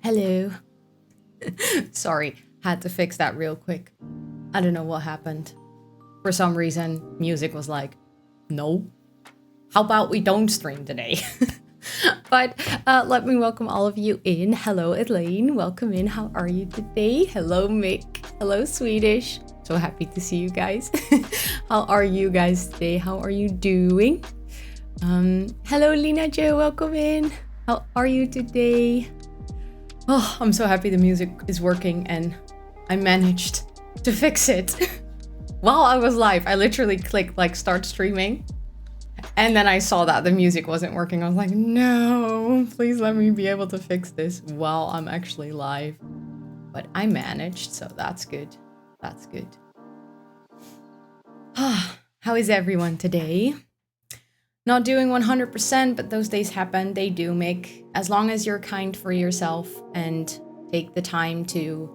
Hello. Sorry, had to fix that real quick. I don't know what happened. For some reason, music was like, no. How about we don't stream today? But let me welcome all of you in. Hello, Elaine. Welcome in. How are you today? Hello, Mick. Hello, Swedish. So happy to see you guys. How are you guys today? How are you doing? Hello, Lina Jo. Welcome in. How are you today? Oh, I'm so happy the music is working and I managed to fix it. While I was live, I literally clicked like start streaming. And then I saw that the music wasn't working. I was like, no, please let me be able to fix this while I'm actually live. But I managed, so that's good. That's good. How is everyone today? Not doing 100%, but those days happen. They do, Mick. As long as you're kind for yourself and take the time to,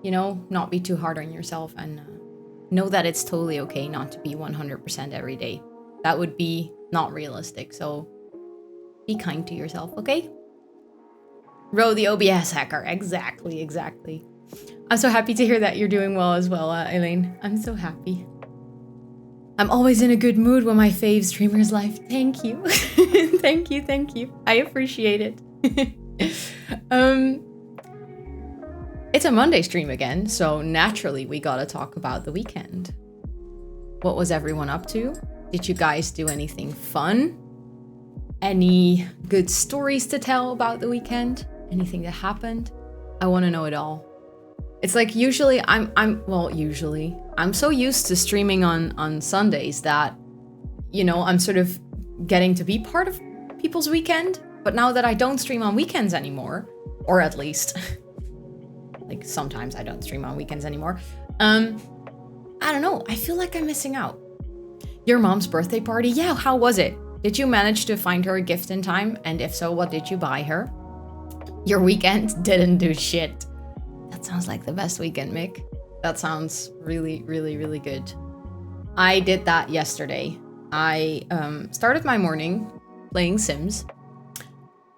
you know, not be too hard on yourself and know that it's totally okay not to be 100% every day. That would be not realistic, so be kind to yourself, okay? Ro, the OBS hacker. Exactly. I'm so happy to hear that you're doing well as well, Elaine. I'm so happy. I'm always in a good mood when my fave streamer is live. Thank you. Thank you. I appreciate it. It's a Monday stream again, so naturally we gotta talk about the weekend. What was everyone up to? Did you guys do anything fun? Any good stories to tell about the weekend? Anything that happened? I want to know it all. It's like usually I'm so used to streaming on Sundays that, you know, I'm sort of getting to be part of people's weekend. But now that I don't stream on weekends anymore, or at least like sometimes I don't stream on weekends anymore. I don't know. I feel like I'm missing out. Your mom's birthday party? Yeah, how was it? Did you manage to find her a gift in time? And if so, what did you buy her? Your weekend didn't do shit. That sounds like the best weekend, Mick. That sounds really good. I did that yesterday. I started my morning playing Sims.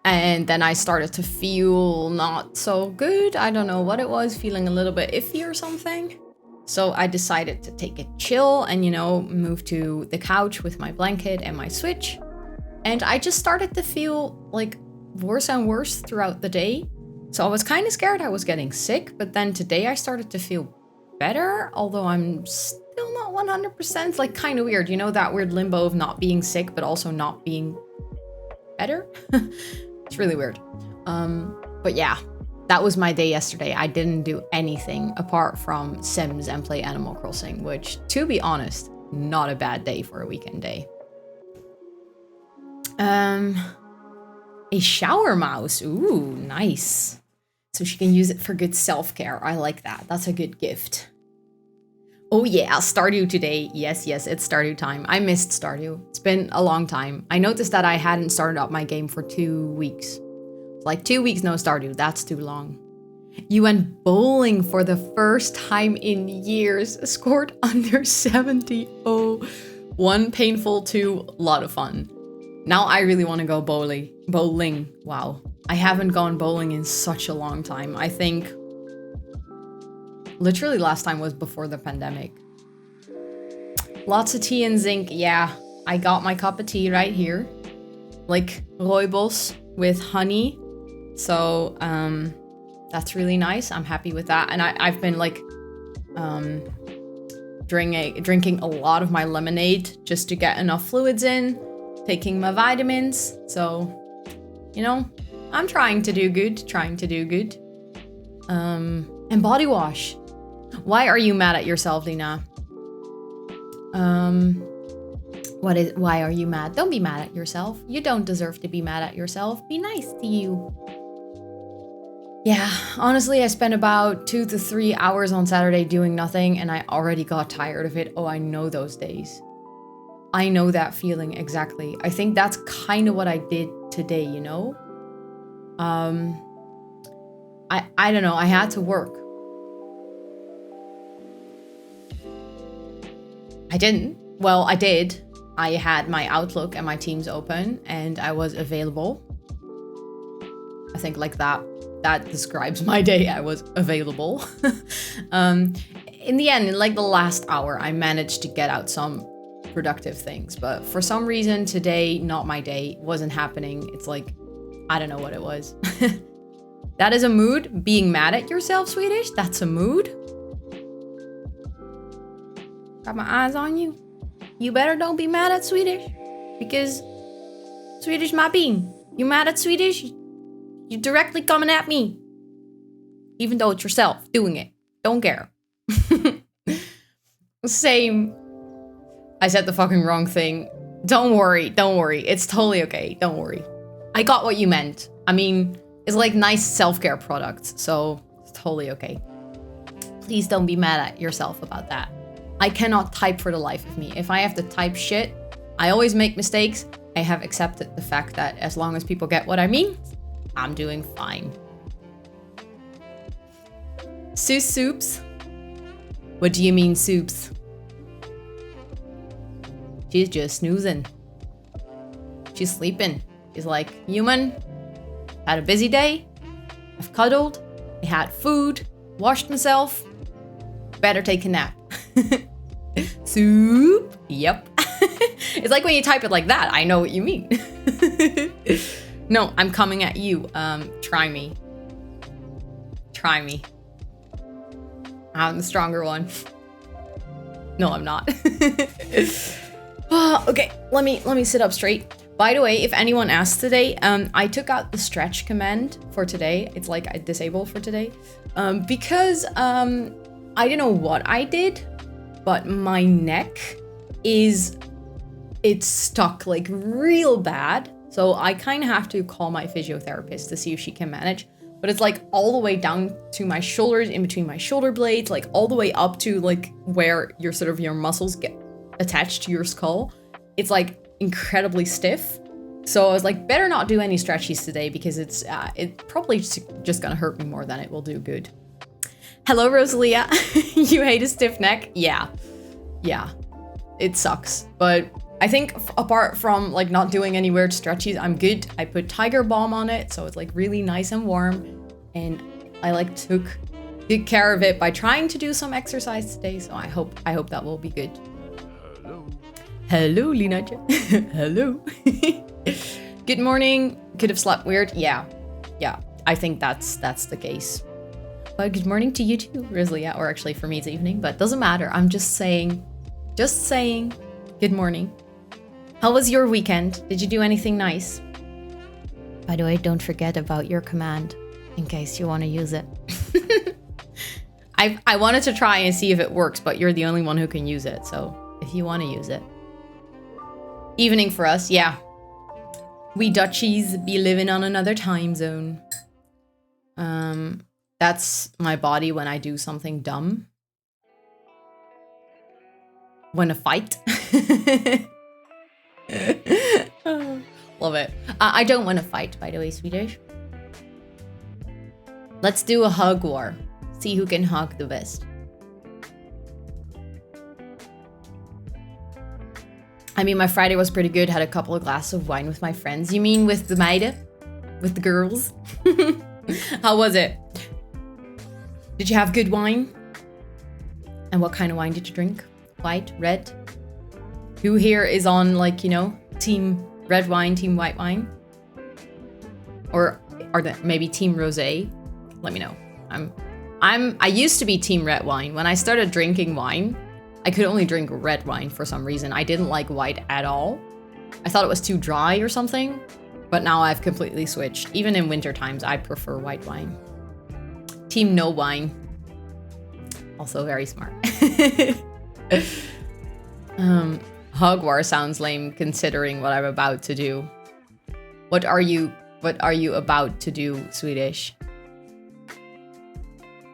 And then I started to feel not so good. I don't know what it was, feeling a little bit iffy or something. So I decided to take it chill and, you know, move to the couch with my blanket and my Switch. And I just started to feel like worse and worse throughout the day. So I was kind of scared I was getting sick, but then today I started to feel better, although I'm still not 100%, like kind of weird, you know, that weird limbo of not being sick, but also not being better. It's really weird. But yeah. That was my day yesterday. I didn't do anything apart from Sims and play Animal Crossing, which, to be honest, not a bad day for a weekend day. A shower mouse. Ooh, nice. So she can use it for good self-care. I like that. That's a good gift. Oh yeah, Stardew today. Yes, it's Stardew time. I missed Stardew. It's been a long time. I noticed that I hadn't started up my game for 2 weeks. Like 2 weeks no Stardew, that's too long. You went bowling for the first time in years, scored under 70. Oh, 1 painful, 2 lot of fun. Now I really want to go bowling. Wow, I haven't gone bowling in such a long time. I think literally last time was before the pandemic. Lots of tea and zinc. Yeah, I got my cup of tea right here. Like rooibos with honey. So that's really nice. I'm happy with that. And I've been like drinking a lot of my lemonade just to get enough fluids in, taking my vitamins. So, you know, I'm trying to do good. And body wash. Why are you mad at yourself, Lina? Why are you mad? Don't be mad at yourself. You don't deserve to be mad at yourself. Be nice to you. Yeah, honestly, I spent about 2 to 3 hours on Saturday doing nothing and I already got tired of it. Oh, I know those days. I know that feeling exactly. I think that's kind of what I did today, you know? I don't know, I had to work. I didn't. Well, I did. I had my Outlook and my Teams open and I was available. I think like that that describes my day. I was available. In the end, in like the last hour, I managed to get out some productive things. But for some reason today, not my day, wasn't happening. It's like, I don't know what it was. That is a mood. Being mad at yourself, Swedish, that's a mood. Got my eyes on you. You better don't be mad at Swedish, because Swedish my bean. You mad at Swedish? You directly coming at me. Even though it's yourself doing it. Don't care. Same. I said the fucking wrong thing. Don't worry. It's totally okay. Don't worry. I got what you meant. I mean, it's like nice self-care products, so it's totally okay. Please don't be mad at yourself about that. I cannot type for the life of me. If I have to type shit, I always make mistakes. I have accepted the fact that as long as people get what I mean, I'm doing fine. Soups? What do you mean soups? She's just snoozing. She's sleeping. She's like, human, had a busy day. I've cuddled. I had food. Washed myself. Better take a nap. Soup? Yep. It's like when you type it like that, I know what you mean. No, I'm coming at you. Try me. I'm the stronger one. No, I'm not. Okay, let me sit up straight. By the way, if anyone asked today, I took out the stretch command for today. It's like I disabled for today. Because I don't know what I did, but my neck it's stuck like real bad. So I kind of have to call my physiotherapist to see if she can manage. But it's like all the way down to my shoulders, in between my shoulder blades, like all the way up to like where your sort of your muscles get attached to your skull. It's like incredibly stiff. So I was like, better not do any stretchies today because it's probably just gonna hurt me more than it will do good. Hello, Rosalia. You hate a stiff neck? Yeah, it sucks. But I think apart from like not doing any weird stretchies, I'm good. I put Tiger Balm on it, so it's like really nice and warm. And I like took good care of it by trying to do some exercise today. So I hope that will be good. Hello, Lina. Hello. Good morning. Could have slept weird. Yeah. I think that's the case. But good morning to you too, Rosalia. Or actually for me it's evening, but doesn't matter. I'm just saying. Good morning. How was your weekend? Did you do anything nice? By the way, don't forget about your command in case you want to use it. I wanted to try and see if it works, but you're the only one who can use it. So if you want to use it. Evening for us, yeah. We Dutchies be living on another time zone. That's my body when I do something dumb. When a fight. Love it. I don't want to fight, by the way, Swedish. Let's do a hug war. See who can hug the best. I mean, my Friday was pretty good. Had a couple of glasses of wine with my friends. You mean with the meiden? With the girls? How was it? Did you have good wine? And what kind of wine did you drink? White? Red? Who here is on, like, you know, team red wine, team white wine? Or are they maybe team rosé? Let me know. I used to be team red wine. When I started drinking wine, I could only drink red wine for some reason. I didn't like white at all. I thought it was too dry or something. But now I've completely switched. Even in winter times, I prefer white wine. Team no wine. Also very smart. Hug war sounds lame considering what I'm about to do. What are you about to do, Swedish?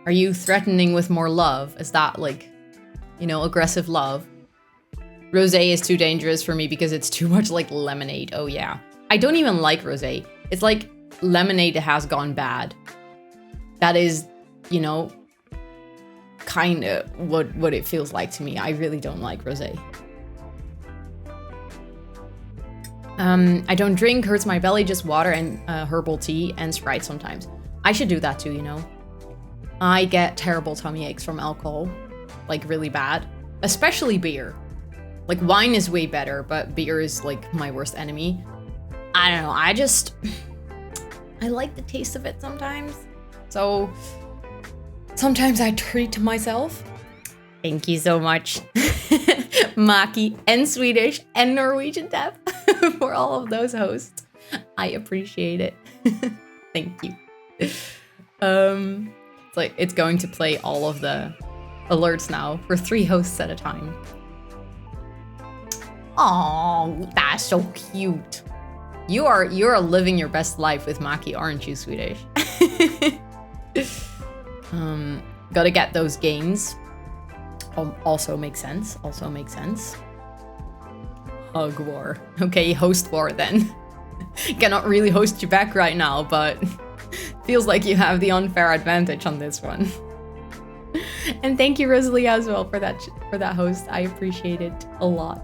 Are you threatening with more love? Is that like, you know, aggressive love? Rosé is too dangerous for me because it's too much like lemonade. Oh yeah. I don't even like rosé. It's like lemonade that has gone bad. That is, you know, kind of what it feels like to me. I really don't like rosé. I don't drink, hurts my belly, just water and herbal tea and Sprite sometimes. I should do that too, you know? I get terrible tummy aches from alcohol, like really bad, especially beer. Like wine is way better, but beer is like my worst enemy. I don't know, I like the taste of it sometimes. So sometimes I treat myself. Thank you so much, Maki and Swedish and Norwegian Dev for all of those hosts. I appreciate it. Thank you. It's like it's going to play all of the alerts now for 3 hosts at a time. Oh, that's so cute. You're living your best life with Maki, aren't you, Swedish? Gotta get those gains. Also makes sense. Hug war. Okay, host war then. Cannot really host you back right now, but feels like you have the unfair advantage on this one. And thank you, Rosalie, as well for that host. I appreciate it a lot.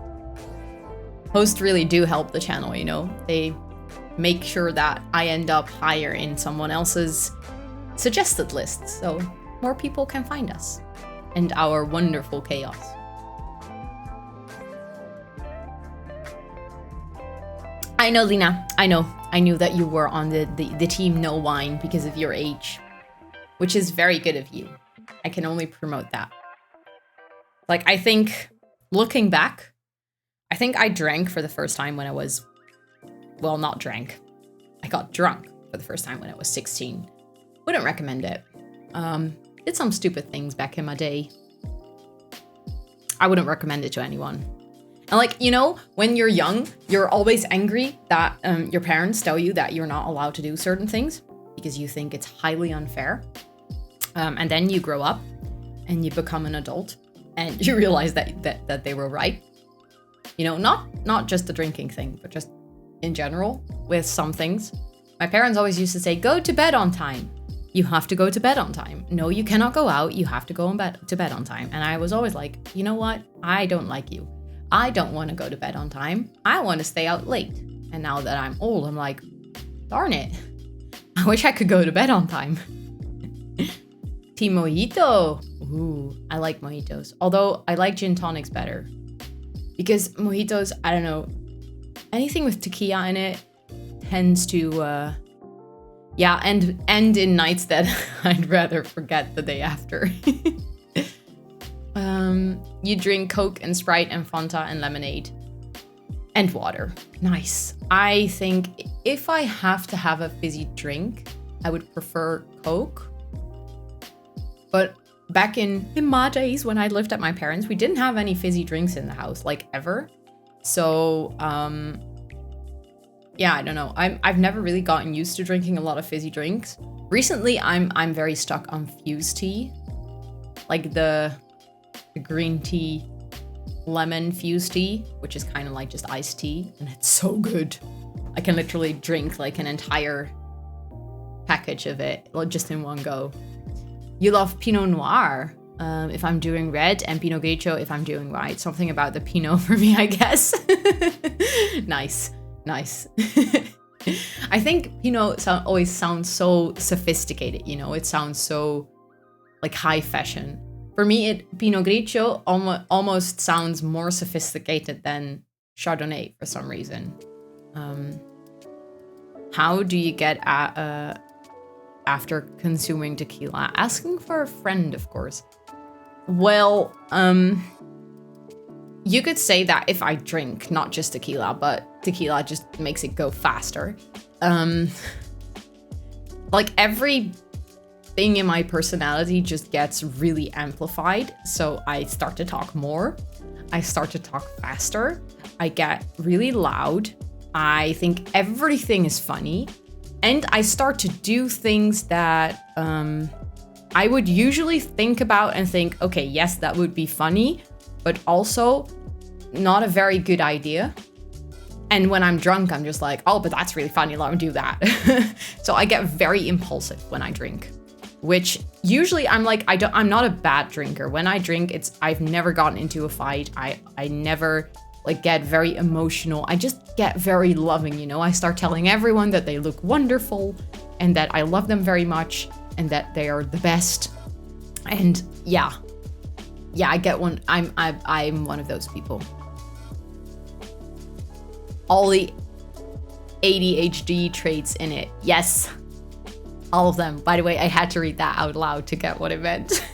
Hosts really do help the channel, you know. They make sure that I end up higher in someone else's suggested list, so more people can find us and our wonderful chaos. I know, Lina. I know. I knew that you were on the team no wine because of your age, which is very good of you. I can only promote that. Like, I think, looking back, I think I drank for the first time when I was, well, not drank. I got drunk for the first time when I was 16. Wouldn't recommend it. Did some stupid things back in my day. I wouldn't recommend it to anyone. And like, you know, when you're young, you're always angry that your parents tell you that you're not allowed to do certain things because you think it's highly unfair. And then you grow up and you become an adult and you realize that they were right. You know, not just the drinking thing, but just in general with some things. My parents always used to say, go to bed on time. You have to go to bed on time. No, you cannot go out. You have to go to bed on time. And I was always like, you know what? I don't like you. I don't want to go to bed on time. I want to stay out late. And now that I'm old, I'm like, darn it. I wish I could go to bed on time. Team Mojito. Ooh, I like mojitos. Although I like gin tonics better. Because mojitos, I don't know, anything with tequila in it tends to, end in nights that I'd rather forget the day after. You drink Coke and Sprite and Fanta and lemonade and water. Nice. I think if I have to have a fizzy drink, I would prefer Coke. But back in my days when I lived at my parents', we didn't have any fizzy drinks in the house, like ever. So, yeah, I don't know. I've never really gotten used to drinking a lot of fizzy drinks. Recently, I'm very stuck on Fuse tea, like the green tea, lemon Fuse tea, which is kind of like just iced tea, and it's so good. I can literally drink like an entire package of it just in one go. You love Pinot Noir, if I'm doing red, and Pinot Grigio if I'm doing white. Something about the Pinot for me, I guess. Nice. I think Pinot always sounds so sophisticated, you know? It sounds so like high fashion. For me, Pinot Grigio almost sounds more sophisticated than Chardonnay for some reason. How do you get after consuming tequila? Asking for a friend, of course. Well, you could say that if I drink not just tequila, but tequila just makes it go faster. Like every thing in my personality just gets really amplified. So I start to talk more. I start to talk faster. I get really loud. I think everything is funny. And I start to do things that I would usually think about and think, okay, yes, that would be funny, but also not a very good idea. And when I'm drunk, I'm just like, oh, but that's really funny, let me do that. So I get very impulsive when I drink, which usually I'm like, I'm not a bad drinker. When I drink, I've never gotten into a fight. I never like get very emotional. I just get very loving, you know? I start telling everyone that they look wonderful and that I love them very much and that they are the best. And yeah, I get one. I'm one of those people. All the ADHD traits in it. Yes. All of them. By the way, I had to read that out loud to get what it meant.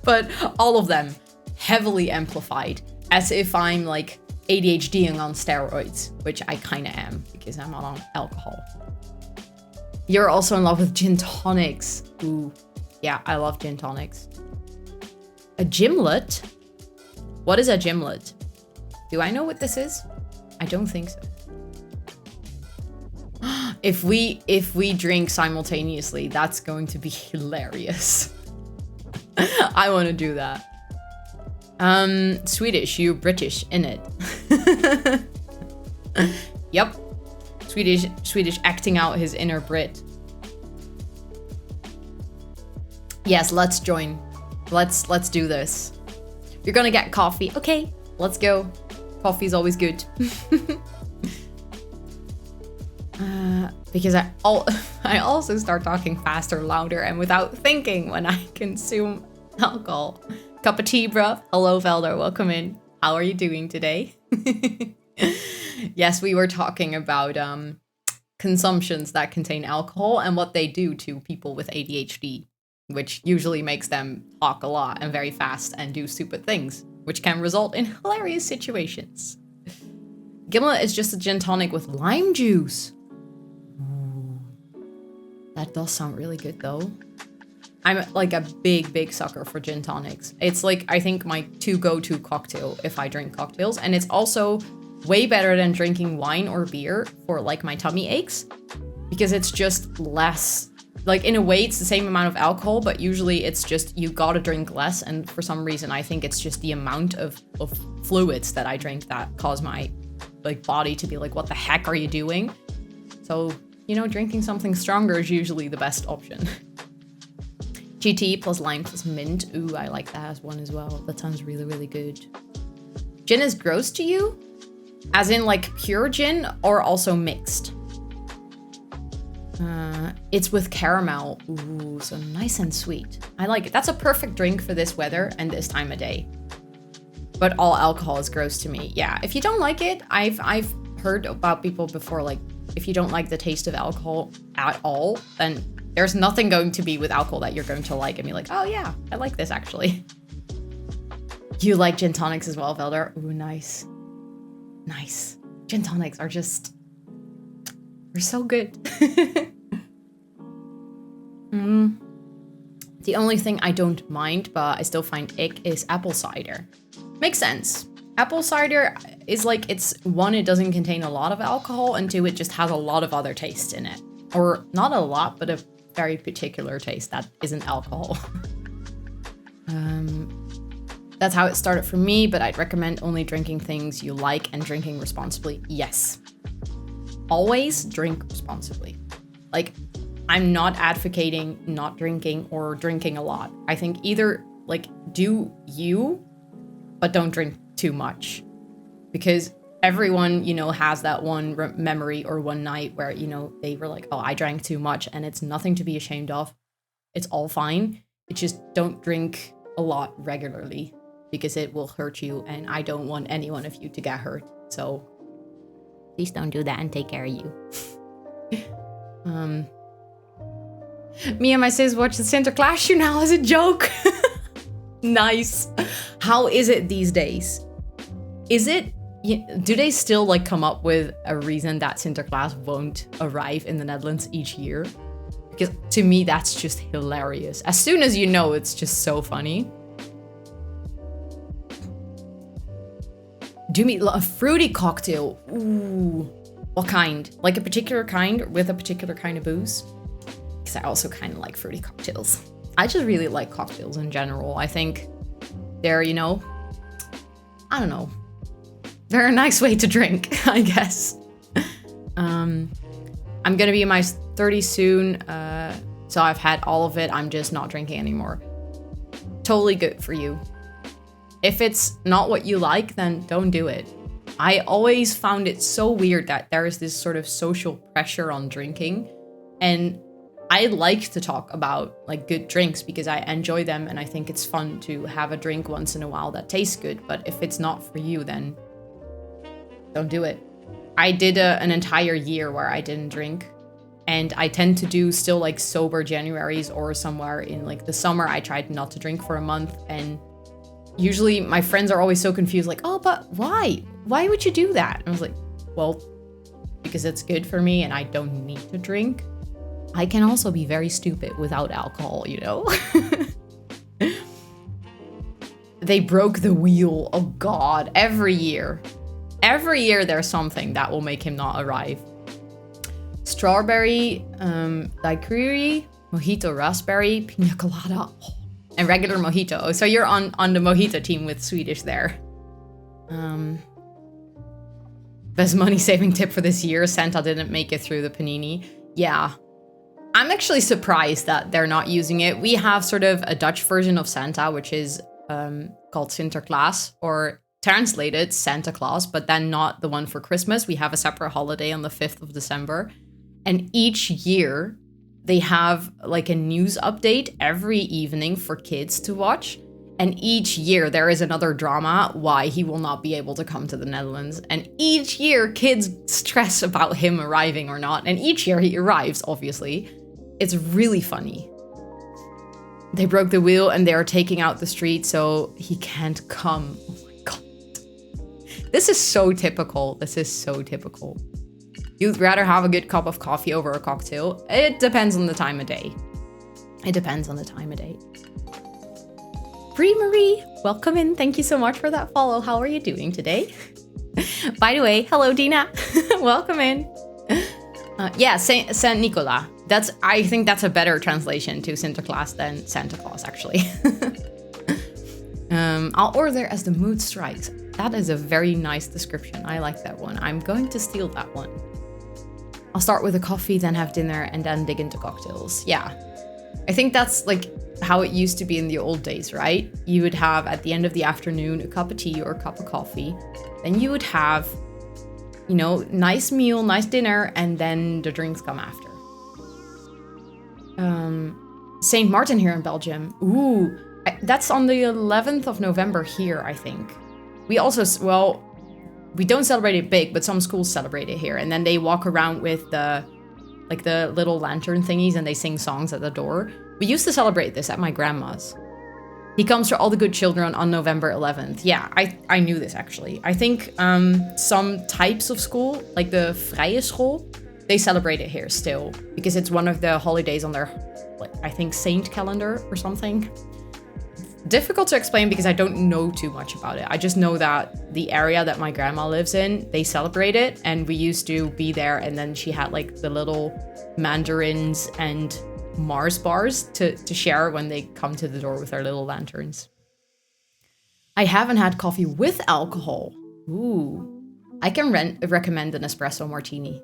But all of them heavily amplified, as if I'm like ADHDing on steroids, which I kind of am because I'm on alcohol. You're also in love with gin tonics. Ooh, yeah, I love gin tonics. A gimlet? What is a gimlet? Do I know what this is? I don't think so. If we drink simultaneously, that's going to be hilarious. I want to do that. Swedish, you British, in it. Yep. Swedish acting out his inner Brit. Yes, let's join. Let's do this. You're gonna get coffee. Okay, let's go. Coffee's always good. Because I also start talking faster, louder, and without thinking when I consume alcohol. Cup of tea, bruh. Hello, Velder. Welcome in. How are you doing today? Yes, we were talking about consumptions that contain alcohol and what they do to people with ADHD, which usually makes them talk a lot and very fast and do stupid things, which can result in hilarious situations. Gimlet is just a gin tonic with lime juice. That does sound really good though. I'm like a big sucker for gin tonics. It's like, I think my go-to cocktail if I drink cocktails. And it's also way better than drinking wine or beer for like my tummy aches. Because it's just less, like in a way it's the same amount of alcohol, but usually it's just, you gotta drink less. And for some reason, I think it's just the amount of fluids that I drink that cause my like body to be like, what the heck are you doing? So, you know, drinking something stronger is usually the best option. GT plus lime plus mint. Ooh, I like that as one as well. That sounds really, really good. Gin is gross to you? As in like pure gin or also mixed? It's with caramel. Ooh, so nice and sweet. I like it. That's a perfect drink for this weather and this time of day. But all alcohol is gross to me. Yeah, if you don't like it, I've heard about people before, like, if you don't like the taste of alcohol at all, then there's nothing going to be with alcohol that you're going to like and be like, oh yeah, I like this actually. You like gin tonics as well, Velder? Ooh, nice. Nice. Gin tonics are just, they're so good. The only thing I don't mind, but I still find ick, is apple cider. Makes sense. Apple cider is like, it's one, it doesn't contain a lot of alcohol, and two, it just has a lot of other taste in it. Or not a lot, but a very particular taste that isn't alcohol. That's how it started for me, but I'd recommend only drinking things you like and drinking responsibly. Yes. Always drink responsibly. Like, I'm not advocating not drinking or drinking a lot. I think either, like, do you, but don't drink too much. Because everyone, you know, has that one memory or one night where, you know, they were like, oh, I drank too much, and it's nothing to be ashamed of. It's all fine. It's just don't drink a lot regularly because it will hurt you, and I don't want any one of you to get hurt. So please don't do that and take care of you. Me and my sis watch the Sinterklaas now as a joke. Nice. How is it these days? Is it, do they still like come up with a reason that Sinterklaas won't arrive in the Netherlands each year? Because to me, that's just hilarious. As soon as you know, it's just so funny. Do me a fruity cocktail. Ooh, what kind? Like a particular kind with a particular kind of booze? Because I also kind of like fruity cocktails. I just really like cocktails in general. I think they're, you know, I don't know. They're a nice way to drink, I guess. I'm gonna be in my 30s soon, so I've had all of it. I'm just not drinking anymore. Totally good for you. If it's not what you like, then don't do it. I always found it so weird that there is this sort of social pressure on drinking, And I like to talk about like good drinks because I enjoy them and I think it's fun to have a drink once in a while that tastes good. But if it's not for you, then don't do it. I did an entire year where I didn't drink. And I tend to do still like sober Januaries or somewhere in like the summer. I tried not to drink for a month. And usually my friends are always so confused, like, oh, but why? Why would you do that? And I was like, well, because it's good for me and I don't need to drink. I can also be very stupid without alcohol, you know? They broke the wheel. Oh God, every year. Every year there's something that will make him not arrive. Strawberry, daiquiri, mojito raspberry, pina colada, and regular mojito. Oh, so you're on the mojito team with Swedish there. Best money saving tip for this year, Santa didn't make it through the panini. Yeah. I'm actually surprised that they're not using it. We have sort of a Dutch version of Santa, which is called Sinterklaas, or translated Santa Claus, but then not the one for Christmas. We have a separate holiday on the 5th of December. And each year they have like a news update every evening for kids to watch. And each year there is another drama why he will not be able to come to the Netherlands. And each year kids stress about him arriving or not. And each year he arrives, obviously. It's really funny. They broke the wheel and they are taking out the street so he can't come. Oh my God. This is so typical. This is so typical. You'd rather have a good cup of coffee over a cocktail? It depends on the time of day. It depends on the time of day. Brie Marie, welcome in. Thank you so much for that follow. How are you doing today? By the way, hello Dina. Welcome in. Yeah, Saint Nicolas. I think that's a better translation to Sinterklaas than Santa Claus, actually. I'll order as the mood strikes. That is a very nice description. I like that one. I'm going to steal that one. I'll start with a coffee, then have dinner, and then dig into cocktails. Yeah. I think that's like how it used to be in the old days, right? You would have at the end of the afternoon a cup of tea or a cup of coffee. Then you would have, you know, nice meal, nice dinner, and then the drinks come after. St. Martin here in Belgium. Ooh, that's on the 11th of November here, I think. We also, well, we don't celebrate it big, but some schools celebrate it here. And then they walk around with the little lantern thingies and they sing songs at the door. We used to celebrate this at my grandma's. He comes for all the good children on November 11th. Yeah, I knew this actually. I think some types of school, like the Vrije School, they celebrate it here still because it's one of the holidays on their, like, I think saint calendar or something. Difficult to explain because I don't know too much about it. I just know that the area that my grandma lives in, they celebrate it, and we used to be there, and then she had like the little mandarins and Mars bars to share when they come to the door with their little lanterns. I haven't had coffee with alcohol. Ooh. I can recommend an espresso martini.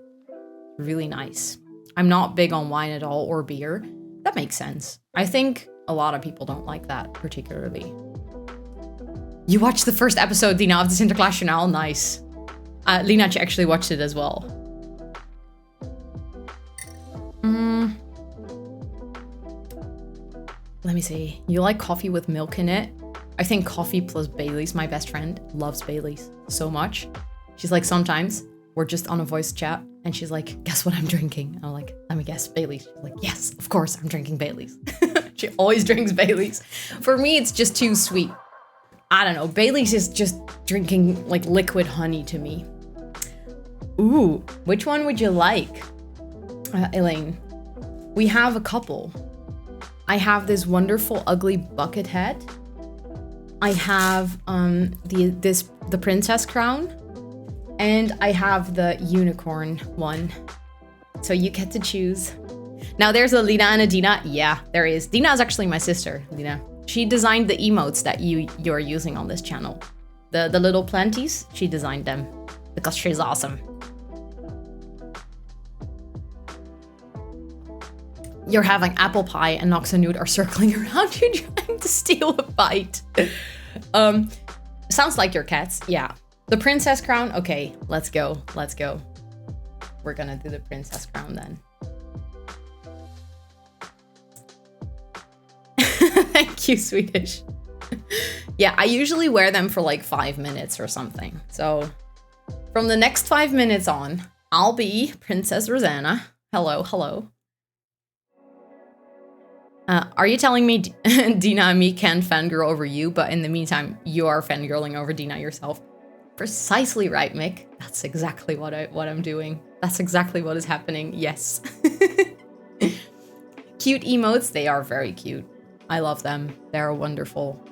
Really nice. I'm not big on wine at all or beer. That makes sense. I think a lot of people don't like that particularly. You watched the first episode, Dina, of the Sinterklaas Journaal. Nice. Lina actually watched it as well. Let me see. You like coffee with milk in it? I think coffee plus Baileys. My best friend loves Baileys so much. She's like, sometimes we're just on a voice chat and she's like, guess what I'm drinking? And I'm like, let me guess, Baileys. She's like, yes, of course I'm drinking Baileys. She always drinks Baileys. For me, it's just too sweet. I don't know. Baileys is just drinking like liquid honey to me. Ooh, which one would you like? Elaine, we have a couple. I have this wonderful ugly bucket head. I have the princess crown. And I have the unicorn one. So you get to choose. Now there's a Lina and a Dina. Yeah, there is. Dina is actually my sister, Lina. She designed the emotes that you're using on this channel. The little planties, she designed them because she's awesome. You're having apple pie and Nox and Nude are circling around you trying to steal a bite. Sounds like your cats. Yeah. The princess crown? Okay, let's go. Let's go. We're gonna do the princess crown then. Thank you, Swedish. Yeah, I usually wear them for like 5 minutes or something. So from the next 5 minutes on, I'll be Princess Rosanna. Hello, hello. Are you telling me Dina and me can't fangirl over you, but in the meantime, you are fangirling over Dina yourself? Precisely right, Mick. That's exactly what I'm doing. That's exactly what is happening. Yes. Cute emotes, they are very cute. I love them. They're wonderful.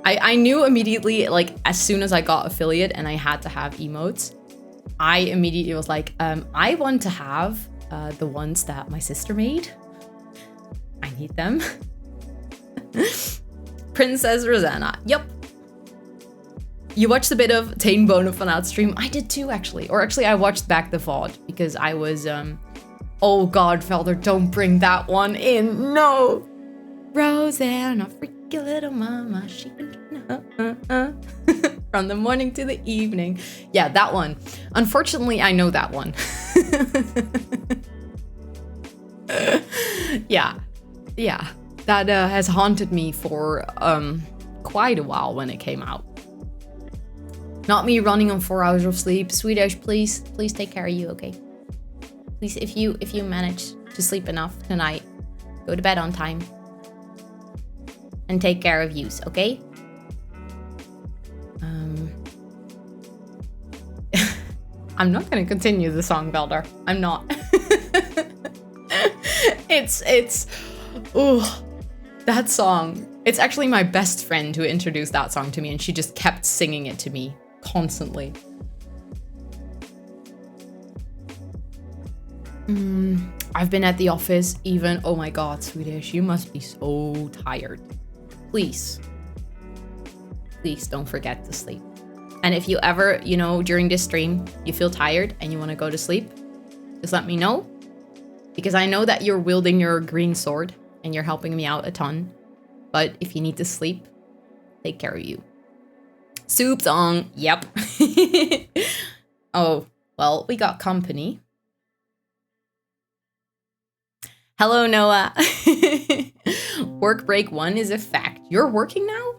I knew immediately, like, as soon as I got affiliate and I had to have emotes, I immediately was like, I want to have the ones that my sister made. I need them. Princess Rosanna. Yup. You watched a bit of Tain Bonafanaat stream. I did too, actually. Or actually, I watched back the VOD because I was, oh God, Felder, don't bring that one in. No. Rosanna, freaky little mama. She from the morning to the evening. Yeah, that one. Unfortunately, I know that one. Yeah. That has haunted me for quite a while when it came out. Not me running on 4 hours of sleep. Swedish, please take care of you, okay? Please, if you manage to sleep enough tonight, go to bed on time. And take care of yous, okay? I'm not gonna continue the song, Belder. I'm not. That song. It's actually my best friend who introduced that song to me, and she just kept singing it to me constantly. I've been at the office even. Oh my God, Swedish, you must be so tired. Please don't forget to sleep. And if you ever, during this stream, you feel tired and you want to go to sleep, just let me know. Because I know that you're wielding your green sword and you're helping me out a ton. But if you need to sleep, take care of you. Soup song. Yep. Oh, well, we got company. Hello, Noah. Work break 1 is a fact. You're working now?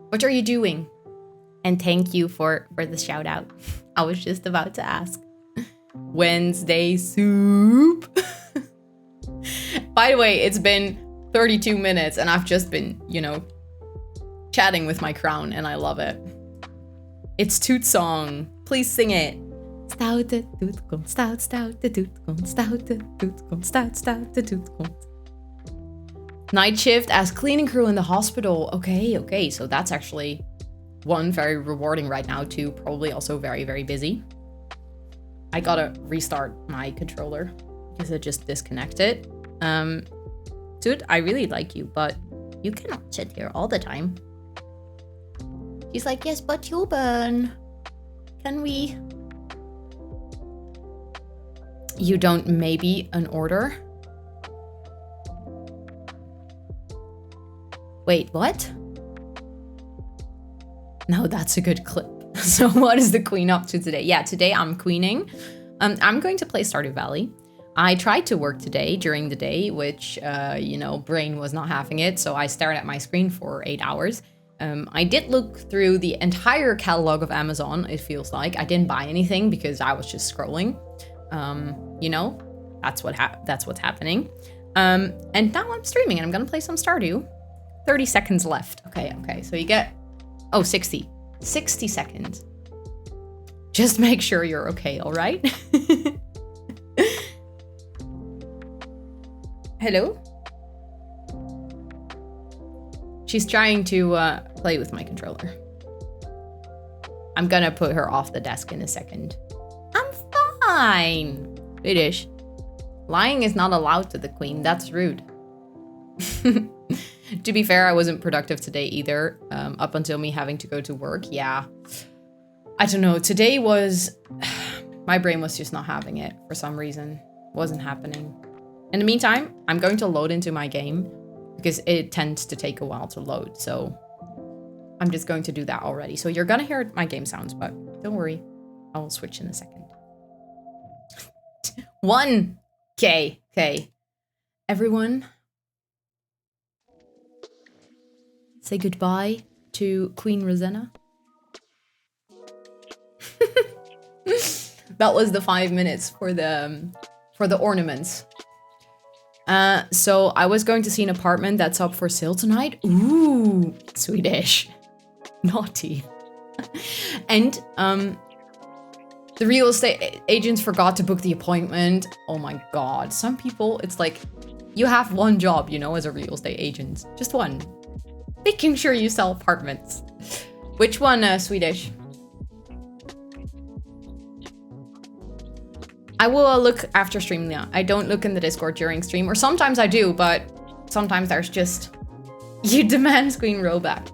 What are you doing? And thank you for the shout out. I was just about to ask. Wednesday soup. By the way, it's been 32 minutes and I've just been, chatting with my crown and I love it. It's Toot song. Please sing it. Stoute toet komt, stoute toet komt, stoute toet komt, stoute toet komt. Night shift as cleaning crew in the hospital. Okay, so that's actually one, very rewarding right now, two, probably also very, very busy. I gotta restart my controller because it just disconnected. Dude, I really like you, but you cannot sit here all the time. She's like, yes, but Tuben, can we? You don't maybe an order? Wait, what? No, that's a good clip. So what is the queen up to today? Yeah, today I'm queening. I'm going to play Stardew Valley. I tried to work today during the day, which, brain was not having it. So I stared at my screen for 8 hours. I did look through the entire catalog of Amazon, it feels like. I didn't buy anything because I was just scrolling. That's what's happening. And now I'm streaming and I'm gonna play some Stardew. 30 seconds left. Okay. So you get, 60 seconds. Just make sure you're okay, all right? Hello? She's trying to play with my controller. I'm gonna put her off the desk in a second. I'm fine. British. Lying is not allowed to the queen. That's rude. To be fair, I wasn't productive today either. Up until me having to go to work. Yeah. I don't know. Today was... my brain was just not having it for some reason. Wasn't happening. In the meantime, I'm going to load into my game because it tends to take a while to load. So I'm just going to do that already. So you're going to hear my game sounds, but don't worry. I will switch in a second. 1K. Okay. Everyone, say goodbye to Queen Rosanna? That was the 5 minutes for the ornaments. So I was going to see an apartment that's up for sale tonight. Ooh, Swedish. Naughty. And the real estate agents forgot to book the appointment. Oh my god. Some people, it's like, you have one job, you know, as a real estate agent. Just one. Making sure you sell apartments. Which one, Swedish? I will look after stream now. I don't look in the Discord during stream, or sometimes I do, but sometimes there's just, you demand Queen Row back.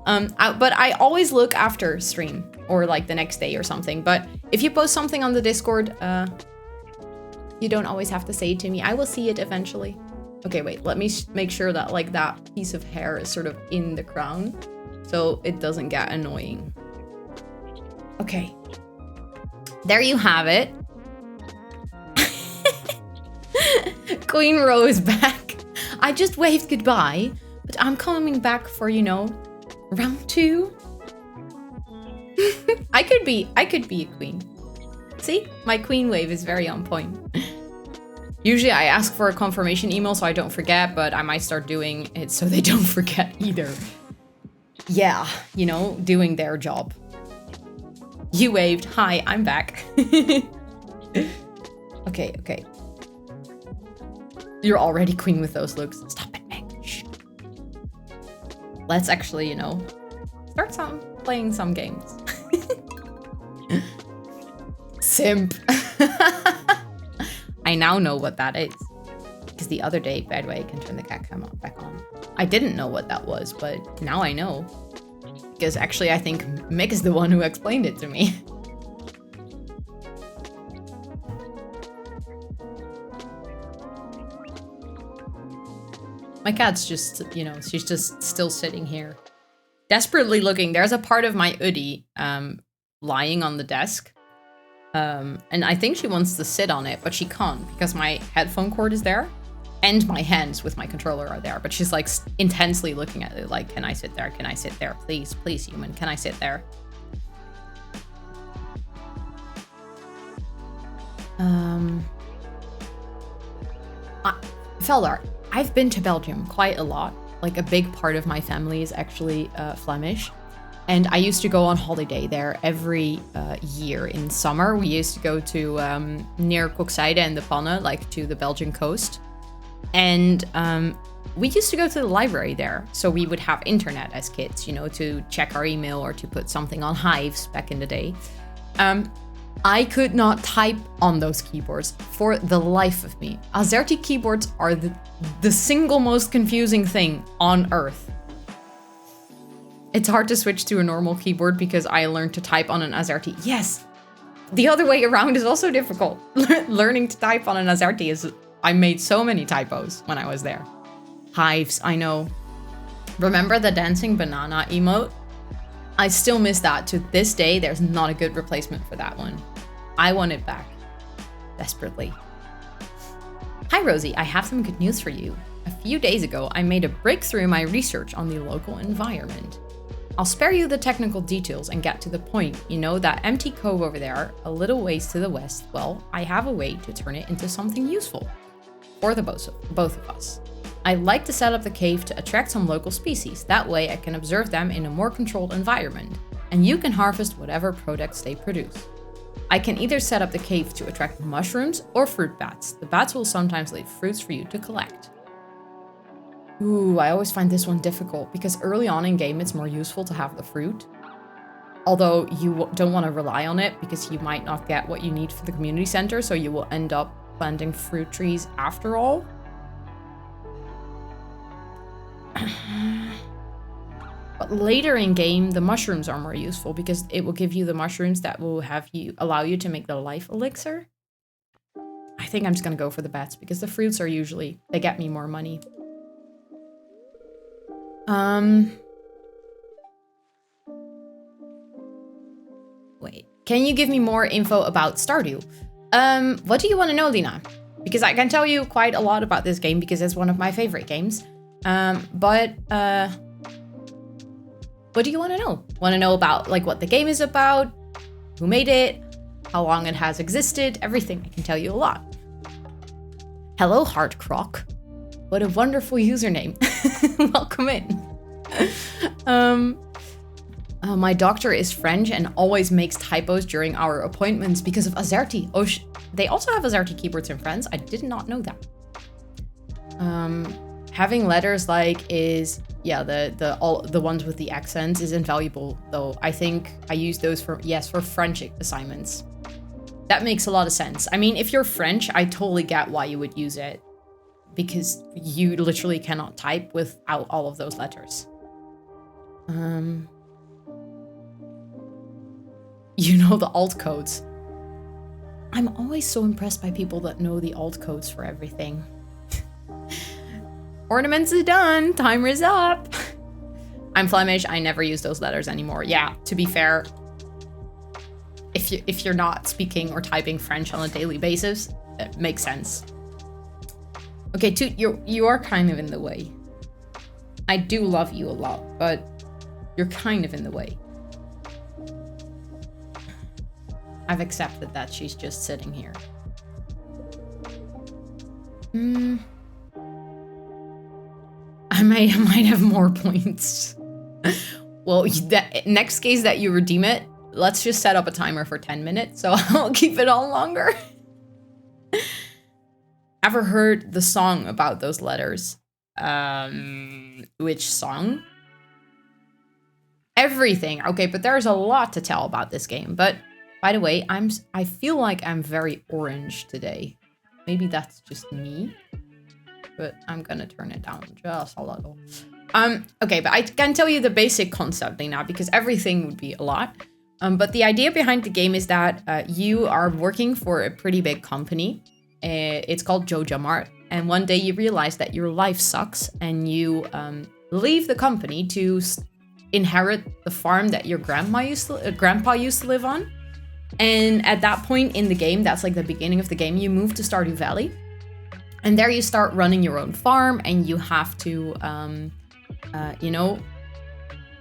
But I always look after stream, or like the next day or something. But if you post something on the Discord, you don't always have to say it to me. I will see it eventually. Okay, wait, let me make sure that like that piece of hair is sort of in the crown, so it doesn't get annoying. Okay, there you have it. Queen Row is back. I just waved goodbye, but I'm coming back for, you know, round 2. I could be a queen. See, my queen wave is very on point. Usually I ask for a confirmation email so I don't forget, but I might start doing it so they don't forget either. Yeah, you know, doing their job. You waved. Hi, I'm back. Okay. You're already queen with those looks. Stop it, Meg. Shh. Let's actually, you know, start playing some games. Simp. I now know what that is. Because the other day, by the way, I can turn the cat cam back on. I didn't know what that was, but now I know. Because actually, I think Mick is the one who explained it to me. My cat's just, you know, she's just still sitting here. Desperately looking. There's a part of my hoodie lying on the desk. And I think she wants to sit on it, but she can't because my headphone cord is there. And my hands with my controller are there. But she's like intensely looking at it like, can I sit there? Can I sit there? Please, please, human, can I sit there? Felder, I've been to Belgium quite a lot. Like a big part of my family is actually Flemish. And I used to go on holiday there every year in summer. We used to go to near Kokzijde and the Panne, like to the Belgian coast. And we used to go to the library there. So we would have internet as kids, you know, to check our email or to put something on Hives back in the day. I could not type on those keyboards for the life of me. Azerty keyboards are the single most confusing thing on earth. It's hard to switch to a normal keyboard because I learned to type on an Azerty. Yes, the other way around is also difficult. Learning to type on an Azerty is... I made so many typos when I was there. Hives, I know. Remember the dancing banana emote? I still miss that. To this day, there's not a good replacement for that one. I want it back. Desperately. Hi Rosie, I have some good news for you. A few days ago, I made a breakthrough in my research on the local environment. I'll spare you the technical details and get to the point. You know that empty cove over there, a little ways to the west? Well, I have a way to turn it into something useful. For the both of us. I like to set up the cave to attract some local species. That way I can observe them in a more controlled environment. And you can harvest whatever products they produce. I can either set up the cave to attract mushrooms or fruit bats. The bats will sometimes leave fruits for you to collect. Ooh, I always find this one difficult because early on in game it's more useful to have the fruit. Although you don't want to rely on it because you might not get what you need for the community center, so you will end up planting fruit trees after all. But later in game, the mushrooms are more useful because it will give you the mushrooms that will allow you to make the life elixir. I think I'm just gonna go for the bats because the fruits are usually, they get me more money. Wait, can you give me more info about Stardew? What do you want to know, Lina? Because I can tell you quite a lot about this game because it's one of my favorite games. But What do you want to know? Want to know about like what the game is about, who made it, how long it has existed, everything. I can tell you a lot. Hello, Hardcroc. What a wonderful username. Welcome in. My doctor is French and always makes typos during our appointments because of AZERTY. Oh, they also have AZERTY keyboards in France. I did not know that. Having letters like is, yeah, the ones with the accents is invaluable though. I think I use those for French assignments. That makes a lot of sense. I mean, if you're French, I totally get why you would use it because you literally cannot type without all of those letters. You know the alt codes. I'm always so impressed by people that know the alt codes for everything. Ornaments is done. Timer is up. I'm Flemish. I never use those letters anymore. Yeah, to be fair, if you're not speaking or typing French on a daily basis, it makes sense. Okay, Toot, you are kind of in the way. I do love you a lot, but you're kind of in the way. I've accepted that she's just sitting here. I might have more points. Well, next case that you redeem it, let's just set up a timer for 10 minutes, so I'll keep it on longer. Ever heard the song about those letters? Which song? Everything. Okay, but there's a lot to tell about this game. But by the way, I feel like I'm very orange today. Maybe that's just me. But I'm gonna turn it down just a little. Okay, but I can tell you the basic concept thing now because everything would be a lot. But the idea behind the game is that you are working for a pretty big company. It's called JojaMart. And one day you realize that your life sucks and you leave the company to inherit the farm that your grandpa used to live on. And at that point in the game, that's like the beginning of the game, you move to Stardew Valley. And there you start running your own farm and you have to,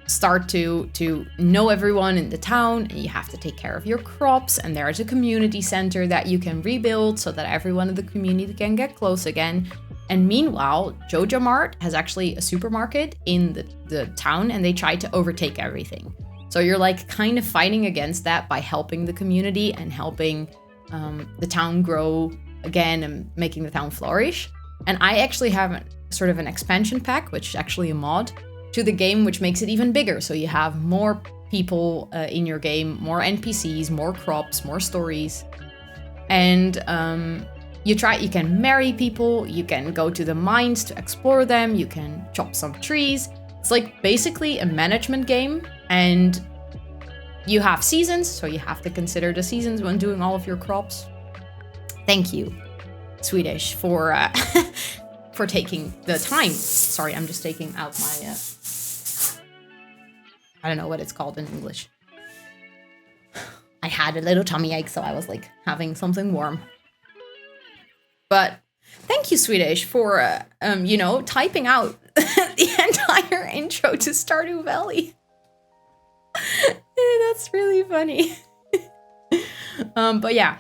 start to know everyone in the town and you have to take care of your crops. And there's a community center that you can rebuild so that everyone in the community can get close again. And meanwhile, JojaMart has actually a supermarket in the town and they try to overtake everything. So you're like kind of fighting against that by helping the community and helping the town grow again and making the town flourish. And I actually have sort of an expansion pack, which is actually a mod to the game, which makes it even bigger. So you have more people in your game, more NPCs, more crops, more stories. And you can marry people, you can go to the mines to explore them, you can chop some trees. It's like basically a management game, and you have seasons, so you have to consider the seasons when doing all of your crops. Thank you, Swedish, for for taking the time. Sorry, I'm just taking out my I don't know what it's called in English. I had a little tummy ache, so I was like having something warm. But thank you, Swedish, for typing out the entire intro to Stardew Valley. That's really funny. But yeah,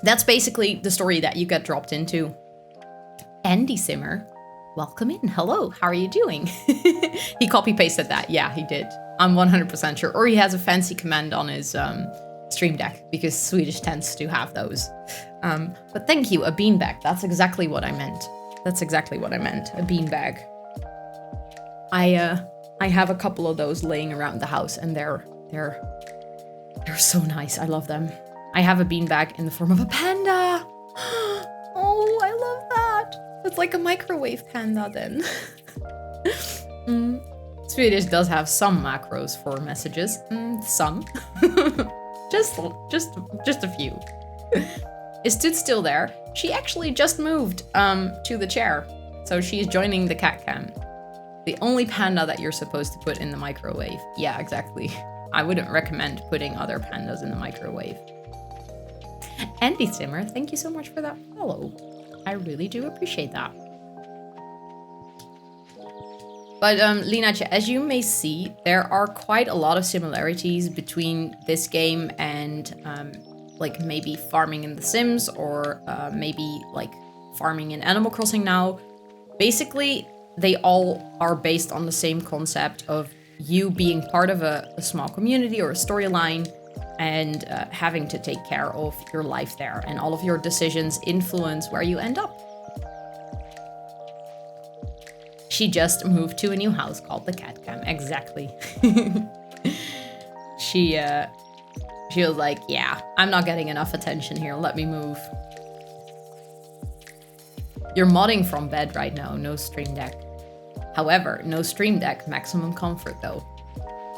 that's basically the story that you get dropped into. Andy Simmer, welcome in. Hello, how are you doing? He copy-pasted that. Yeah, he did. I'm 100% sure. Or he has a fancy command on his Stream Deck, because Swedish tends to have those. But thank you, a beanbag. That's exactly what I meant. A beanbag. I have a couple of those laying around the house, and they're so nice. I love them. I have a beanbag in the form of a panda. Oh, I love that. It's like a microwave panda then. Swedish does have some macros for messages. Some. just a few. Is Toot still there? She actually just moved to the chair. So she's joining the cat cam. The only panda that you're supposed to put in the microwave. Yeah, exactly. I wouldn't recommend putting other pandas in the microwave. Andy Simmer, thank you so much for that follow. I really do appreciate that. But Lina, as you may see, there are quite a lot of similarities between this game and like maybe farming in The Sims, or maybe like farming in Animal Crossing now. Basically, they all are based on the same concept of you being part of a small community or a storyline, and having to take care of your life there, and all of your decisions influence where you end up. She just moved to a new house called the Cat Cam. Exactly. She was like, yeah, I'm not getting enough attention here. Let me move. You're modding from bed right now. No Stream Deck. However, no Stream Deck, maximum comfort though,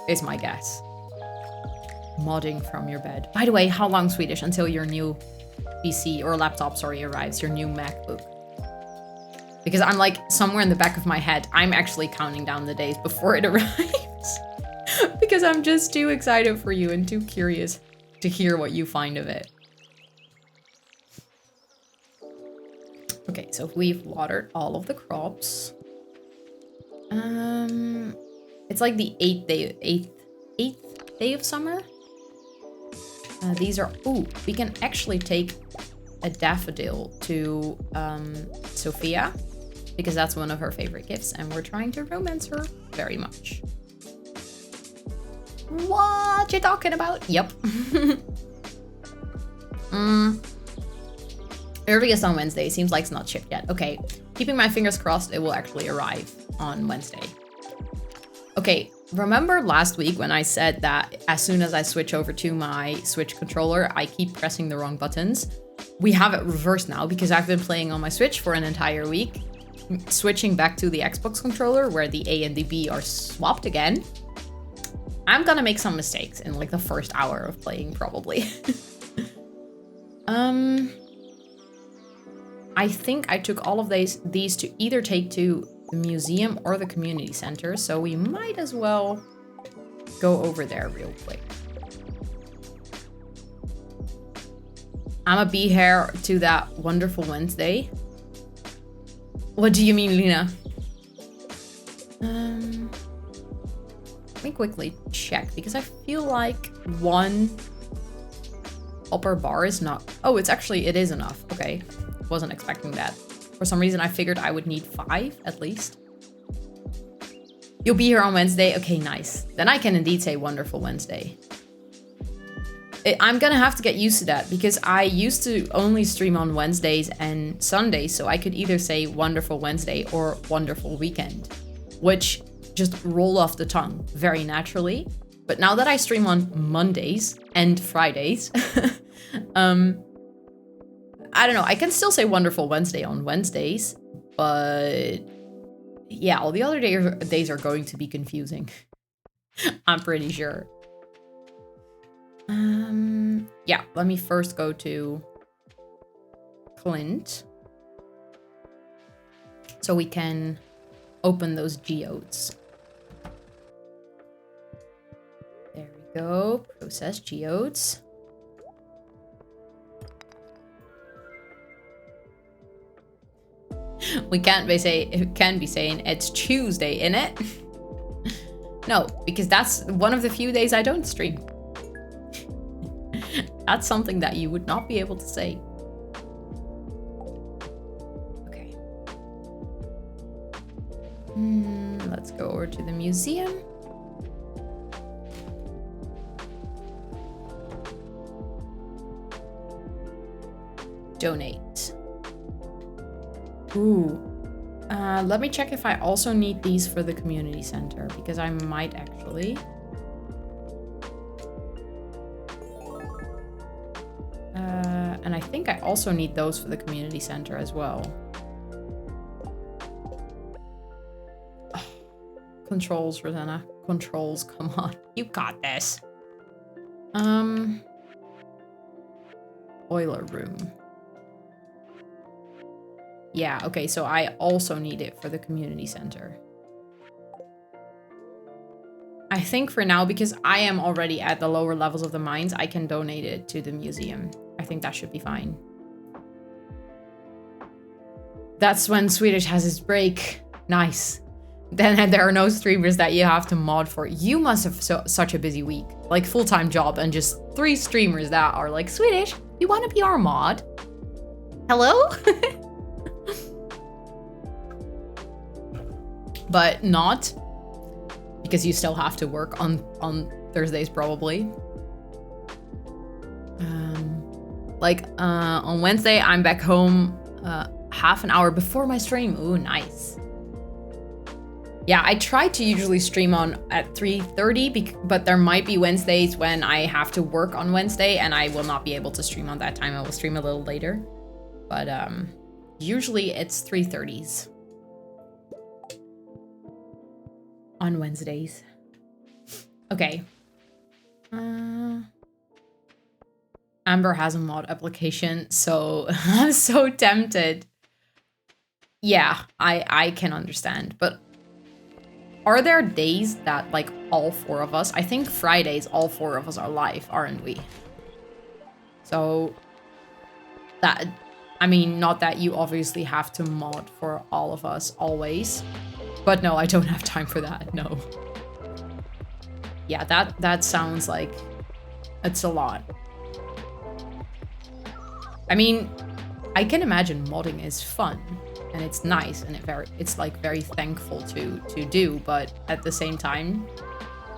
is my guess. Modding from your bed. By the way, how long, Swedish, until your new PC or laptop, sorry, arrives, your new MacBook? Because I'm like, somewhere in the back of my head, I'm actually counting down the days before it arrives. Because I'm just too excited for you and too curious to hear what you find of it. Okay, so we've watered all of the crops. It's like the eighth day of summer. These are, ooh, we can actually take a daffodil to Sophia, because that's one of her favorite gifts, and we're trying to romance her very much. What you talking about? Yep. Earliest on Wednesday. Seems like it's not shipped yet. Okay, keeping my fingers crossed it will actually arrive on Wednesday. Okay, remember last week when I said that as soon as I switch over to my Switch controller, I keep pressing the wrong buttons? We have it reversed now because I've been playing on my Switch for an entire week. Switching back to the Xbox controller where the A and the B are swapped again. I'm gonna make some mistakes in like the first hour of playing probably. I think I took all of these to either take to the museum or the community center, so we might as well go over there real quick. I'ma be here to that wonderful Wednesday. What do you mean, Lina? Let me quickly check, because I feel like one upper bar is not... Oh, it is enough. Okay. Wasn't expecting that. For some reason, I figured I would need 5 at least. You'll be here on Wednesday? Okay, nice. Then I can indeed say wonderful Wednesday. I'm gonna have to get used to that, because I used to only stream on Wednesdays and Sundays, so I could either say wonderful Wednesday or wonderful weekend, which just rolled off the tongue very naturally. But now that I stream on Mondays and Fridays, I don't know, I can still say wonderful Wednesday on Wednesdays, but yeah, all the other days are going to be confusing. I'm pretty sure. Yeah, let me first go to Clint, so we can open those geodes. There we go, process geodes. We can't be saying it's Tuesday, innit? No, because that's one of the few days I don't stream. That's something that you would not be able to say. Okay. Let's go over to the museum. Donate. Ooh. Let me check if I also need these for the community center, because I might actually. And I think I also need those for the community center as well. Oh, controls, Rosanna. Controls, come on. You got this. Boiler room. Yeah, okay, so I also need it for the community center. I think for now, because I am already at the lower levels of the mines, I can donate it to the museum. I think that should be fine. That's when Swedish has his break. Nice. Then there are no streamers that you have to mod for. You must have such a busy week. Like full-time job and just 3 streamers that are like, Swedish, you want to be our mod? Hello? But not. Because you still have to work on Thursdays probably. On Wednesday, I'm back home half an hour before my stream. Ooh, nice. Yeah, I try to usually stream on at 3:30, but there might be Wednesdays when I have to work on Wednesday and I will not be able to stream on that time. I will stream a little later. But usually it's 3:30s on Wednesdays. Okay. Amber has a mod application, so I'm so tempted. Yeah, I can understand, but are there days that like all 4 of us, I think Fridays all 4 of us are live, aren't we? So that, I mean, not that you obviously have to mod for all of us always, but no, I don't have time for that, no. Yeah, that sounds like it's a lot. I mean, I can imagine modding is fun and it's nice and it's like very thankful to do, but at the same time,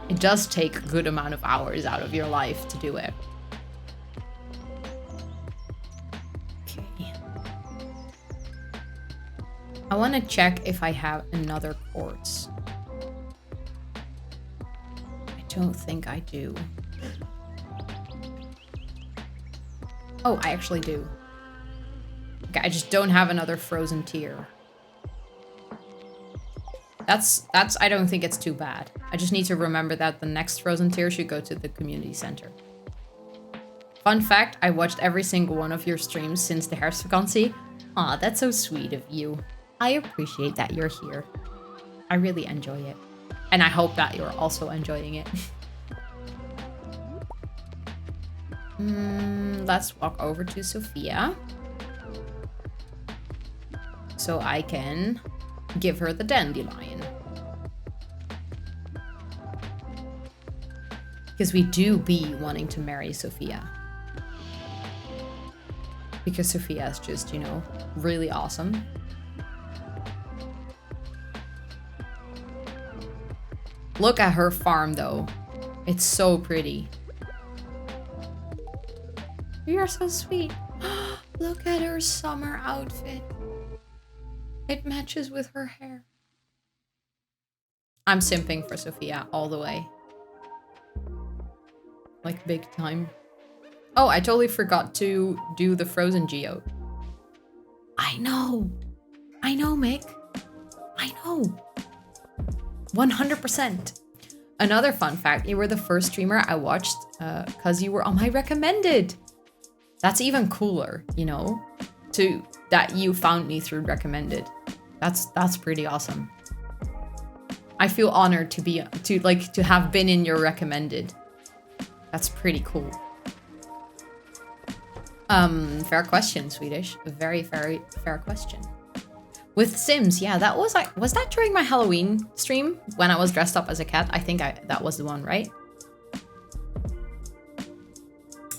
it does take a good amount of hours out of your life to do it. Okay. I want to check if I have another quartz. I don't think I do. Oh, I actually do. Okay, I just don't have another frozen tier. That's I don't think it's too bad. I just need to remember that the next frozen tier should go to the community center. Fun fact, I watched every single one of your streams since the herfstvakantie. Aw, that's so sweet of you. I appreciate that you're here. I really enjoy it. And I hope that you're also enjoying it. Let's walk over to Sophia. So I can give her the dandelion. Because we do be wanting to marry Sophia. Because Sophia is just, you know, really awesome. Look at her farm though. It's so pretty. You're so sweet. Look at her summer outfit. It matches with her hair. I'm simping for Sophia all the way. Like big time. Oh, I totally forgot to do the frozen geode. I know, Mick. I know. 100%. Another fun fact, you were the first streamer I watched because you were on my recommended. That's even cooler, you know, that you found me through recommended. That's pretty awesome. I feel honored to have been in your recommended. That's pretty cool. Fair question, Swedish. A very, very fair question. With Sims, yeah, that was that during my Halloween stream when I was dressed up as a cat? I think that was the one, right?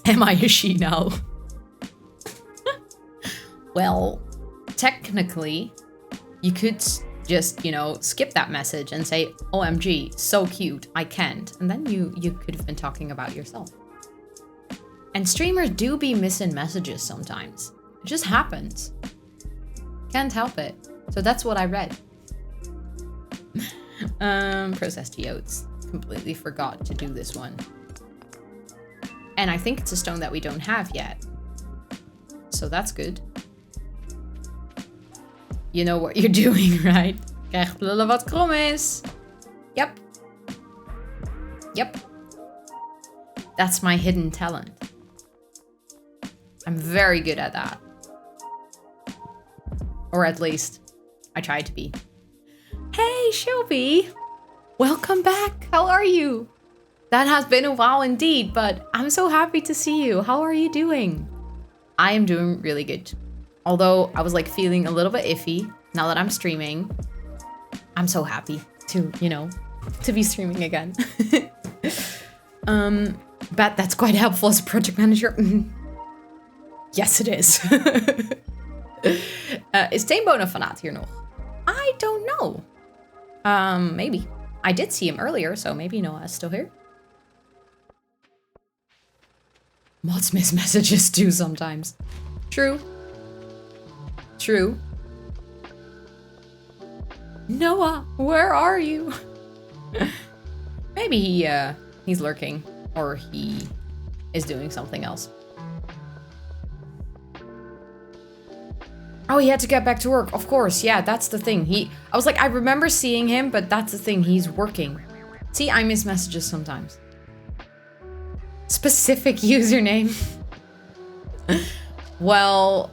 Am I a she now? Well, technically, you could just, you know, skip that message and say, OMG, so cute, I can't. And then you could have been talking about yourself. And streamers do be missing messages sometimes. It just happens. Can't help it. So that's what I read. Processed geodes. Completely forgot to do this one. And I think it's a stone that we don't have yet. So that's good. You know what you're doing, right? Krijgt lullen wat krom is. Yep. Yep. That's my hidden talent. I'm very good at that. Or at least, I try to be. Hey, Shelby! Welcome back! How are you? That has been a while indeed, but I'm so happy to see you. How are you doing? I am doing really good. Although I was like feeling a little bit iffy now that I'm streaming. I'm so happy to, to be streaming again. Bet that's quite helpful as a project manager. Yes, it is. Is Teenbone fanaat hier nog? I don't know. Maybe. I did see him earlier, so maybe Noah's still here. Mods miss messages too sometimes. True. True. Noah, where are you? Maybe he's lurking, or he is doing something else. Oh, he had to get back to work. Of course, yeah, that's the thing. I was like, I remember seeing him, but that's the thing. He's working. See, I miss messages sometimes. Specific username. Well,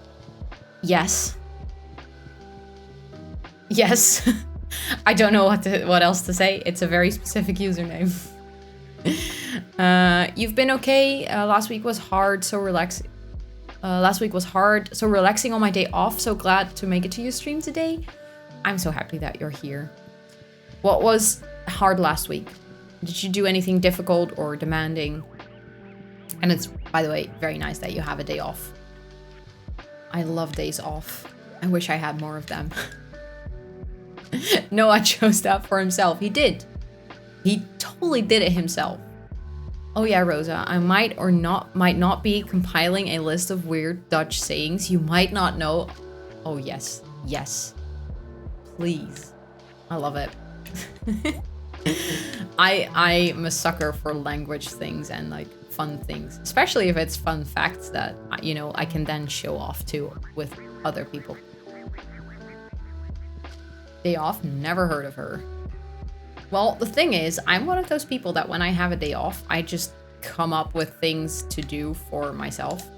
yes. Yes. I don't know what else to say. It's a very specific username. You've been okay. Last week was hard, so relaxing on my day off. So glad to make it to your stream today. I'm so happy that you're here. What was hard last week? Did you do anything difficult or demanding? And it's, by the way, very nice that you have a day off. I love days off. I wish I had more of them. Noah chose that for himself. He did. He totally did it himself. Oh yeah, Rosa, I might not be compiling a list of weird Dutch sayings you might not know. Oh yes, yes. Please. I love it. I'm a sucker for language things and like fun things, especially if it's fun facts that, I can then show off to with other people. Day off, never heard of her. Well, the thing is, I'm one of those people that when I have a day off, I just come up with things to do for myself,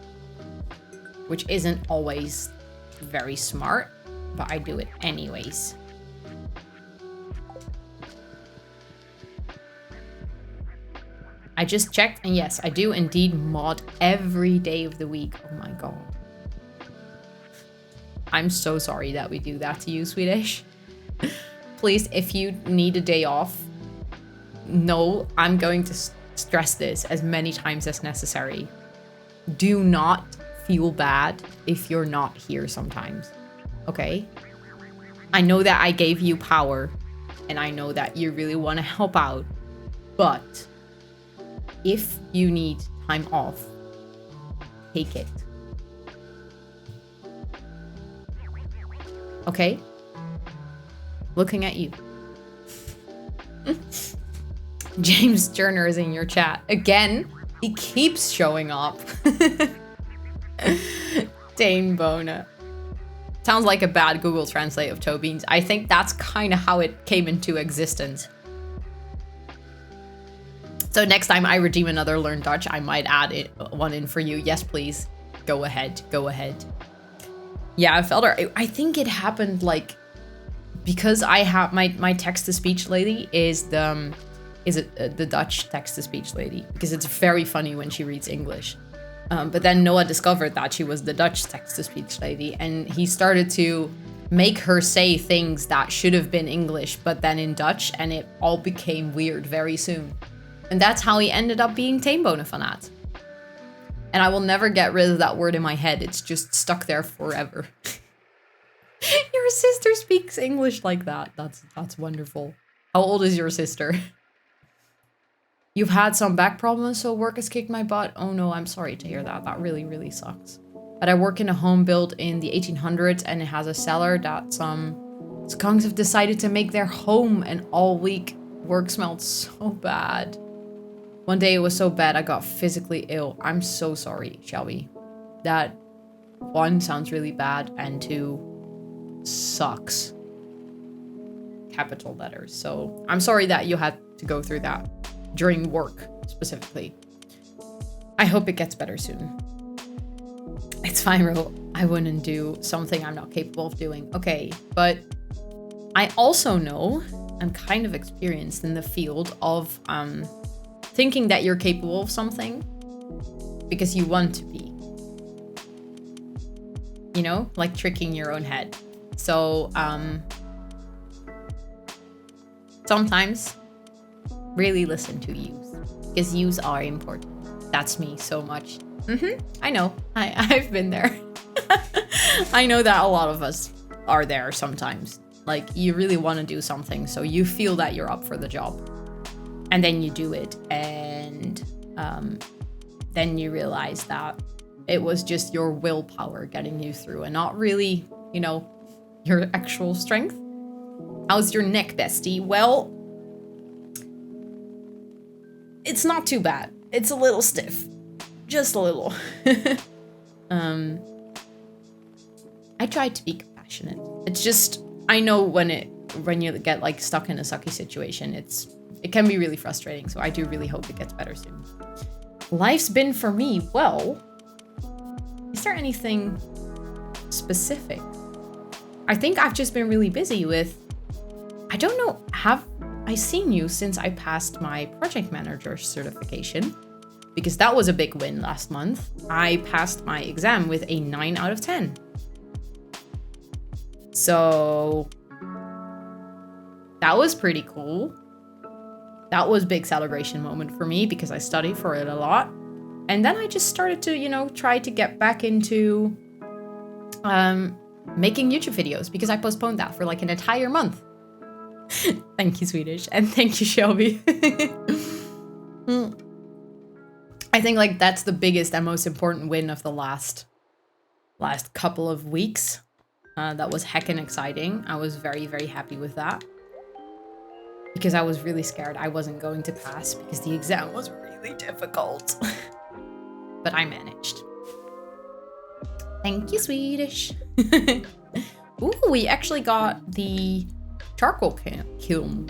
which isn't always very smart, but I do it anyways. I just checked, and yes, I do indeed mod every day of the week. Oh my god. I'm so sorry that we do that to you, Swedish. Please, if you need a day off, no, I'm going to stress this as many times as necessary. Do not feel bad if you're not here sometimes, okay? I know that I gave you power, and I know that you really want to help out, but if you need time off, take it. Okay? Looking at you. James Turner is in your chat. Again, he keeps showing up. Dane Bona. Sounds like a bad Google Translate of toe beans. I think that's kind of how it came into existence. So next time I redeem another Learn Dutch, I might add one in for you. Yes, please. Go ahead. Go ahead. Yeah, I felt her. I think it happened like because I have my text-to-speech lady is the Dutch text-to-speech lady, because it's very funny when she reads English. But then Noah discovered that she was the Dutch text-to-speech lady, and he started to make her say things that should have been English, but then in Dutch, and it all became weird very soon. And that's how he ended up being Teenbonenfanaat. And I will never get rid of that word in my head. It's just stuck there forever. Your sister speaks English like that. That's wonderful. How old is your sister? You've had some back problems, so work has kicked my butt. Oh no, I'm sorry to hear that. That really, really sucks. But I work in a home built in the 1800s, and it has a cellar that some skunks have decided to make their home, and all week work smelled so bad. One day it was so bad I got physically ill. I'm so sorry, Shelby. That, one, sounds really bad, and two, sucks. Capital letters. So I'm sorry that you had to go through that during work, specifically. I hope it gets better soon. It's fine, Ro. I wouldn't do something I'm not capable of doing. Okay, but I also know I'm kind of experienced in the field of thinking that you're capable of something because you want to be. You know, like tricking your own head. So sometimes really listen to yous, because yous are important. That's me so much. I know. I've been there. I know that a lot of us are there sometimes. Like, you really want to do something, so you feel that you're up for the job. And then you do it, and then you realize that it was just your willpower getting you through and not really, you know, your actual strength. How's your neck, bestie? Well, it's not too bad. It's a little stiff. Just a little. I tried to be compassionate. It's just, I know when you get like stuck in a sucky situation, it can be really frustrating. So I do really hope it gets better soon. Life's been for me, well, is there anything specific? I think I've just been really busy with, I don't know, have I seen you since I passed my project manager certification? Because that was a big win last month. I passed my exam with a 9 out of 10. So that was pretty cool. That was a big celebration moment for me because I studied for it a lot. And then I just started to, you know, try to get back into making YouTube videos because I postponed that for like an entire month. Thank you, Swedish. And thank you, Shelby. I think like that's the biggest and most important win of the last couple of weeks. That was heckin' exciting. I was very, very happy with that. Because I was really scared I wasn't going to pass because the exam was really difficult. But I managed. Thank you, Swedish. Ooh, we actually got the charcoal kiln.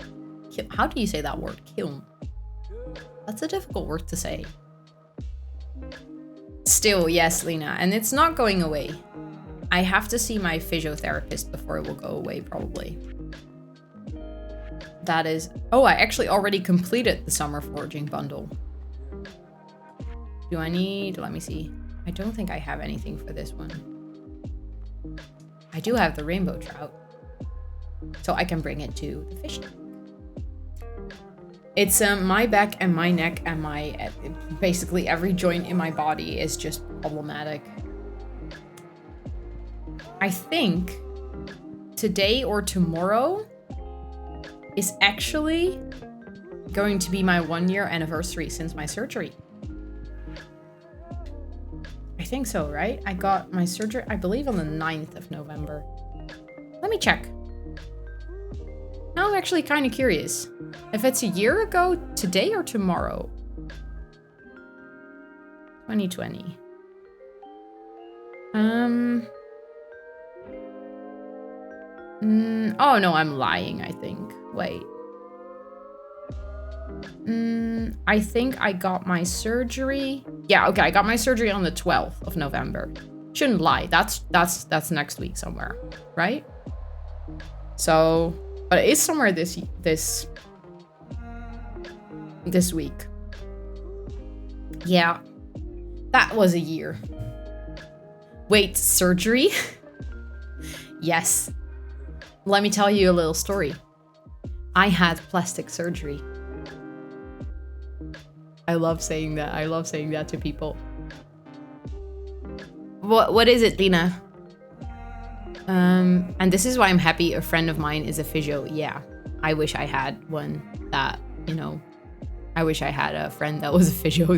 How do you say that word? Kiln. That's a difficult word to say. Still, yes, Lena. And it's not going away. I have to see my physiotherapist before it will go away, probably. That is... Oh, I actually already completed the summer foraging bundle. Do I need... Let me see. I don't think I have anything for this one. I do have the rainbow trout. So I can bring it to the fish tank. It's my back and my neck and my... basically every joint in my body is just problematic. I think today or tomorrow is actually going to be my 1-year anniversary since my surgery. I think so, right? I got my surgery, I believe, on the 9th of November. Let me check. Now I'm actually kind of curious. If it's a year ago, today or tomorrow? 2020. Oh no, I'm lying, I think. Wait. I think I got my surgery. Yeah, okay, I got my surgery on the 12th of November. Shouldn't lie. That's next week somewhere, right? So, but it is somewhere this week. Yeah. That was a year. Wait, surgery? Yes. Let me tell you a little story. I had plastic surgery. I love saying that. I love saying that to people. What is it, Lena? And this is why I'm happy a friend of mine is a physio. Yeah, I wish I had one that, you know, I wish I had a friend that was a physio.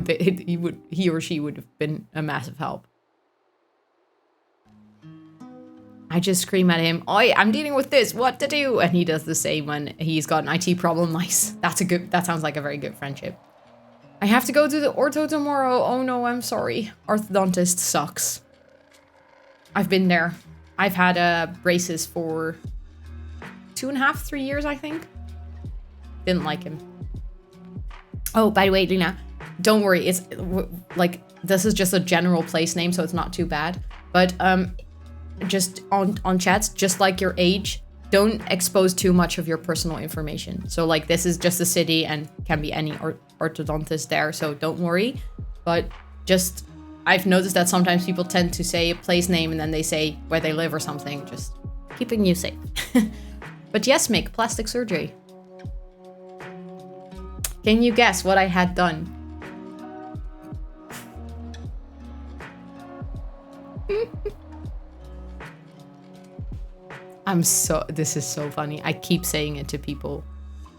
He or she would have been a massive help. I just scream at him, "Oi, I'm dealing with this, what to do?" And he does the same when he's got an IT problem. Nice. That sounds like a very good friendship. I have to go to the ortho tomorrow. Oh no, I'm sorry. Orthodontist sucks. I've been there. I've had braces for 2.5, 3 years, I think. Didn't like him. Oh, by the way, Lena, don't worry. It's like, this is just a general place name, so it's not too bad. But just on chats, just like your age, don't expose too much of your personal information. So like, this is just a city and can be any orthodontist there, so don't worry. But just, I've noticed that sometimes people tend to say a place name and then they say where they live or something, just keeping you safe. But yes, Mick, plastic surgery. Can you guess what I had done? This is so funny. I keep saying it to people.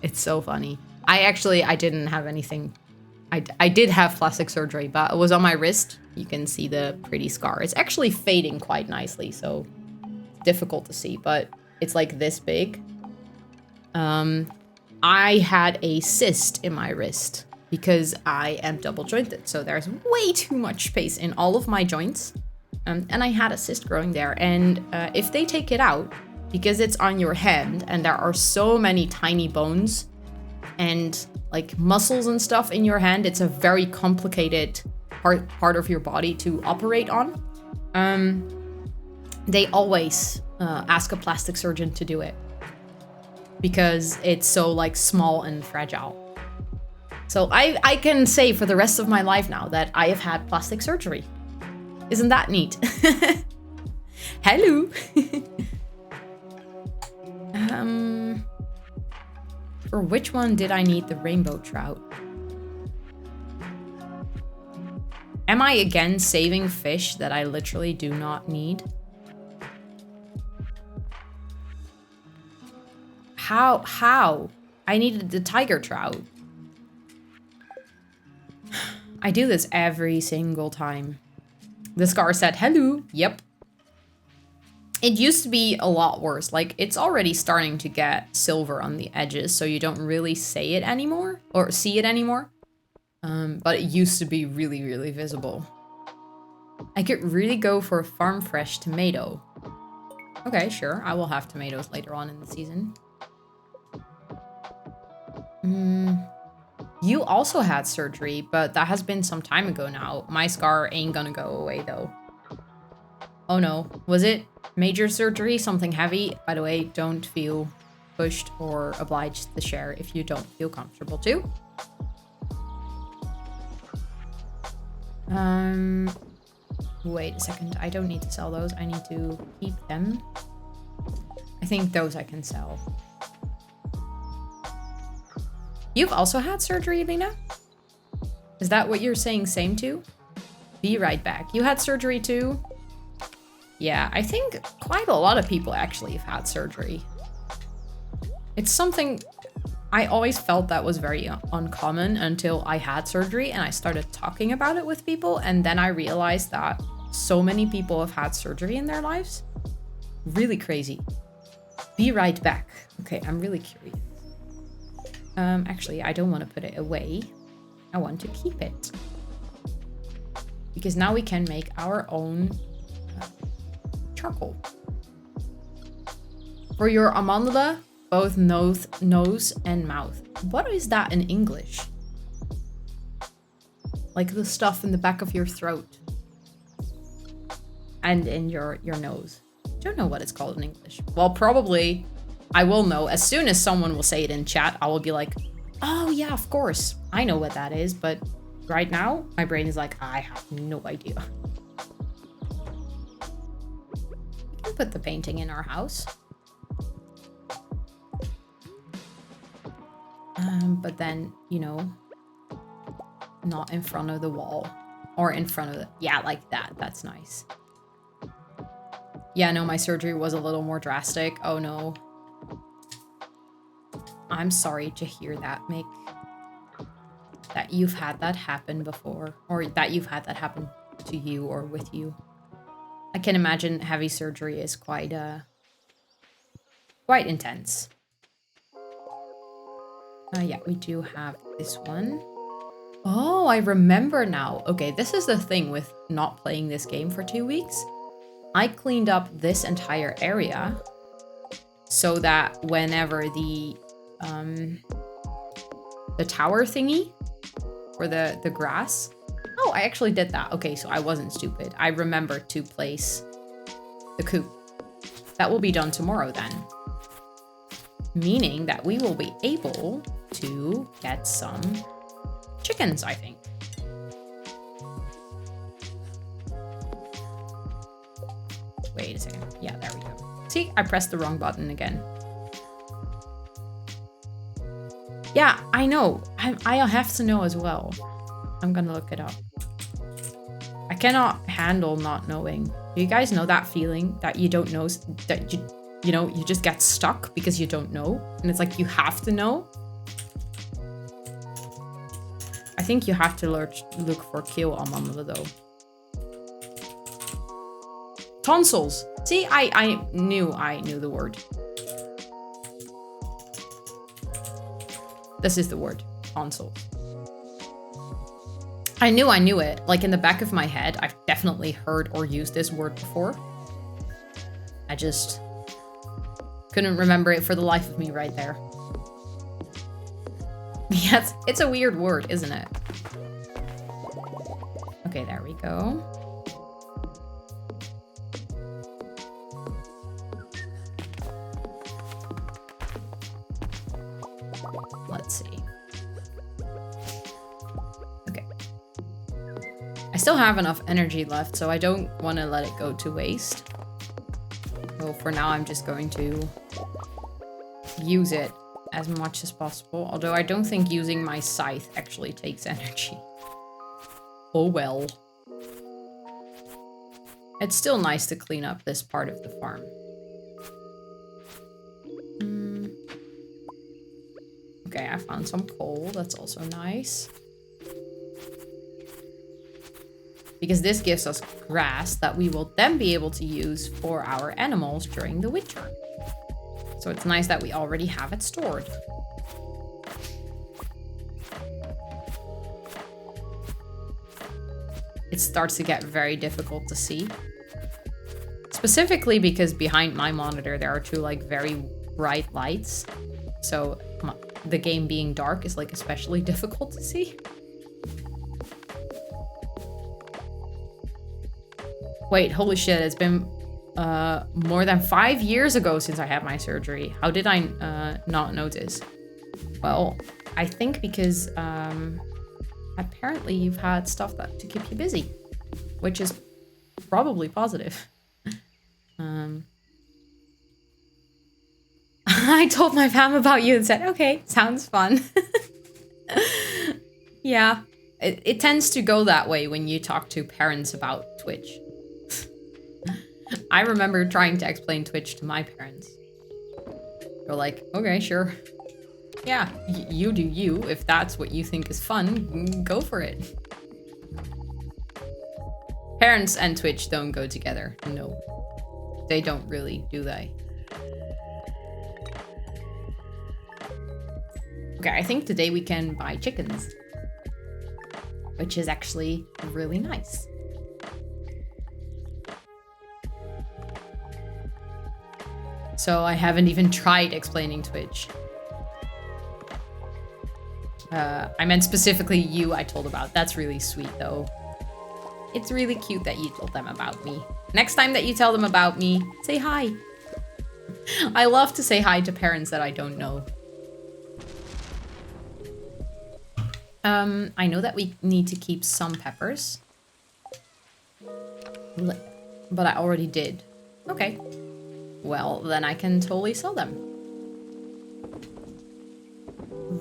It's so funny. I didn't have anything. I did have plastic surgery, but it was on my wrist. You can see the pretty scar. It's actually fading quite nicely, so difficult to see, but it's like this big. I had a cyst in my wrist because I am double jointed, so there's way too much space in all of my joints. And I had a cyst growing there, and if they take it out, because it's on your hand and there are so many tiny bones and like muscles and stuff in your hand, it's a very complicated part of your body to operate on. They always ask a plastic surgeon to do it because it's so like small and fragile. So I can say for the rest of my life now that I have had plastic surgery. Isn't that neat? Hello. For which one did I need the rainbow trout? Am I again saving fish that I literally do not need? How? I needed the tiger trout. I do this every single time. The scar said, hello. Yep. It used to be a lot worse. Like, it's already starting to get silver on the edges, so you don't really say it anymore, or see it anymore. But it used to be really, really visible. I could really go for a farm fresh tomato. Okay, sure. I will have tomatoes later on in the season. You also had surgery, but that has been some time ago now. My scar ain't gonna go away, though. Oh no. Was it major surgery? Something heavy? By the way, don't feel pushed or obliged to share if you don't feel comfortable to. Wait a second. I don't need to sell those. I need to keep them. I think those I can sell. You've also had surgery, Lena? Is that what you're saying same to? Be right back. You had surgery too? Yeah, I think quite a lot of people actually have had surgery. It's something I always felt that was very uncommon until I had surgery and I started talking about it with people, and then I realized that so many people have had surgery in their lives. Really crazy. Be right back. Okay, I'm really curious. Actually, I don't want to put it away. I want to keep it. Because now we can make our own charcoal. For your amandla, both nose and mouth. What is that in English? Like the stuff in the back of your throat. And in your nose. Don't know what it's called in English. Well, probably I will know. As soon as someone will say it in chat, I will be like, oh yeah, of course. I know what that is, but right now, my brain is like, I have no idea. We can put the painting in our house. But then, you know, not in front of the wall. Or in front of the... Yeah, like that. That's nice. Yeah, no, my surgery was a little more drastic. Oh no. I'm sorry to hear that, Mick. That you've had that happen before. Or that you've had that happen to you or with you. I can imagine heavy surgery is quite intense. Yeah, we do have this one. Oh, I remember now. Okay, this is the thing with not playing this game for 2 weeks. I cleaned up this entire area so that whenever the tower thingy for the grass. Oh, I actually did that. Okay, so I wasn't stupid. I remembered to place the coop. That will be done tomorrow then. Meaning that we will be able to get some chickens, I think. Wait a second. Yeah, there we go. See, I pressed the wrong button again. Yeah, I know. I have to know as well. I'm gonna look it up. I cannot handle not knowing. Do you guys know that feeling that you don't know, that you know, you just get stuck because you don't know? And it's like you have to know. I think you have to look for kill amamlı though. Tonsils. See, I knew the word. This is the word. Tonsils. I knew it. Like in the back of my head, I've definitely heard or used this word before. I just couldn't remember it for the life of me right there. Yes, it's a weird word, isn't it? Okay, there we go. Let's see. Okay. I still have enough energy left, so I don't want to let it go to waste. So for now, I'm just going to use it as much as possible. Although I don't think using my scythe actually takes energy. Oh well. It's still nice to clean up this part of the farm. Okay, I found some coal. That's also nice. Because this gives us grass that we will then be able to use for our animals during the winter. So it's nice that we already have it stored. It starts to get very difficult to see. Specifically because behind my monitor there are two like very bright lights. So the game being dark is like especially difficult to see. Wait, holy shit, it's been more than 5 years ago since I had my surgery. How did I not notice? Well, I think because apparently you've had stuff to keep you busy, which is probably positive. I told my fam about you and said, okay, sounds fun. Yeah, it tends to go that way when you talk to parents about Twitch. I remember trying to explain Twitch to my parents. They're like, okay, sure. Yeah, you do you. If that's what you think is fun, go for it. Parents and Twitch don't go together. No. They don't really, do they? Okay, I think today we can buy chickens. Which is actually really nice. So I haven't even tried explaining Twitch. I meant specifically you I told about. That's really sweet though. It's really cute that you told them about me. Next time that you tell them about me, say hi. I love to say hi to parents that I don't know. I know that we need to keep some peppers. But I already did. Okay. Well, then I can totally sell them.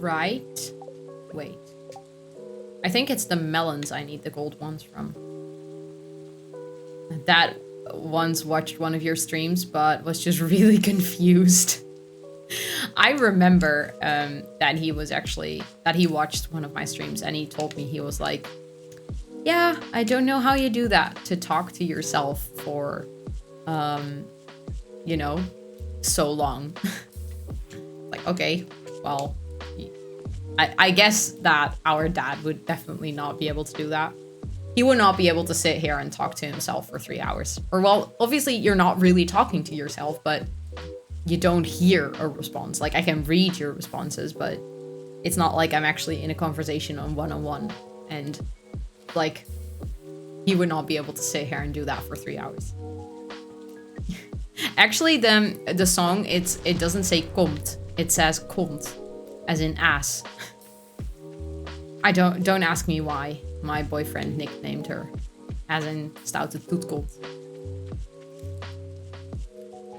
Right. Wait. I think it's the melons I need the gold ones from. That once watched one of your streams, but was just really confused. I remember that he watched one of my streams and he told me, he was like, yeah, I don't know how you do that, to talk to yourself for, you know, so long. Like, okay, well, I guess that our dad would definitely not be able to do that. He would not be able to sit here and talk to himself for 3 hours. Or, well, obviously you're not really talking to yourself, but you don't hear a response. Like, I can read your responses, but it's not like I'm actually in a conversation on one-on-one. And, like, he would not be able to sit here and do that for 3 hours. Actually, the song, it doesn't say komt. It says komt, as in ass. Don't ask me why. My boyfriend nicknamed her, as in stoute toetkomt.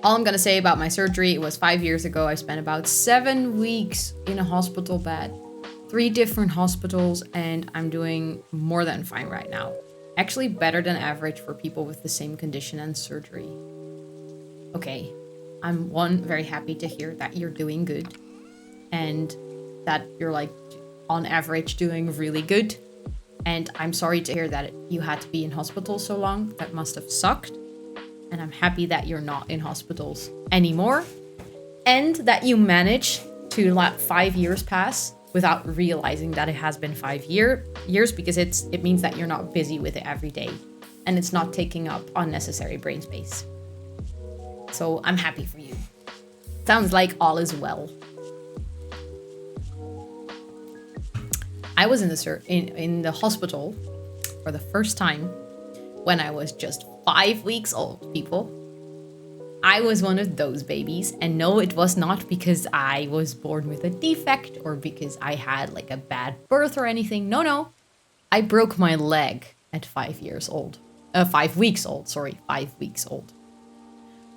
All I'm gonna say about my surgery, it was 5 years ago. I spent about 7 weeks in a hospital bed, 3 different hospitals, and I'm doing more than fine right now. Actually better than average for people with the same condition and surgery. Okay, I'm very happy to hear that you're doing good and that you're like on average doing really good. And I'm sorry to hear that you had to be in hospital so long. That must have sucked. And I'm happy that you're not in hospitals anymore. And that you managed to let 5 years pass without realizing that it has been 5 years, because it means that you're not busy with it every day. And it's not taking up unnecessary brain space. So I'm happy for you. Sounds like all is well. I was in the hospital for the first time when I was just 5 weeks old, people. I was one of those babies, and no, it was not because I was born with a defect or because I had like a bad birth or anything. No. I broke my leg at 5 years old. 5 weeks old, sorry, 5 weeks old.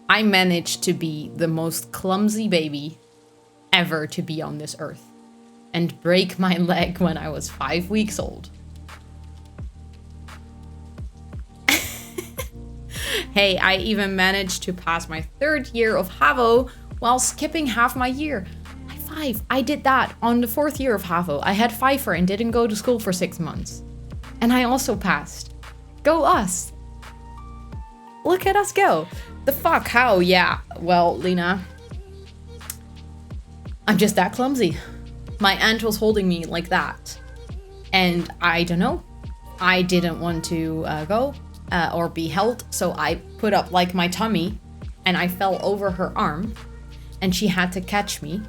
I managed to be the most clumsy baby ever to be on this earth and break my leg when I was 5 weeks old. Hey, I even managed to pass my 3rd year of HAVO while skipping half my year. High 5. I did that on the 4th year of HAVO. I had FIFER and didn't go to school for 6 months. And I also passed. Go us. Look at us go. The fuck? How? Yeah. Well, Lena, I'm just that clumsy. My aunt was holding me like that. And I don't know. I didn't want to go or be held. So I put up like my tummy and I fell over her arm. And she had to catch me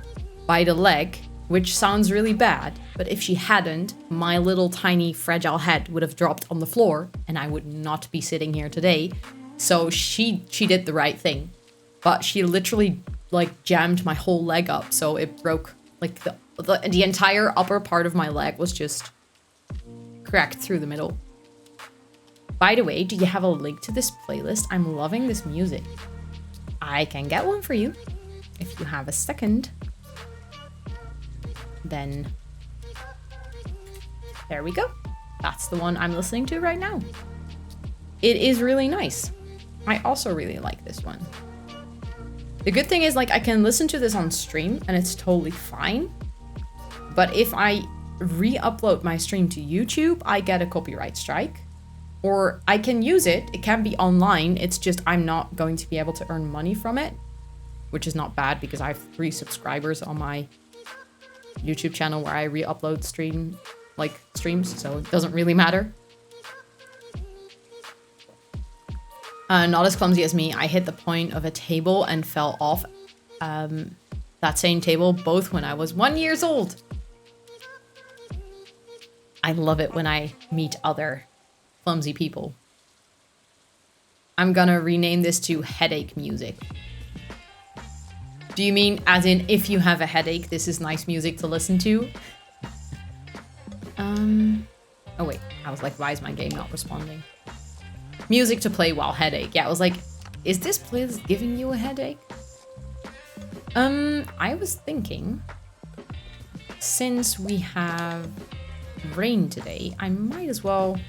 by the leg, which sounds really bad. But if she hadn't, my little tiny fragile head would have dropped on the floor and I would not be sitting here today. So she did the right thing. But she literally like jammed my whole leg up. So it broke like the entire upper part of my leg was just cracked through the middle. By the way, do you have a link to this playlist? I'm loving this music. I can get one for you if you have a second. Then there we go. That's the one I'm listening to right now. It is really nice. I also really like this one. The good thing is like I can listen to this on stream and it's totally fine. But if I re-upload my stream to YouTube, I get a copyright strike. Or I can use it. It can be online. It's just I'm not going to be able to earn money from it. Which is not bad because I have 3 subscribers on my YouTube channel where I re-upload streams. So it doesn't really matter. Not as clumsy as me. I hit the point of a table and fell off that same table both when I was 1 year old. I love it when I meet other clumsy people. I'm gonna rename this to headache music. Do you mean as in if you have a headache, this is nice music to listen to? Oh wait, I was like, why is my game not responding? Music to play while headache. Yeah, I was like, is this playlist giving you a headache? I was thinking, since we have rain today, I might as well...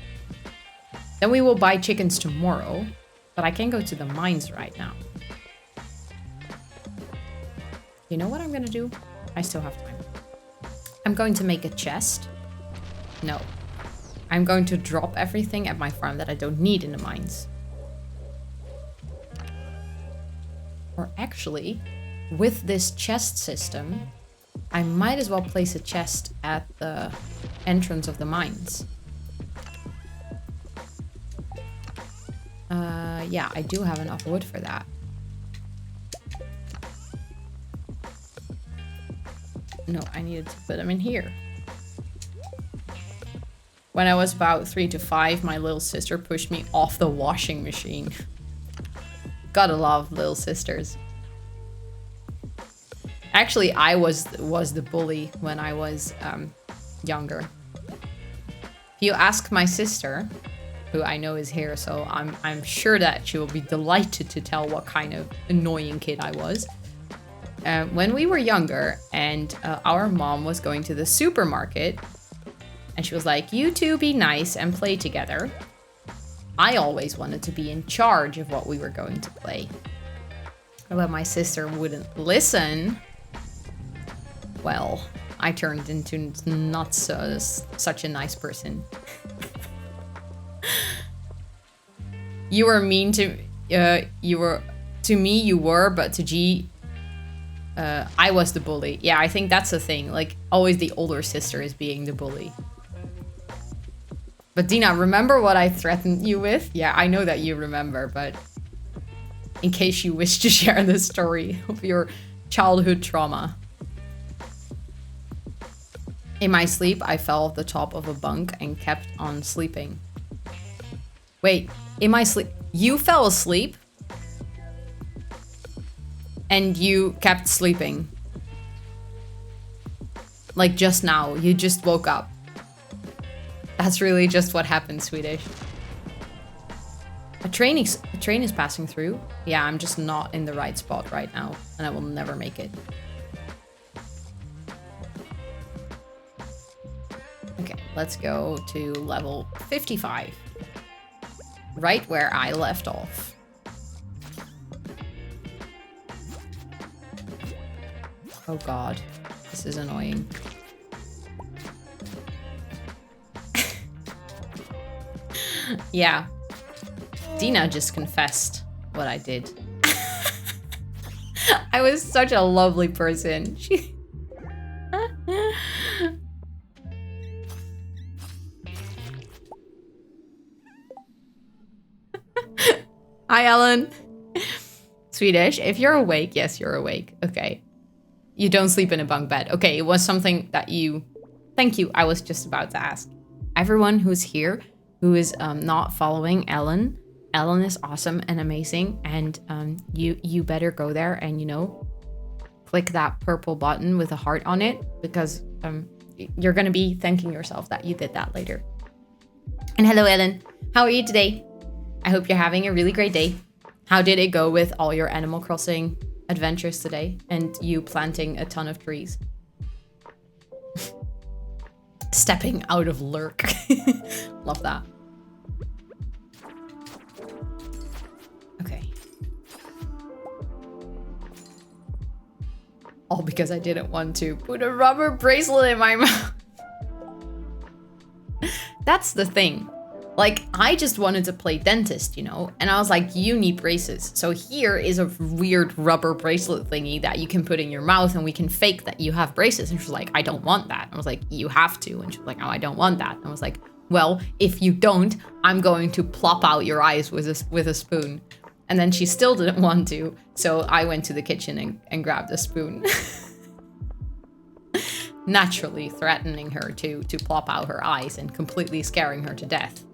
Then we will buy chickens tomorrow, but I can go to the mines right now. You know what I'm gonna do? I still have time. I'm going to make a chest. No. I'm going to drop everything at my farm that I don't need in the mines. Or actually, with this chest system, I might as well place a chest at the entrance of the mines. Yeah, I do have enough wood for that. No, I needed to put them in here. When I was about 3 to 5, my little sister pushed me off the washing machine. Gotta love little sisters. Actually, I was the bully when I was younger. If you ask my sister, who I know is here, so I'm sure that she will be delighted to tell what kind of annoying kid I was. When we were younger and our mom was going to the supermarket and she was like, you two be nice and play together. I always wanted to be in charge of what we were going to play. But my sister wouldn't listen. Well, I turned into not such a nice person. You were mean to me, you were, but to G, I was the bully. Yeah, I think that's the thing. Like, always the older sister is being the bully. But Dina, remember what I threatened you with? Yeah, I know that you remember, but in case you wish to share the story of your childhood trauma. In my sleep, I fell off the top of a bunk and kept on sleeping. Wait, in my sleep, you fell asleep? And you kept sleeping? Like just now, you just woke up. That's really just what happened, Swedish. A train is passing through. Yeah, I'm just not in the right spot right now, and I will never make it. Okay, let's go to level 55. Right where I left off. Oh god, this is annoying. Yeah. Dina just confessed what I did. I was such a lovely person. Hi, Ellen. Swedish, if you're awake, yes, you're awake. Okay. You don't sleep in a bunk bed. Okay, it was something that you... Thank you, I was just about to ask. Everyone who's here, who is not following Ellen, Ellen is awesome and amazing, and you better go there and, you know, click that purple button with a heart on it, because you're gonna be thanking yourself that you did that later. And hello, Ellen. How are you today? I hope you're having a really great day. How did it go with all your Animal Crossing adventures today and you planting a ton of trees? Stepping out of lurk. Love that. Okay. All because I didn't want to put a rubber bracelet in my mouth. That's the thing. Like, I just wanted to play dentist, you know? And I was like, you need braces. So here is a weird rubber bracelet thingy that you can put in your mouth and we can fake that you have braces. And she was like, I don't want that. I was like, you have to. And she was like, oh, I don't want that. And I was like, well, if you don't, I'm going to plop out your eyes with a spoon. And then she still didn't want to. So I went to the kitchen and grabbed a spoon. Naturally threatening her to plop out her eyes and completely scaring her to death.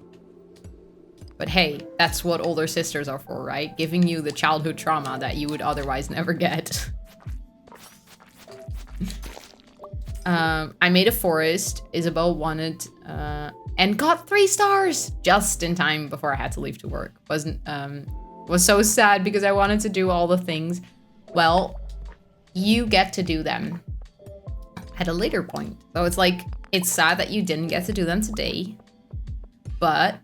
But hey, that's what older sisters are for, right? Giving you the childhood trauma that you would otherwise never get. I made a forest. Isabel wanted and got 3 stars just in time before I had to leave to work. Was so sad because I wanted to do all the things. Well, you get to do them at a later point. So it's like, it's sad that you didn't get to do them today, but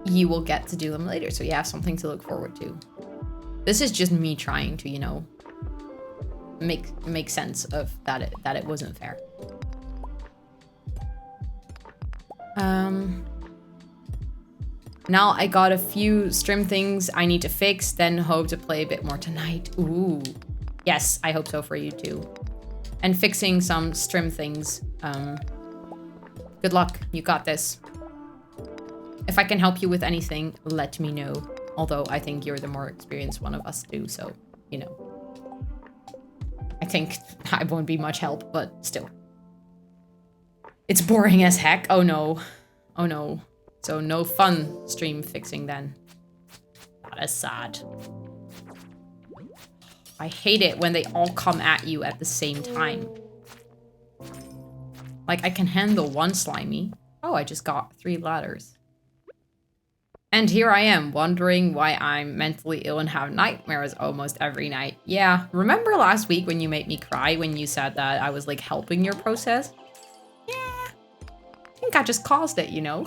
you will get to do them later, so you have something to look forward to. This is just me trying to, you know, make sense of that it wasn't fair. Now I got a few stream things I need to fix, then hope to play a bit more tonight. Ooh. Yes, I hope so for you too. And fixing some stream things. Good luck, you got this. If I can help you with anything, let me know. Although I think you're the more experienced one of us too, so, you know. I think I won't be much help, but still. It's boring as heck. Oh no. Oh no. So no fun stream fixing then. That is sad. I hate it when they all come at you at the same time. Like, I can handle one slimy. Oh, I just got 3 ladders. And here I am, wondering why I'm mentally ill and have nightmares almost every night. Yeah, remember last week when you made me cry when you said that I was like helping your process? Yeah, I think I just caused it, you know?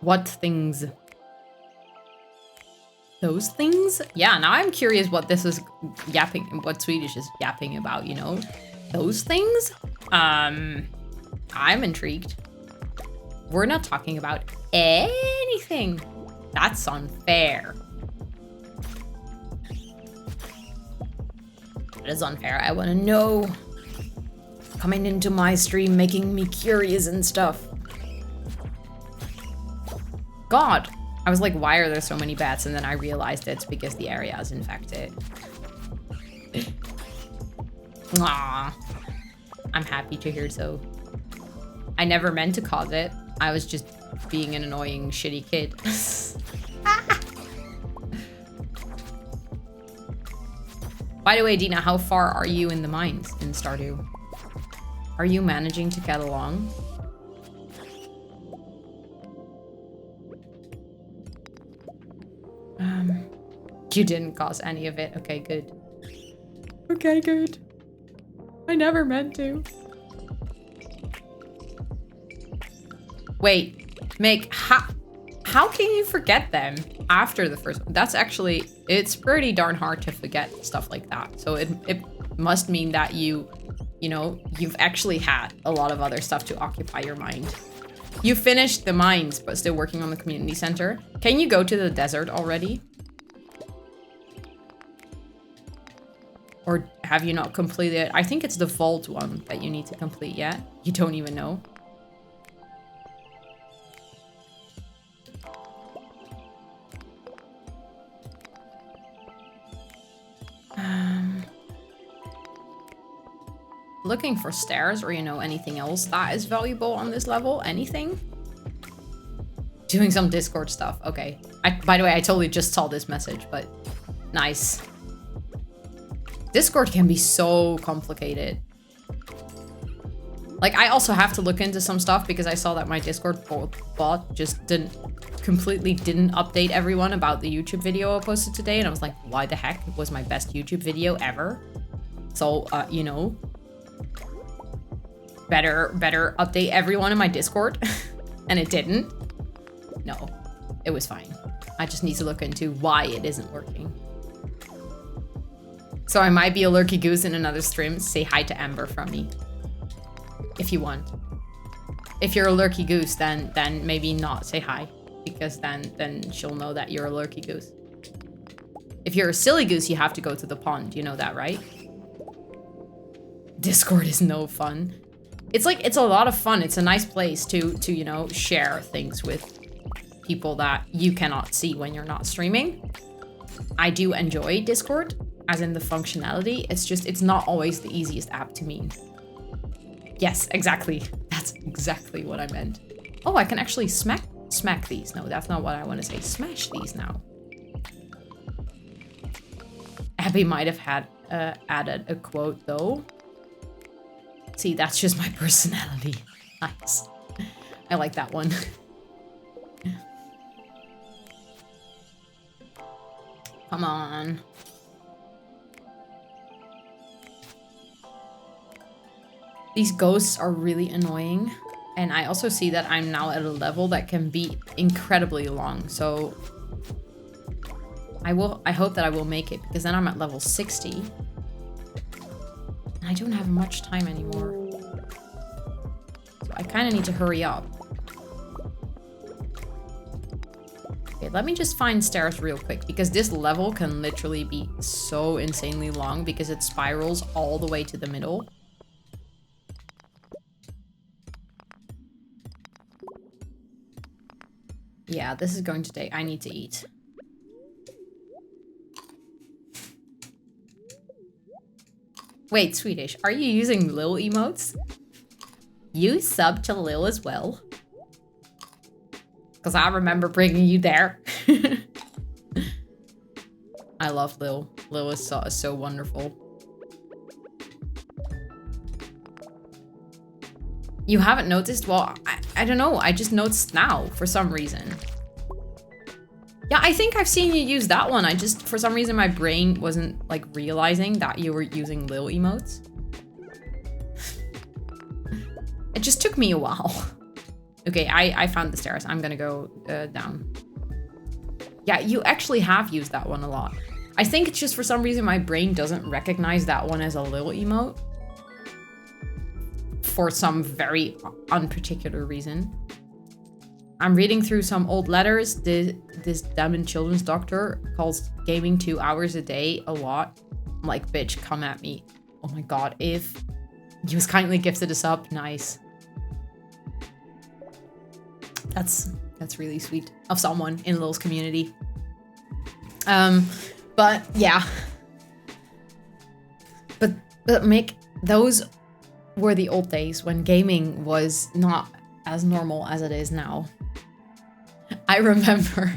What things? Those things? Yeah, now I'm curious what this is yapping, what Swedish is yapping about, you know? Those things? I'm intrigued. We're not talking about anything. That's unfair. It is unfair. I want to know. Coming into my stream, making me curious and stuff. God. I was like, why are there so many bats? And then I realized it's because the area is infected. Aww. I'm happy to hear so. I never meant to cause it. I was just being an annoying, shitty kid. By the way, Dina, how far are you in the mines in Stardew? Are you managing to get along? You didn't cause any of it. Okay, good. Okay, good. I never meant to. Wait, Mick, how can you forget them after the first one? That's actually, it's pretty darn hard to forget stuff like that. So it must mean that you know, you've actually had a lot of other stuff to occupy your mind. You finished the mines, but still working on the community center. Can you go to the desert already? Or have you not completed it? I think it's the vault one that you need to complete yet. You don't even know. Looking for stairs or, you know, anything else that is valuable on this level. Anything? Doing some Discord stuff. Okay. By the way, I totally just saw this message, but nice. Discord can be so complicated. Like, I also have to look into some stuff because I saw that my Discord bot just completely didn't update everyone about the YouTube video I posted today. And I was like, why the heck? It was my best YouTube video ever. So, you know, better update everyone in my Discord. And it didn't. No, it was fine. I just need to look into why it isn't working. So I might be a lurky goose in another stream. Say hi to Amber from me. If you want. If you're a lurky goose, then maybe not say hi. Because then she'll know that you're a lurky goose. If you're a silly goose, you have to go to the pond. You know that, right? Discord is no fun. It's like, it's a lot of fun. It's a nice place to you know, share things with people that you cannot see when you're not streaming. I do enjoy Discord, as in the functionality. It's just, it's not always the easiest app to meet. Yes, exactly. That's exactly what I meant. Oh, I can actually smack these. No, that's not what I want to say. Smash these now. Abby might have had added a quote though. See, that's just my personality. Nice. I like that one. Come on. These ghosts are really annoying. And I also see that I'm now at a level that can be incredibly long. So I hope that I will make it, because then I'm at level 60. And I don't have much time anymore. So I kind of need to hurry up. Okay, let me just find stairs real quick, because this level can literally be so insanely long because it spirals all the way to the middle. Yeah, this is going to take... I need to eat. Wait, Swedish, are you using Lil emotes? You sub to Lil as well? Because I remember bringing you there. I love Lil. Lil is so wonderful. You haven't noticed? Well, I don't know, I just noticed now for some reason. Yeah, I think I've seen you use that one. I just, for some reason, my brain wasn't like realizing that you were using lil emotes. It just took me a while. Okay, I found the stairs. I'm gonna go down. Yeah, you actually have used that one a lot. I think it's just for some reason my brain doesn't recognize that one as a lil emote. For some very unparticular reason. I'm reading through some old letters. This damn children's doctor calls gaming 2 hours a day a lot. I'm like, bitch, come at me. Oh my god, if he was kindly gifted a sub, nice. That's really sweet of someone in Lil's community. But yeah. But Mick, those were the old days when gaming was not as normal as it is now. I remember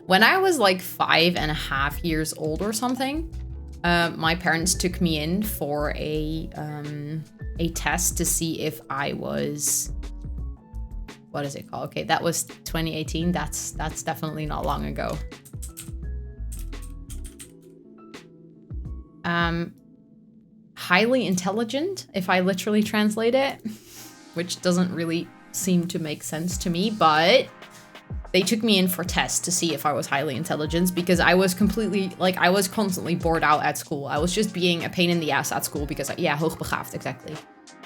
when I was like 5.5 years old or something, my parents took me in for a test to see if I was, what is it called? Okay, that was 2018. That's definitely not long ago. Highly intelligent, if I literally translate it, which doesn't really seem to make sense to me, but they took me in for tests to see if I was highly intelligent because I was completely, like, I was constantly bored out at school. I was just being a pain in the ass at school because, yeah, hoogbegaafd, exactly.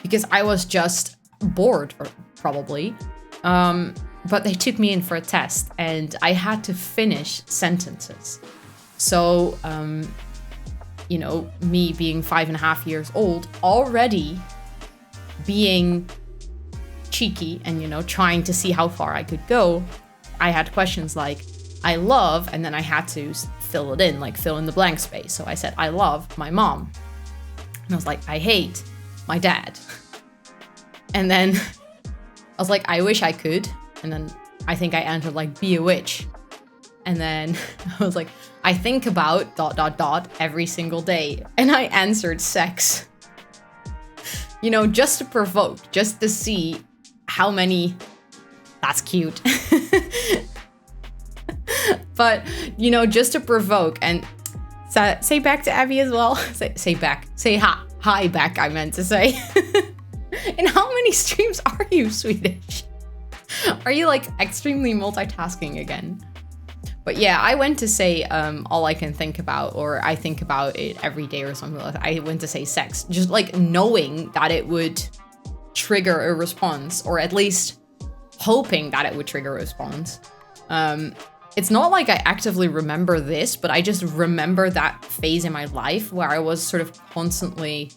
Because I was just bored, probably. But they took me in for a test and I had to finish sentences. So, you know, me being 5.5 years old, already being cheeky and, you know, trying to see how far I could go, I had questions like, I love, and then I had to fill it in, like fill in the blank space. So I said, I love my mom. And I was like, I hate my dad. And then I was like, I wish I could. And then I think I answered like, be a witch. And then I was like, I think about ... every single day. And I answered sex. You know, just to provoke, just to see how many... That's cute. But, you know, just to provoke and say back to Abby as well. Say back. Say hi back, I meant to say. And how many streams are you, Swedish? Are you like extremely multitasking again? But yeah, I went to say all I can think about, or I think about it every day or something like that. I went to say sex, just like knowing that it would trigger a response, or at least hoping that it would trigger a response. It's not like I actively remember this, but I just remember that phase in my life where I was sort of constantly,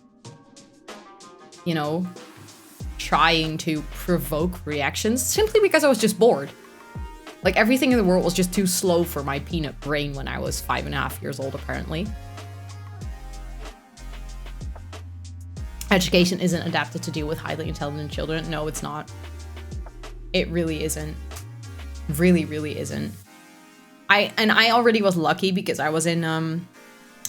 you know, trying to provoke reactions simply because I was just bored. Like everything in the world was just too slow for my peanut brain when I was 5.5 years old, apparently. Education isn't adapted to deal with highly intelligent children. No, it's not. It really isn't. Really, really isn't. I already was lucky because I was in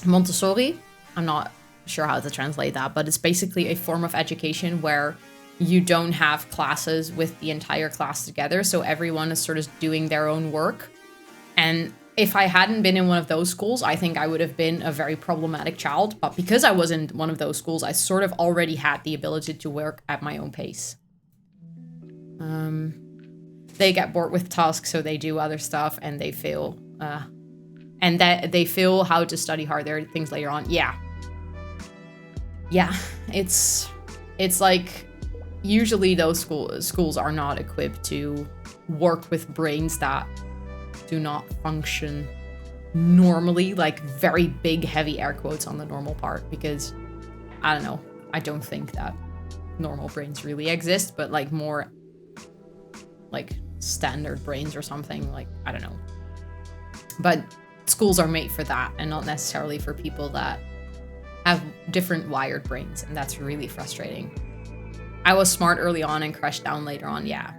Montessori. I'm not sure how to translate that, but it's basically a form of education where you don't have classes with the entire class together, so everyone is sort of doing their own work. And if I hadn't been in one of those schools, I think I would have been a very problematic child. But because I was in one of those schools, I sort of already had the ability to work at my own pace. They get bored with tasks, so they do other stuff, and they fail. And that they feel how to study hard. There are things later on. Yeah, it's like usually those schools are not equipped to work with brains that do not function normally, like very big, heavy air quotes on the normal part, because I don't know. I don't think that normal brains really exist, but like more like standard brains or something, like, I don't know. But schools are made for that and not necessarily for people that have different wired brains, and that's really frustrating. I was smart early on and crashed down later on, yeah.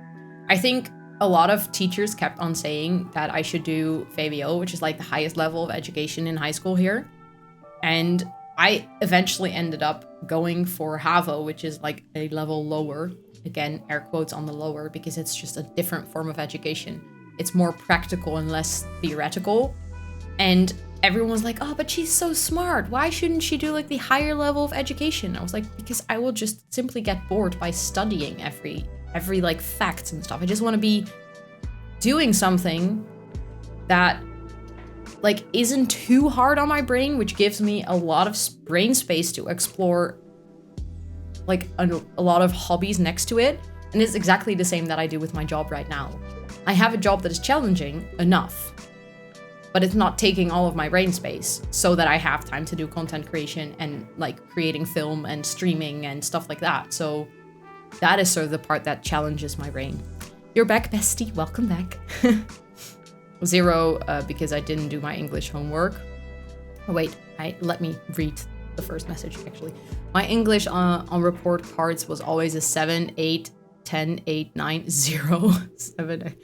I think a lot of teachers kept on saying that I should do VWO, which is like the highest level of education in high school here. And I eventually ended up going for HAVO, which is like a level lower. again, air quotes on the lower, because it's just a different form of education. It's more practical and less theoretical. And everyone was like, oh, but she's so smart. Why shouldn't she do like the higher level of education? I was like, because I will just simply get bored by studying every like facts and stuff. I just want to be doing something that like isn't too hard on my brain, which gives me a lot of brain space to explore like a lot of hobbies next to it. And it's exactly the same that I do with my job right now. I have a job that is challenging enough, but it's not taking all of my brain space so that I have time to do content creation and like creating film and streaming and stuff like that. So that is sort of the part that challenges my brain. You're back, bestie. Welcome back. 0, because I didn't do my English homework. Oh, wait, let me read the first message, actually. My English on report cards was always a 7, 8, 10, 8, 9, 0, 7,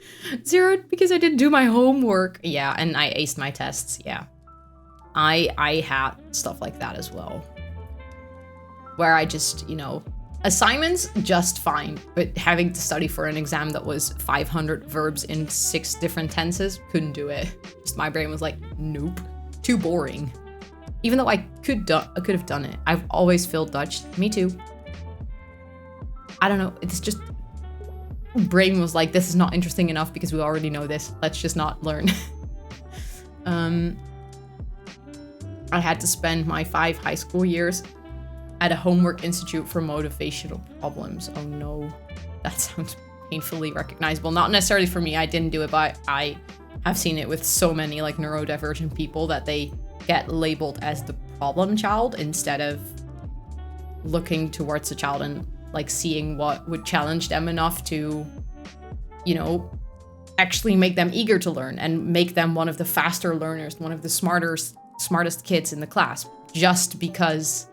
0, because I didn't do my homework. Yeah, and I aced my tests, yeah. I had stuff like that as well. Where I just, you know, assignments, just fine. But having to study for an exam that was 500 verbs in 6 different tenses, couldn't do it. Just my brain was like, nope, too boring. Even though I could have done it. I've always failed Dutch. Me too. I don't know. It's just brain was like, this is not interesting enough because we already know this. Let's just not learn. I had to spend my 5 high school years at a homework institute for motivational problems. Oh no, that sounds painfully recognizable. Not necessarily for me, I didn't do it, but I have seen it with so many like neurodivergent people that they get labeled as the problem child instead of looking towards the child and like seeing what would challenge them enough to, you know, actually make them eager to learn and make them one of the faster learners, one of the smartest kids in the class, just because,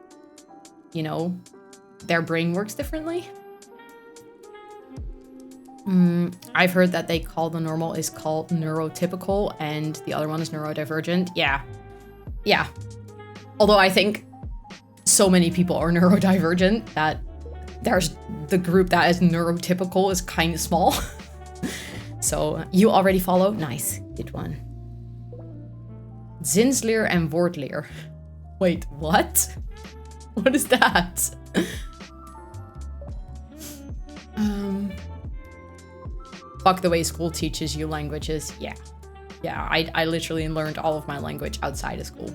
you know, their brain works differently. I've heard that they call the normal is called neurotypical and the other one is neurodivergent. Yeah. Although I think so many people are neurodivergent that there's the group that is neurotypical is kind of small. So you already follow? Nice. Good one. Zinsleer and woordleer. Wait, what? What is that? Fuck the way school teaches you languages. Yeah, I literally learned all of my language outside of school.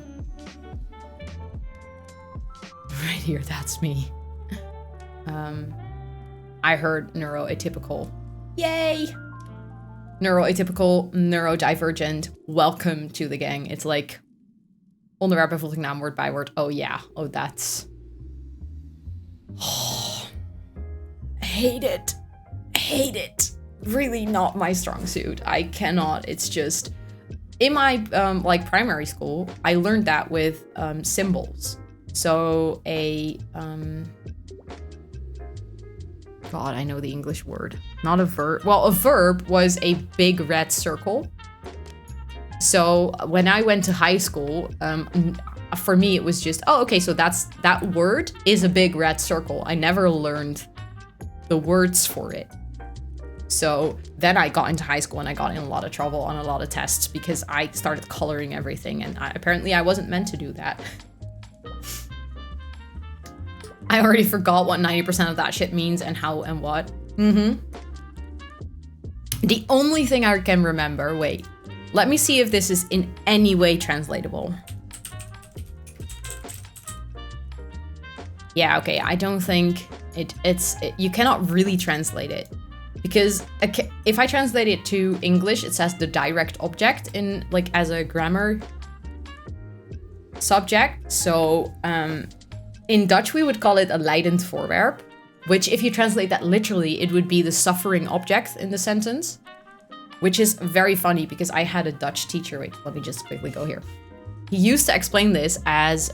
Right here, that's me. I heard neuroatypical. Yay! Neuroatypical, neurodivergent. Welcome to the gang. It's like onderwerp, bijvoorbeeld naam, woord, bijwoord. Oh yeah. Oh, that's... Oh, hate it. Really not my strong suit. I cannot. It's just... In my, like, primary school, I learned that with symbols. So a... God, I know the English word. Not a verb. Well, a verb was a big red circle. So when I went to high school, for me, it was just, oh, okay, so that word is a big red circle. I never learned the words for it. So then I got into high school and I got in a lot of trouble on a lot of tests because I started coloring everything. And apparently I wasn't meant to do that. I already forgot what 90% of that shit means and how and what. The only thing I can remember, wait, let me see if this is in any way translatable. Yeah, okay, I don't think you cannot really translate it. Because if I translate it to English, it says the direct object in like as a grammar subject. So, in Dutch, we would call it a leidend voorwerp, which if you translate that literally, it would be the suffering object in the sentence, which is very funny because I had a Dutch teacher. Wait, let me just quickly go here. He used to explain this as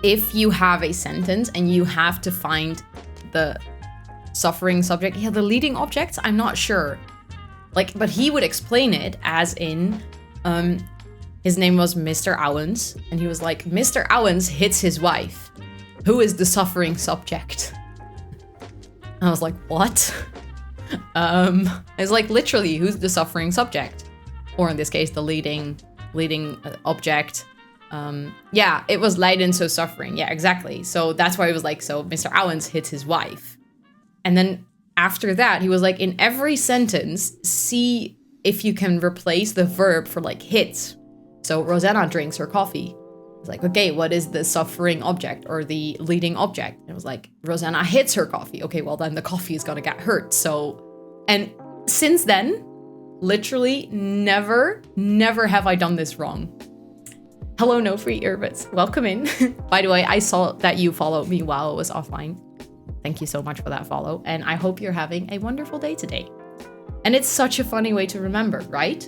if you have a sentence and you have to find the suffering subject, yeah, the leading object, I'm not sure. Like, but he would explain it as in, his name was Mr. Owens, and he was like, Mr. Owens hits his wife. Who is the suffering subject? I was like, what? It's like literally who's the suffering subject? Or in this case, the leading object. Yeah, it was Leiden, so suffering. Yeah, exactly. So that's why it was like, so Mr. Owens hits his wife. And then after that, he was like, in every sentence, see if you can replace the verb for like hits. So Rosanna drinks her coffee. It's like, okay, what is the suffering object or the leading object? And it was like, Rosanna hits her coffee. Okay, well then the coffee is gonna get hurt. So, and since then, literally never have I done this wrong. Hello, no free earbuds. Welcome in. By the way, I saw that you followed me while I was offline. Thank you so much for that follow. And I hope you're having a wonderful day today. And it's such a funny way to remember, right?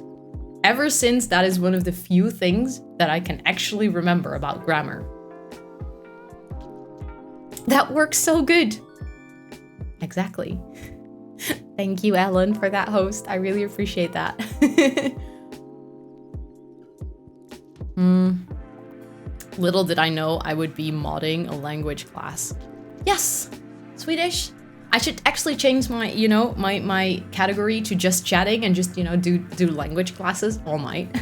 Ever since that is one of the few things that I can actually remember about grammar. That works so good. Exactly. Thank you, Ellen, for that host. I really appreciate that. Little did I know I would be modding a language class. Yes, Swedish. I should actually change my, my category to just chatting and just, do language classes all night.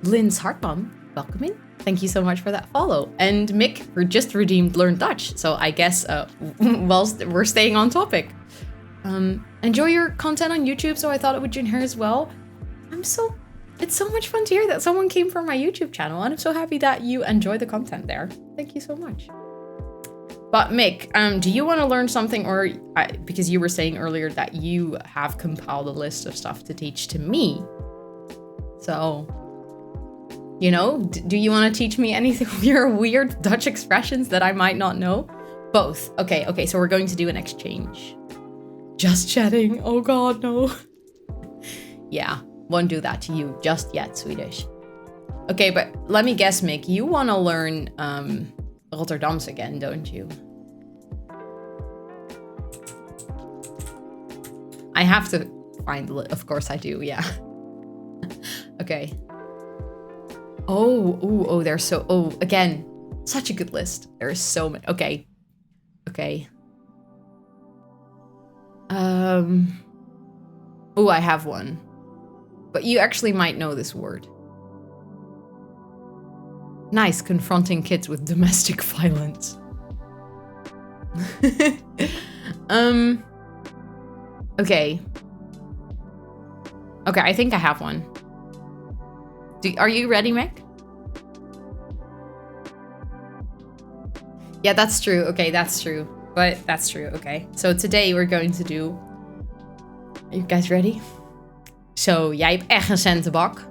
Lynn's Hartbaum, welcome in. Thank you so much for that follow. And Mick just redeemed Learn Dutch. So I guess whilst we're staying on topic. Enjoy your content on YouTube, so I thought it would join her as well. It's so much fun to hear that someone came from my YouTube channel, and I'm so happy that you enjoy the content there. Thank you so much. But Mick, do you want to learn something, or because you were saying earlier that you have compiled a list of stuff to teach to me? So, do you want to teach me anything of your weird Dutch expressions that I might not know? Both. Okay, so we're going to do an exchange. Just chatting. Oh God, no. Yeah. Won't do that to you just yet, Swedish. Okay, but let me guess, Mick, you want to learn Rotterdams again, don't you? I have to find the list. Of course I do, yeah. Okay. Oh, there's so... Oh, again, such a good list. There's so many. Okay. Oh, I have one. But you actually might know this word. Nice, confronting kids with domestic violence. Okay, I think I have one. Are you ready, Mick? Yeah, that's true. Okay, that's true. But that's true, okay. So today we're going to do... Are you guys ready? Zo, jij hebt echt een centenbak.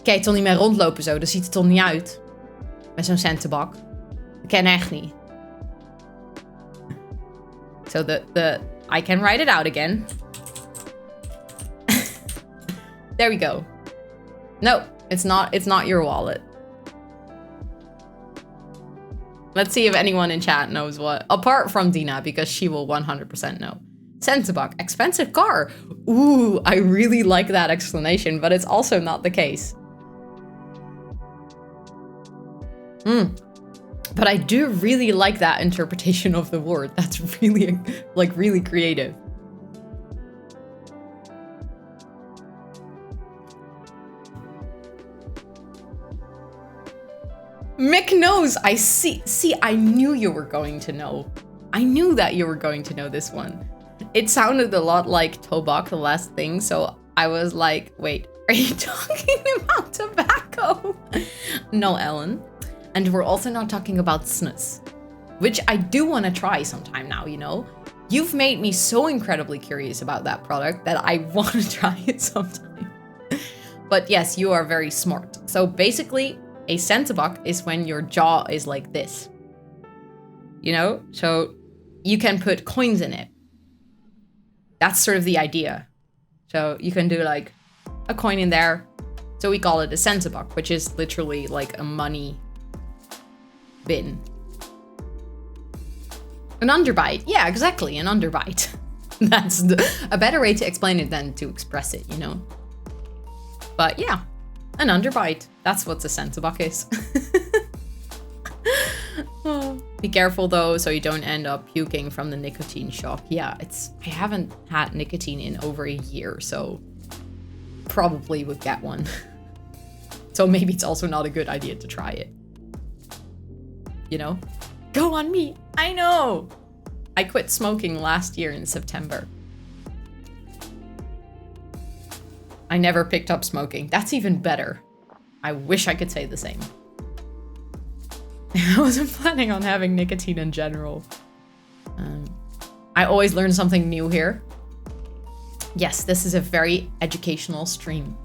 Kijk, toch niet meer rondlopen zo. Dat ziet er toch niet uit. Met zo'n centenbak. Dat ken echt niet. So I can write it out again. There we go. No, it's not your wallet. Let's see if anyone in chat knows what. Apart from Dina, because she will 100% know. Centenbak, expensive car. Ooh, I really like that explanation, but it's also not the case. But I do really like that interpretation of the word. That's really, really creative. Mick knows. I see, I knew you were going to know. I knew that you were going to know this one. It sounded a lot like tobak, the last thing, so I was like, wait, are you talking about tobacco? No, Ellen. And we're also not talking about snus, which I do want to try sometime now, You've made me so incredibly curious about that product that I want to try it sometime. But yes, you are very smart. So basically, a centenbak is when your jaw is like this. So you can put coins in it. That's sort of the idea. So you can do like a coin in there. So we call it a centenbak, which is literally like a money bin. An underbite. Yeah, exactly, an underbite. That's a better way to explain it than to express it, But yeah, an underbite. That's what a centenbak is. Be careful though, so you don't end up puking from the nicotine shock. Yeah, I haven't had nicotine in over a year, so probably would get one. So maybe it's also not a good idea to try it. You know? Go on me! I know! I quit smoking last year in September. I never picked up smoking. That's even better. I wish I could say the same. I wasn't planning on having nicotine in general. I always learn something new here. Yes, this is a very educational stream.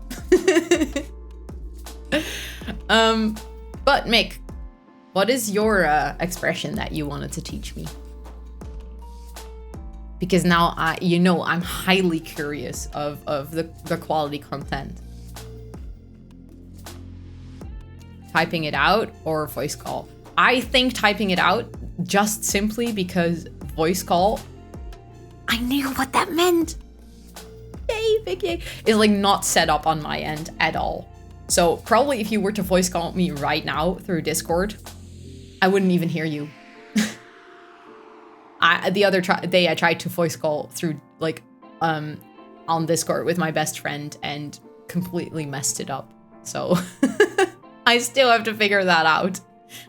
But Mick, what is your expression that you wanted to teach me? Because now I'm highly curious of the quality content. Typing it out or voice call? I think typing it out, just simply because voice call, I knew what that meant. Yay, big yay. Is like not set up on my end at all. So probably if you were to voice call me right now through Discord, I wouldn't even hear you. The other day I tried to voice call through like on Discord with my best friend and completely messed it up. So I still have to figure that out,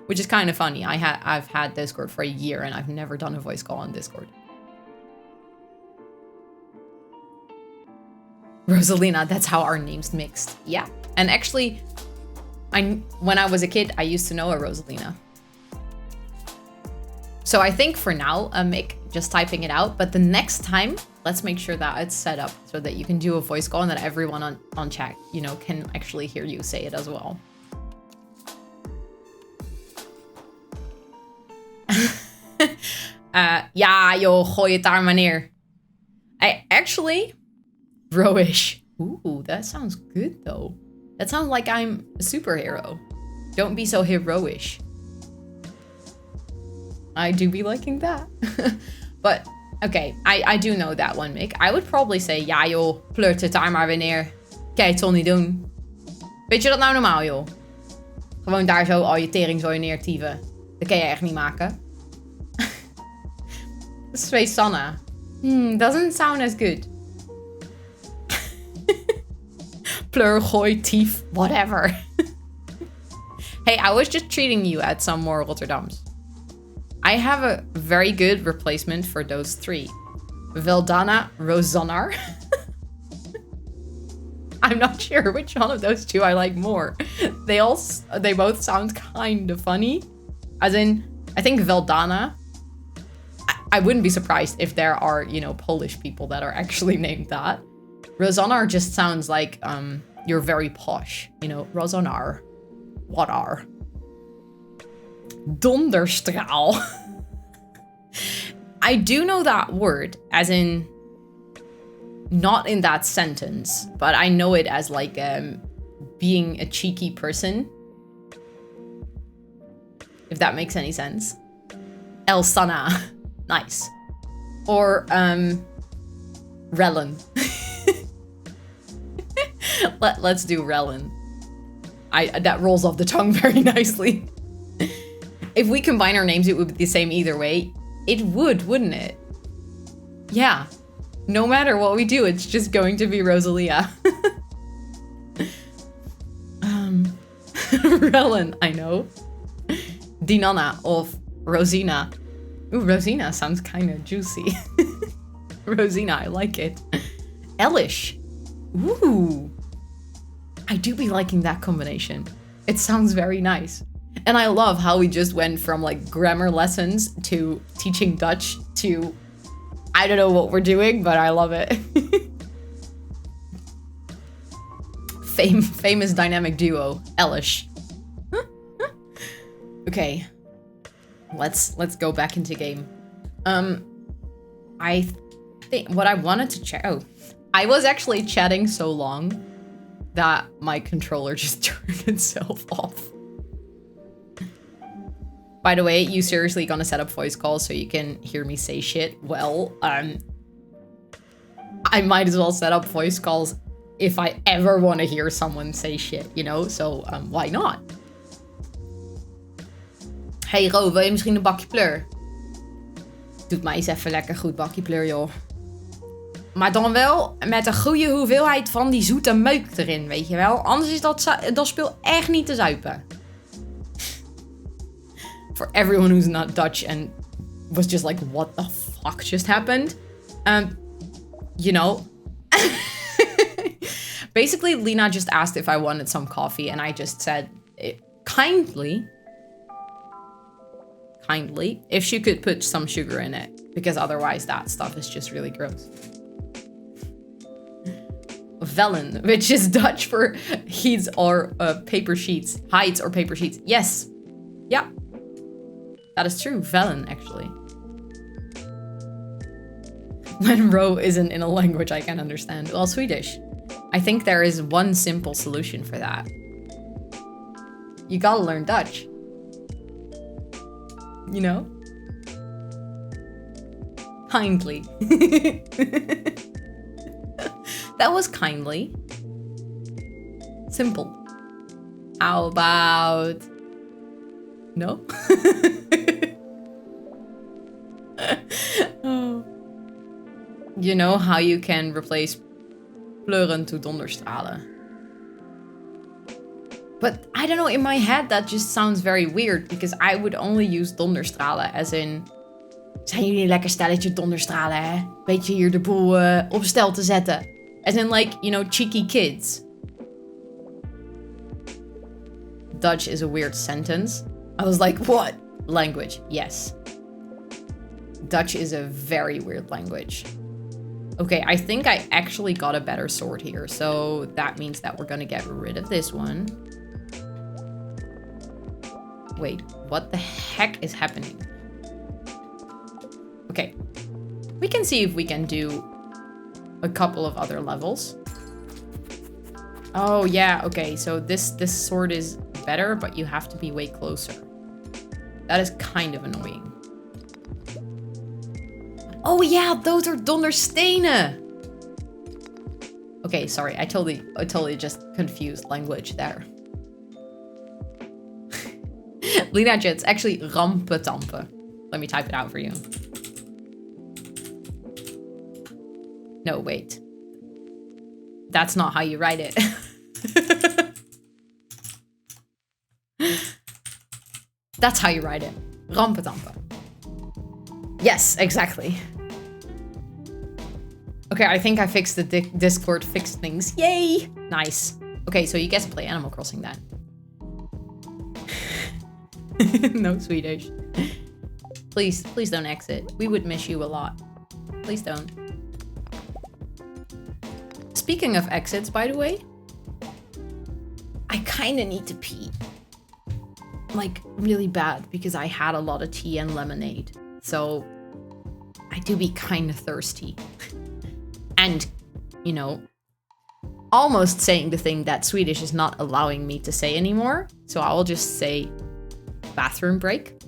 which is kind of funny. I've had Discord for a year and I've never done a voice call on Discord. Rosalina, that's how our names mixed. Yeah. And actually, when I was a kid, I used to know a Rosalina. So I think for now, Mick, just typing it out. But the next time, let's make sure that it's set up so that you can do a voice call and that everyone on chat, can actually hear you say it as well. Ja, joh, gooi het daar maar neer. Actually, Roish. Ooh, that sounds good though. That sounds like I'm a superhero. Don't be so heroish. I do be liking that. But, okay, I do know that one, Mick. I would probably say, ja joh, pleurt het daar maar weer neer. Kijk, het zal niet doen. Weet je dat nou normaal, joh? Gewoon daar zo al je teringzooi neertieven. Dat kan je echt niet maken. Svesanna. Doesn't sound as good. Pleur, gooi, tief, whatever. Hey, I was just treating you at some more Rotterdams. I have a very good replacement for those three. Veldana, Rosannar. I'm not sure which one of those two I like more. They both sound kind of funny. As in, I think Veldana, I wouldn't be surprised if there are, Polish people that are actually named that. Rosannar just sounds like you're very posh. Rosannar. What are? Donderstraal. I do know that word, as in, not in that sentence, but I know it as like being a cheeky person. If that makes any sense. Elsana. Nice. Or, Rellen. Let's do Rellen. That rolls off the tongue very nicely. If we combine our names, it would be the same either way. It would, wouldn't it? Yeah. No matter what we do, it's just going to be Rosalia. Rellen, I know. Dinana of Rosina. Ooh, Rosina sounds kind of juicy. Rosina, I like it. Elish. Ooh. I do be liking that combination. It sounds very nice. And I love how we just went from like grammar lessons to teaching Dutch to I don't know what we're doing, but I love it. Famous dynamic duo, Elish. Okay. Let's go back into game. I think what I wanted to check. Oh, I was actually chatting so long that my controller just turned itself off. By the way, you seriously gonna set up voice calls so you can hear me say shit? Well, I might as well set up voice calls if I ever want to hear someone say shit, So why not? Hey Ro, wil je misschien een bakje pleur? Doet mij eens even lekker goed bakje pleur, joh. Maar dan wel met een goede hoeveelheid van die zoete meuk erin, weet je wel. Anders is dat speel echt niet te zuipen. For everyone who's not Dutch and was just like, what the fuck just happened? You know. Basically, Lena just asked if I wanted some coffee and I just said kindly, if she could put some sugar in it. Because otherwise that stuff is just really gross. Vellen, which is Dutch for heats or paper sheets. Hides or paper sheets. Yes. Yeah. That is true. Vellen, actually. When Ro isn't in a language I can understand. Well, Swedish. I think there is one simple solution for that. You gotta learn Dutch. You know? Kindly. That was kindly. Simple. How about... No? Oh. You know how you can replace pleuren to donderstralen? But I don't know, in my head that just sounds very weird. Because I would only use donderstralen as in... Zijn jullie een lekker stelletje donderstralen, hè? Beetje hier de boel op stel te zetten. As in like, you know, cheeky kids. Dutch is a weird sentence. I was like, what? Language, yes. Dutch is a very weird language. Okay, I think I actually got a better sword here. So that means that we're gonna get rid of this one. Wait, what the heck is happening? Okay, we can see if we can do a couple of other levels. Oh yeah, okay, so this sword is better, but you have to be way closer. That is kind of annoying. Oh yeah, those are donderstenen. Okay, sorry, I totally just confused language there. Linaatje, it's actually rampetampe. Let me type it out for you. No, wait. That's not how you write it. That's how you write it. Rampetampe. Yes, exactly. Okay, I think I fixed the Discord fixed things. Yay! Nice. Okay, so you get to play Animal Crossing then. No Swedish. Please don't exit. We would miss you a lot. Please don't. Speaking of exits, by the way, I kind of need to pee. Like, really bad, because I had a lot of tea and lemonade. So, I do be kind of thirsty. And, you know, almost saying the thing that Swedish is not allowing me to say anymore. So I will just say bathroom break.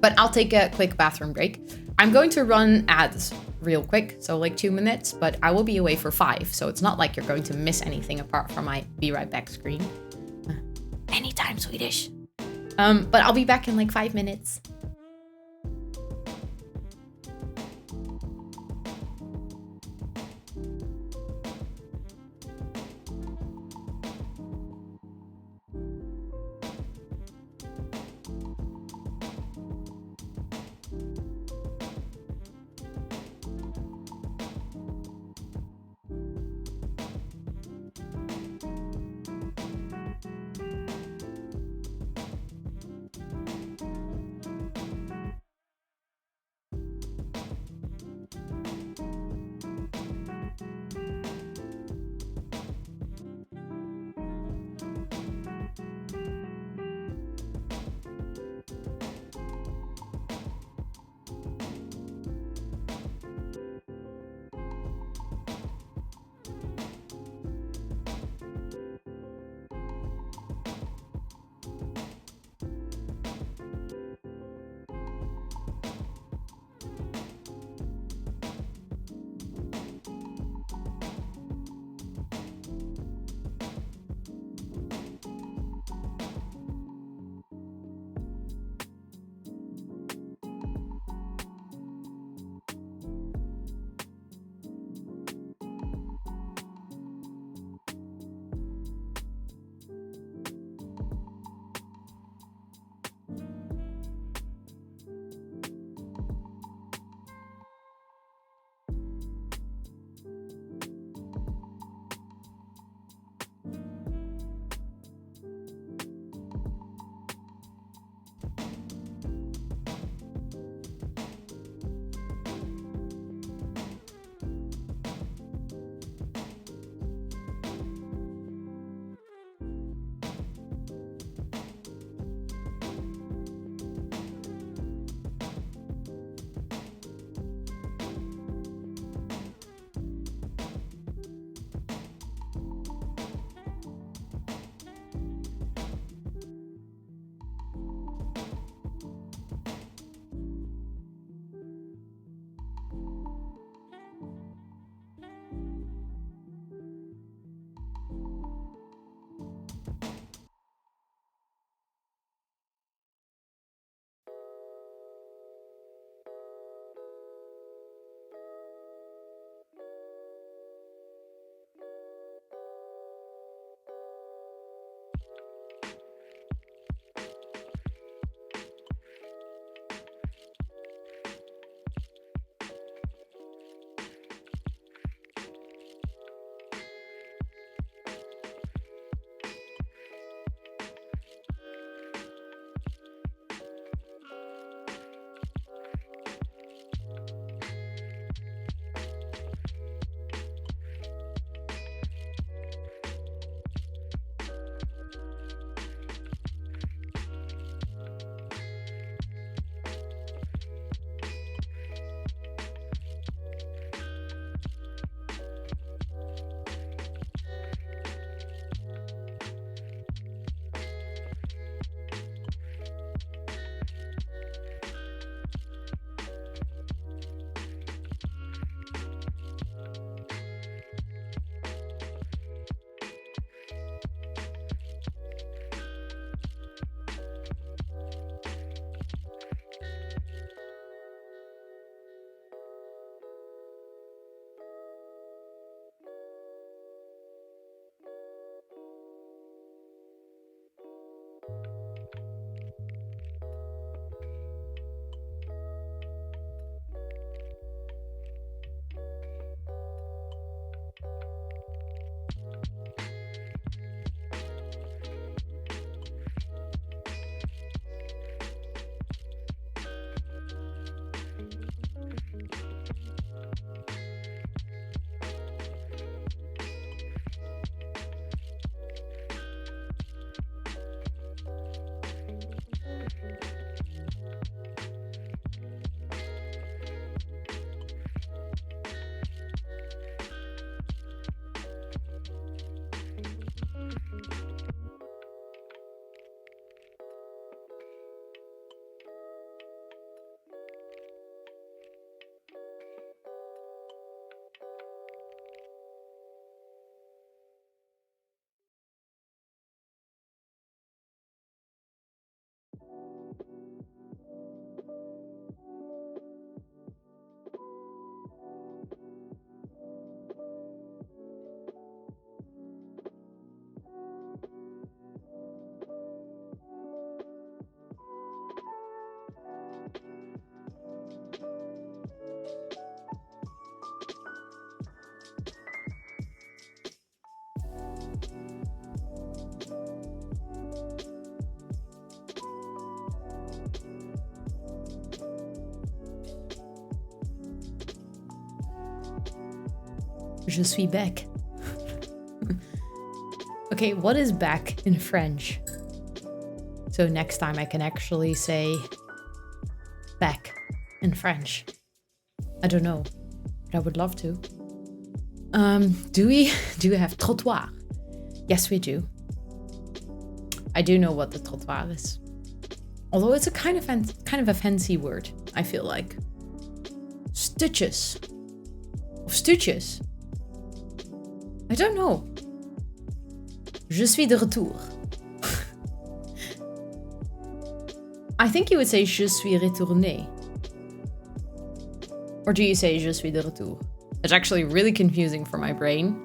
But I'll take a quick bathroom break. I'm going to run ads real quick, so like 2 minutes, but I will be away for 5. So it's not like you're going to miss anything apart from my be right back screen. Anytime, Swedish. But I'll be back in like 5 minutes. Je suis back. Okay, what is back in French? So next time I can actually say back in French. I don't know, but I would love to. Do we have trottoir? Yes, we do. I do know what the trottoir is. Although it's a kind of a fancy word, I feel like. Stitches. Or stutjes. I don't know. Je suis de retour. I think you would say je suis retourné. Or do you say je suis de retour? It's actually really confusing for my brain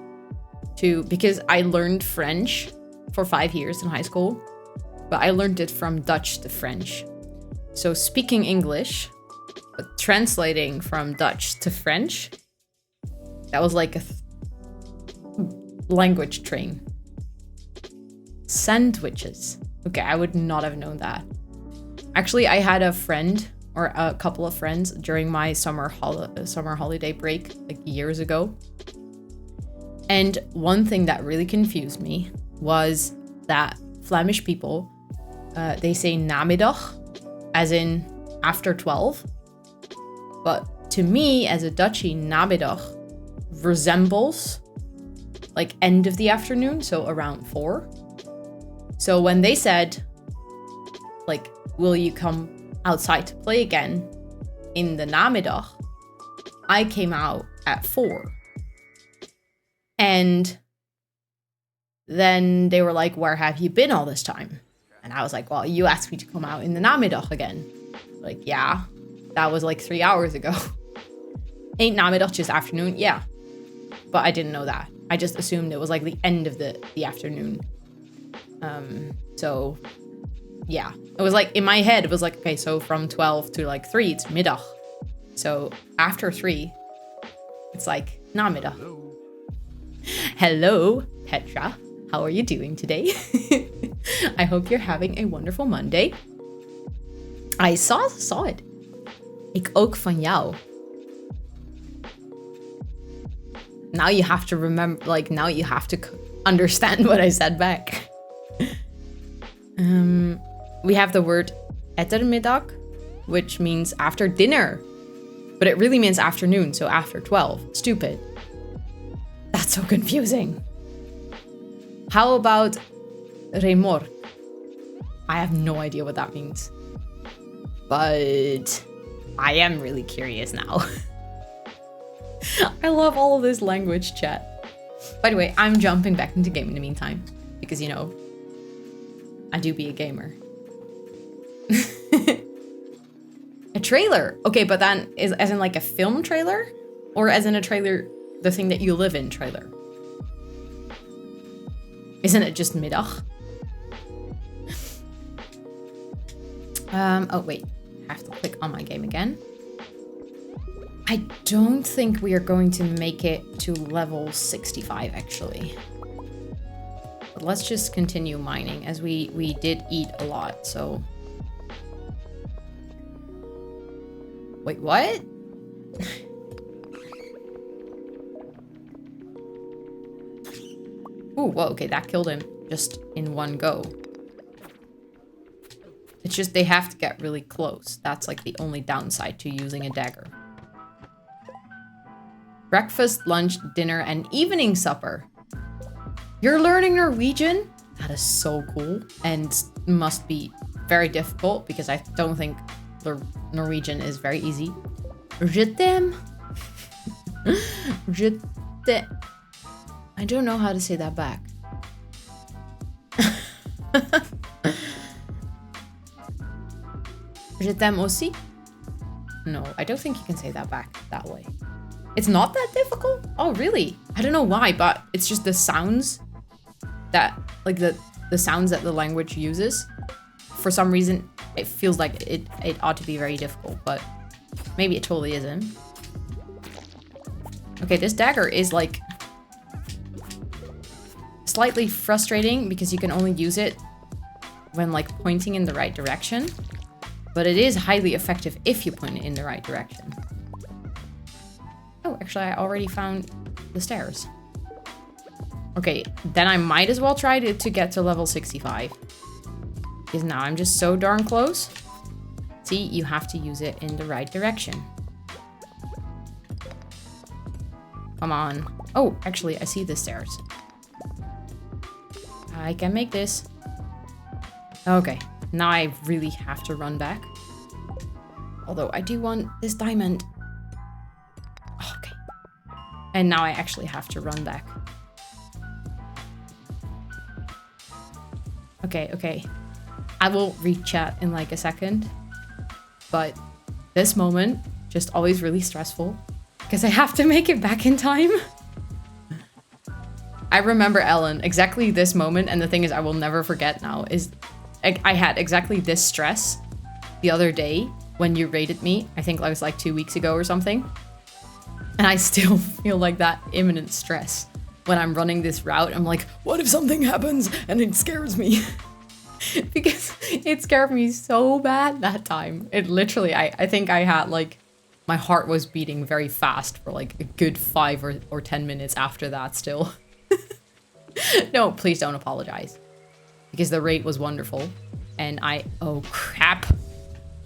because I learned French for 5 years in high school, but I learned it from Dutch to French. So speaking English, but translating from Dutch to French, that was like a language train. Sandwiches. Okay, I would not have known that. Actually, I had a friend or a couple of friends during my summer holiday break like years ago. And one thing that really confused me was that Flemish people, they say namiddag, as in after 12. But to me, as a Dutchie, namiddag resembles like end of the afternoon, so around 4. So when they said, like, will you come outside to play again in the namiddag, I came out at 4. And then they were like, where have you been all this time? And I was like, well, you asked me to come out in the namiddag again. Like, yeah, that was like 3 hours ago. Ain't namiddag just afternoon? Yeah. But I didn't know that. I just assumed it was like the end of the afternoon. So yeah, it was like in my head, it was like, okay, so from 12 to like 3, it's middag. So after 3, it's like namiddag. Hello, Petra. How are you doing today? I hope you're having a wonderful Monday. I saw it. Ik ook van jou. Now you have to remember, like, now you have to understand what I said back. We have the word ettermiddag, which means after dinner, but it really means afternoon, so after 12. Stupid. That's so confusing. How about remorque? I have no idea what that means, but I am really curious now. I love all of this language chat. By the way, I'm jumping back into game in the meantime, because, you know, I do be a gamer. A trailer. Okay, but then is as in like a film trailer? Or as in a trailer, the thing that you live in trailer? Isn't it just middag? Oh wait, I have to click on my game again. I don't think we are going to make it to level 65 actually. But let's just continue mining as we did eat a lot, so. Wait, what? Ooh, whoa, okay, that killed him just in one go. It's just they have to get really close. That's like the only downside to using a dagger. Breakfast, lunch, dinner, and evening supper. You're learning Norwegian? That is so cool and must be very difficult because I don't think the Norwegian is very easy. Je t'aime. Je t'aime. I don't know how to say that back. Je t'aime aussi? No, I don't think you can say that back that way. It's not that difficult? Oh, really? I don't know why, but it's just the sounds that, like the sounds that the language uses. For some reason, it feels like it ought to be very difficult, but maybe it totally isn't. Okay, this dagger is like slightly frustrating because you can only use it when like pointing in the right direction, but it is highly effective if you point it in the right direction. Oh, actually, I already found the stairs. Okay, then I might as well try to get to level 65. Because now I'm just so darn close. See, you have to use it in the right direction. Come on. Oh, actually, I see the stairs. I can make this. Okay, now I really have to run back. Although I do want this diamond. Okay. And now I actually have to run back. Okay, okay. I will read chat in like a second. But this moment, just always really stressful. Because I have to make it back in time. I remember, Ellen, exactly this moment. And the thing is, I will never forget now, is I had exactly this stress the other day when you raided me. I think it was like 2 weeks ago or something. And I still feel like that imminent stress when I'm running this route. I'm like, what if something happens? And it scares me. Because it scared me so bad that time. It literally, I think I had like, my heart was beating very fast for like a good 5 or 10 minutes after that still. No, please don't apologize. Because the raid was wonderful. And oh crap.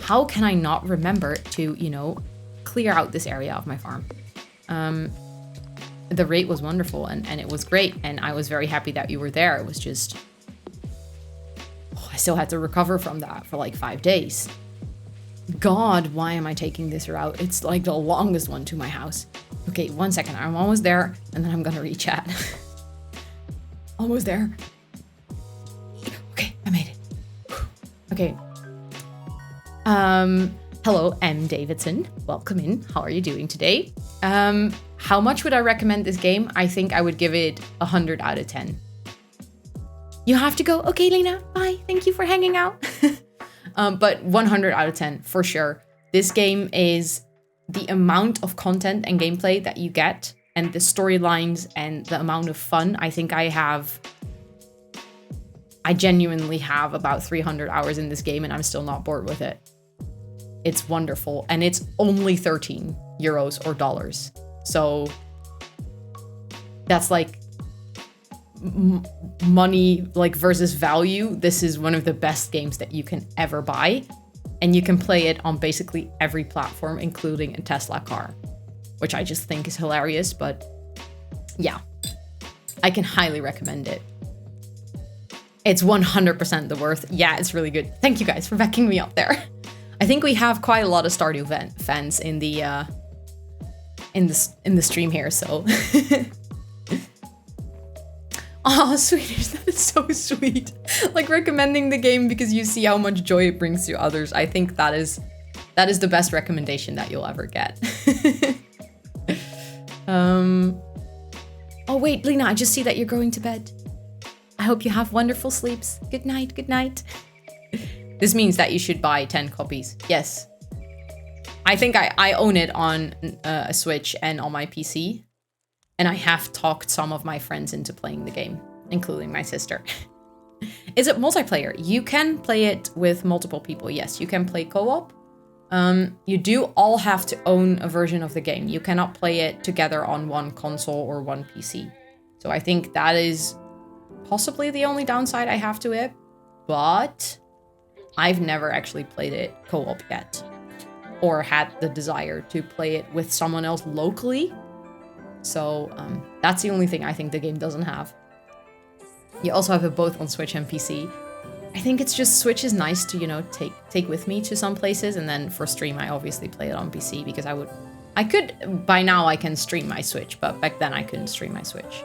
How can I not remember to, you know, clear out this area of my farm? The raid was wonderful and it was great. And I was very happy that you were there. It was just... I still had to recover from that for like 5 days. God, why am I taking this route? It's like the longest one to my house. Okay, 1 second. I'm almost there, and then I'm gonna re-chat. Almost there. Okay, I made it. Okay. Hello, M. Davidson. Welcome in. How are you doing today? How much would I recommend this game? I think I would give it 100 out of 10. You have to go. Okay, Lena, bye. Thank you for hanging out. But 100 out of 10 for sure. This game is the amount of content and gameplay that you get and the storylines and the amount of fun. I think I genuinely have about 300 hours in this game and I'm still not bored with it. It's wonderful. And it's only 13 euros or dollars. So that's like money like versus value. This is one of the best games that you can ever buy, and you can play it on basically every platform, including a Tesla car, which I just think is hilarious. But yeah, I can highly recommend it. It's 100% the worth. Yeah, it's really good. Thank you guys for backing me up there. I think we have quite a lot of Stardew fans in the stream here, so oh, Swedish, that is so sweet. Like recommending the game because you see how much joy it brings to others. I think that is the best recommendation that you'll ever get. Oh wait, Lena, I just see that you're going to bed. I hope you have wonderful sleeps. Good night, good night. This means that you should buy 10 copies. Yes. I think I own it on a Switch and on my PC. And I have talked some of my friends into playing the game, including my sister. Is it multiplayer? You can play it with multiple people. Yes, you can play co-op. You do all have to own a version of the game. You cannot play it together on one console or one PC. So I think that is possibly the only downside I have to it. But I've never actually played it co-op yet. Or had the desire to play it with someone else locally. So that's the only thing I think the game doesn't have. You also have it both on Switch and PC. I think it's just Switch is nice to, you know, take with me to some places. And then for stream, I obviously play it on PC because by now I can stream my Switch, but back then I couldn't stream my Switch.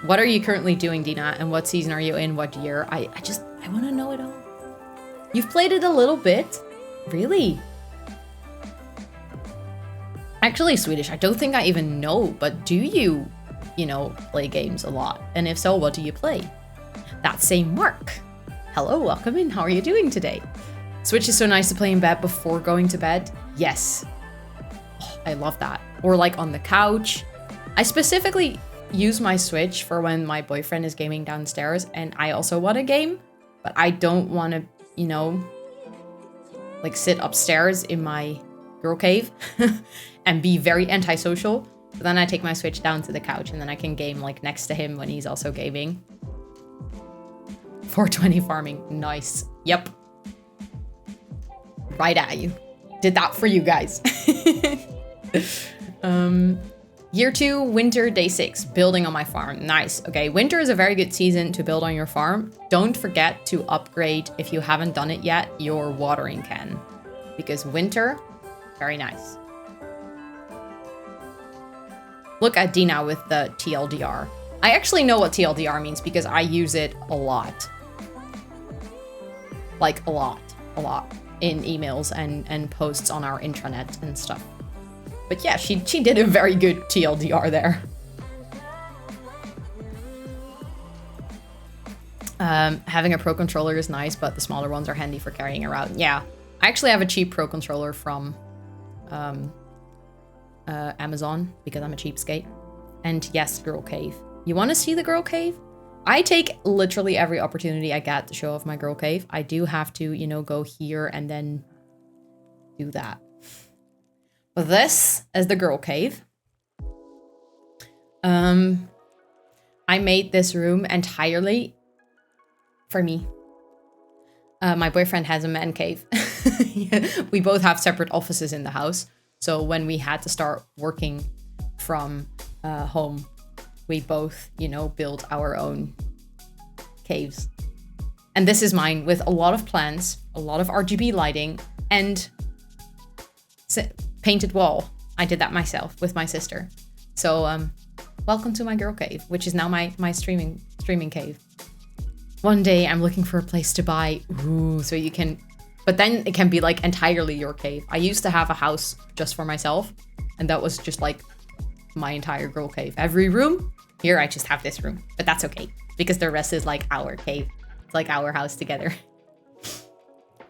What are you currently doing, Dina? And what season are you in? What year? I want to know it all. You've played it a little bit? Really? Actually, Swedish, I don't think I even know, but do you, play games a lot? And if so, what do you play? That same Mark. Hello, welcome in. How are you doing today? Switch is so nice to play in bed before going to bed. Yes. Oh, I love that. Or like on the couch. I specifically use my Switch for when my boyfriend is gaming downstairs and I also want a game, but I don't want to, like sit upstairs in my girl cave and be very antisocial. But then I take my Switch down to the couch and then I can game like next to him when he's also gaming. 420 farming. Nice. Yep. Right at you. Did that for you guys. Year 2, winter, day 6. Building on my farm. Nice. Okay, winter is a very good season to build on your farm. Don't forget to upgrade, if you haven't done it yet, your watering can. Because winter, very nice. Look at Dina with the TLDR. I actually know what TLDR means because I use it a lot. Like a lot. In emails and posts on our intranet and stuff. But yeah, she did a very good TLDR there. Having a Pro controller is nice, but the smaller ones are handy for carrying around. Yeah, I actually have a cheap Pro controller from Amazon because I'm a cheapskate. And yes, girl cave. You want to see the girl cave? I take literally every opportunity I get to show off my girl cave. I do have to, you know, go here and then do that. But this is the girl cave. I made this room entirely for me. My boyfriend has a man cave. We both have separate offices in the house. So when we had to start working from home, we both, you know, built our own caves. And this is mine with a lot of plants, a lot of RGB lighting, and painted wall. I did that myself with my sister. So welcome to my girl cave, which is now my streaming cave. One day I'm looking for a place to buy. Ooh, so you can, but then it can be like entirely your cave. I used to have a house just for myself, and that was just like my entire girl cave. Every room. Here I just have this room, but that's okay because the rest is like our cave. It's like our house together.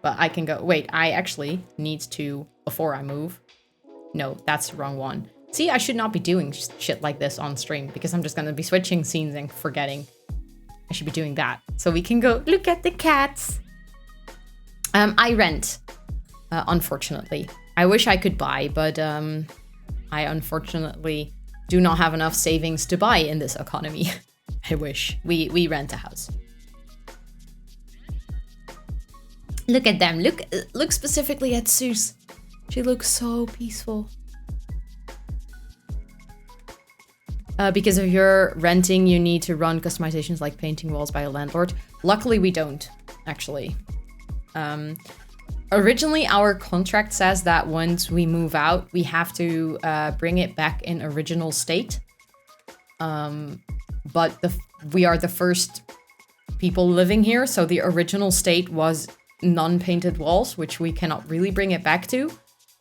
But I can go, wait, I actually need to, before I move. No, that's the wrong one. See, I should not be doing shit like this on stream because I'm just going to be switching scenes and forgetting. I should be doing that. So we can go look at the cats. I rent, unfortunately. I wish I could buy, but I unfortunately do not have enough savings to buy in this economy. I wish. We rent a house. Look at them. Look specifically at Seuss. She looks so peaceful. Because of your renting, you need to run customizations like painting walls by a landlord. Luckily, we don't, actually. Originally, our contract says that once we move out, we have to bring it back in original state. But we are the first people living here, so the original state was non-painted walls, which we cannot really bring it back to.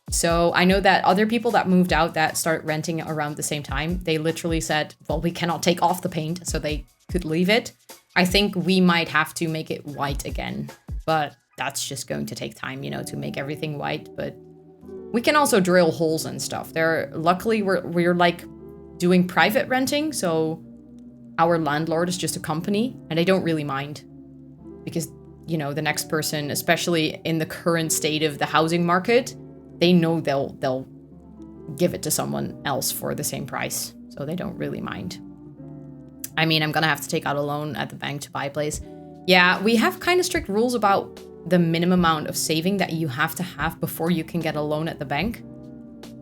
So I know that other people that moved out that start renting around the same time, they literally said, well, we cannot take off the paint, so they could leave it. I think we might have to make it white again, but that's just going to take time, you know, to make everything white. But we can also drill holes and stuff. Luckily, we're like doing private renting, so our landlord is just a company, and they don't really mind because, you know, the next person, especially in the current state of the housing market, they know they'll give it to someone else for the same price, so they don't really mind. I mean, I'm gonna have to take out a loan at the bank to buy a place. Yeah, we have kind of strict rules about the minimum amount of saving that you have to have before you can get a loan at the bank.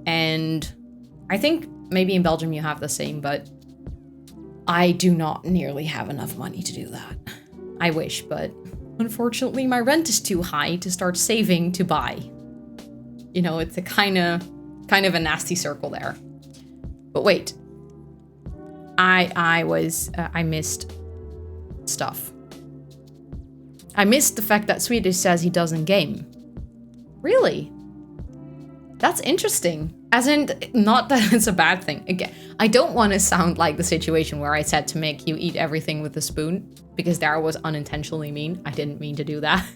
And I think maybe in Belgium you have the same, but I do not nearly have enough money to do that. I wish, but unfortunately my rent is too high to start saving to buy. You know, it's a kind of a nasty circle there. But wait, I missed stuff. I missed the fact that Swedish says he doesn't game. Really? That's interesting. As in, not that it's a bad thing. Again, I don't want to sound like the situation where I said to make you eat everything with a spoon, because that was unintentionally mean. I didn't mean to do that.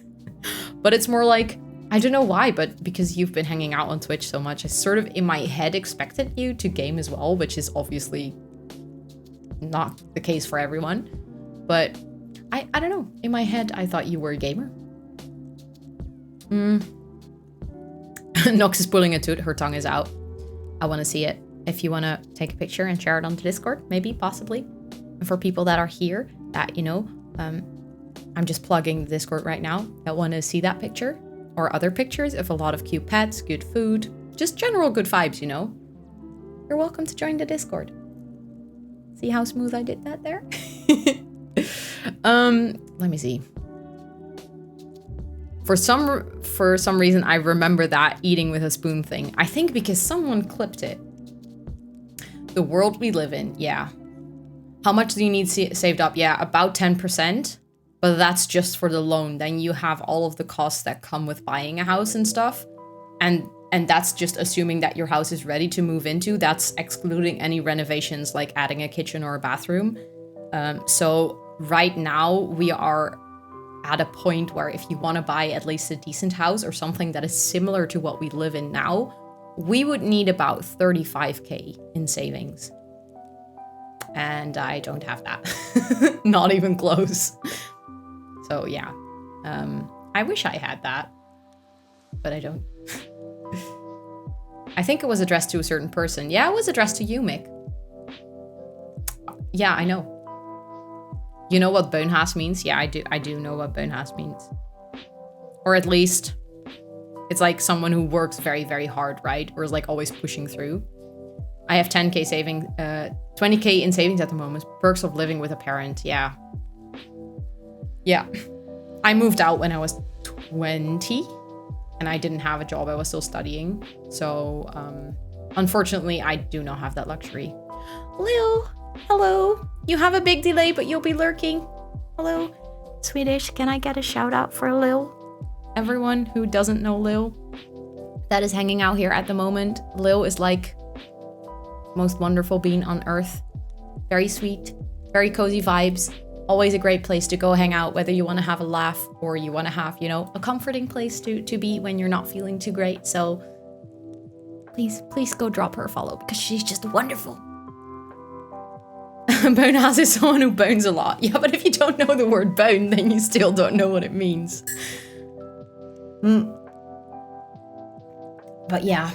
But it's more like, I don't know why, but because you've been hanging out on Twitch so much, I sort of in my head expected you to game as well, which is obviously not the case for everyone. But I don't know. In my head, I thought you were a gamer. Nox is pulling a toot. Her tongue is out. I want to see it. If you want to take a picture and share it onto Discord, maybe, possibly. And for people that are here, that, you know, I'm just plugging the Discord right now, that want to see that picture or other pictures of a lot of cute pets, good food, just general good vibes, you know. You're welcome to join the Discord. See how smooth I did that there? Let me see. For some reason, I remember that eating with a spoon thing. I think because someone clipped it. The world we live in, yeah. How much do you need saved up? Yeah, about 10%. But that's just for the loan. Then you have all of the costs that come with buying a house and stuff. And that's just assuming that your house is ready to move into. That's excluding any renovations like adding a kitchen or a bathroom. So right now we are at a point where if you want to buy at least a decent house or something that is similar to what we live in now, we would need about 35k in savings. And I don't have that. Not even close. So yeah, I wish I had that, but I don't. I think it was addressed to a certain person. Yeah, it was addressed to you, Mick. Yeah, I know. You know what bonehaas means? Yeah, I do know what bonehaas means. Or at least, it's like someone who works very, very hard, right? Or is like always pushing through. I have 10k saving, 20k in savings at the moment. Perks of living with a parent, yeah. Yeah. I moved out when I was 20 and I didn't have a job. I was still studying. So, unfortunately, I do not have that luxury. Lil, hello. You have a big delay, but you'll be lurking. Hello. Swedish, can I get a shout out for Lil? Everyone who doesn't know Lil that is hanging out here at the moment. Lil is like most wonderful being on earth. Very sweet, very cozy vibes. Always a great place to go hang out, whether you want to have a laugh or you want to have, you know, a comforting place to be when you're not feeling too great. So please go drop her a follow because she's just wonderful. Bonehaas is someone who bones a lot. Yeah, but if you don't know the word bone, then you still don't know what it means. But yeah.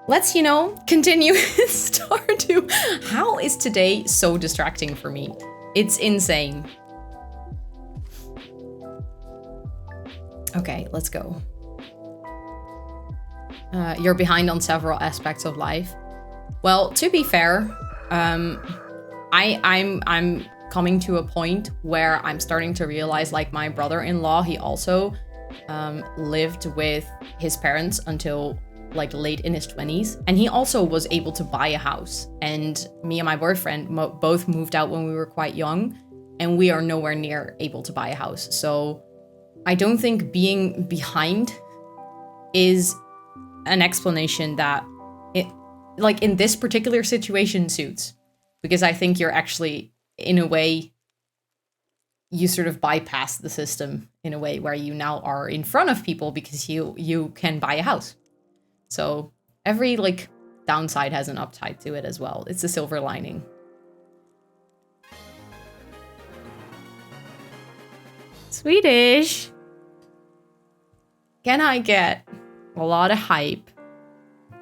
Let's, you know, continue with Stardew. How is today so distracting for me? It's insane. Okay, let's go. You're behind on several aspects of life. Well, to be fair, I'm coming to a point where I'm starting to realize, like my brother-in-law, he also lived with his parents until like late in his 20s, and he also was able to buy a house. And me and my boyfriend both moved out when we were quite young, and we are nowhere near able to buy a house. So I don't think being behind is an explanation that it, like in this particular situation, suits, because I think you're actually, in a way, you sort of bypass the system in a way where you now are in front of people because you can buy a house. So every like downside has an upside to it as well. It's a silver lining. Swedish. Can I get a lot of hype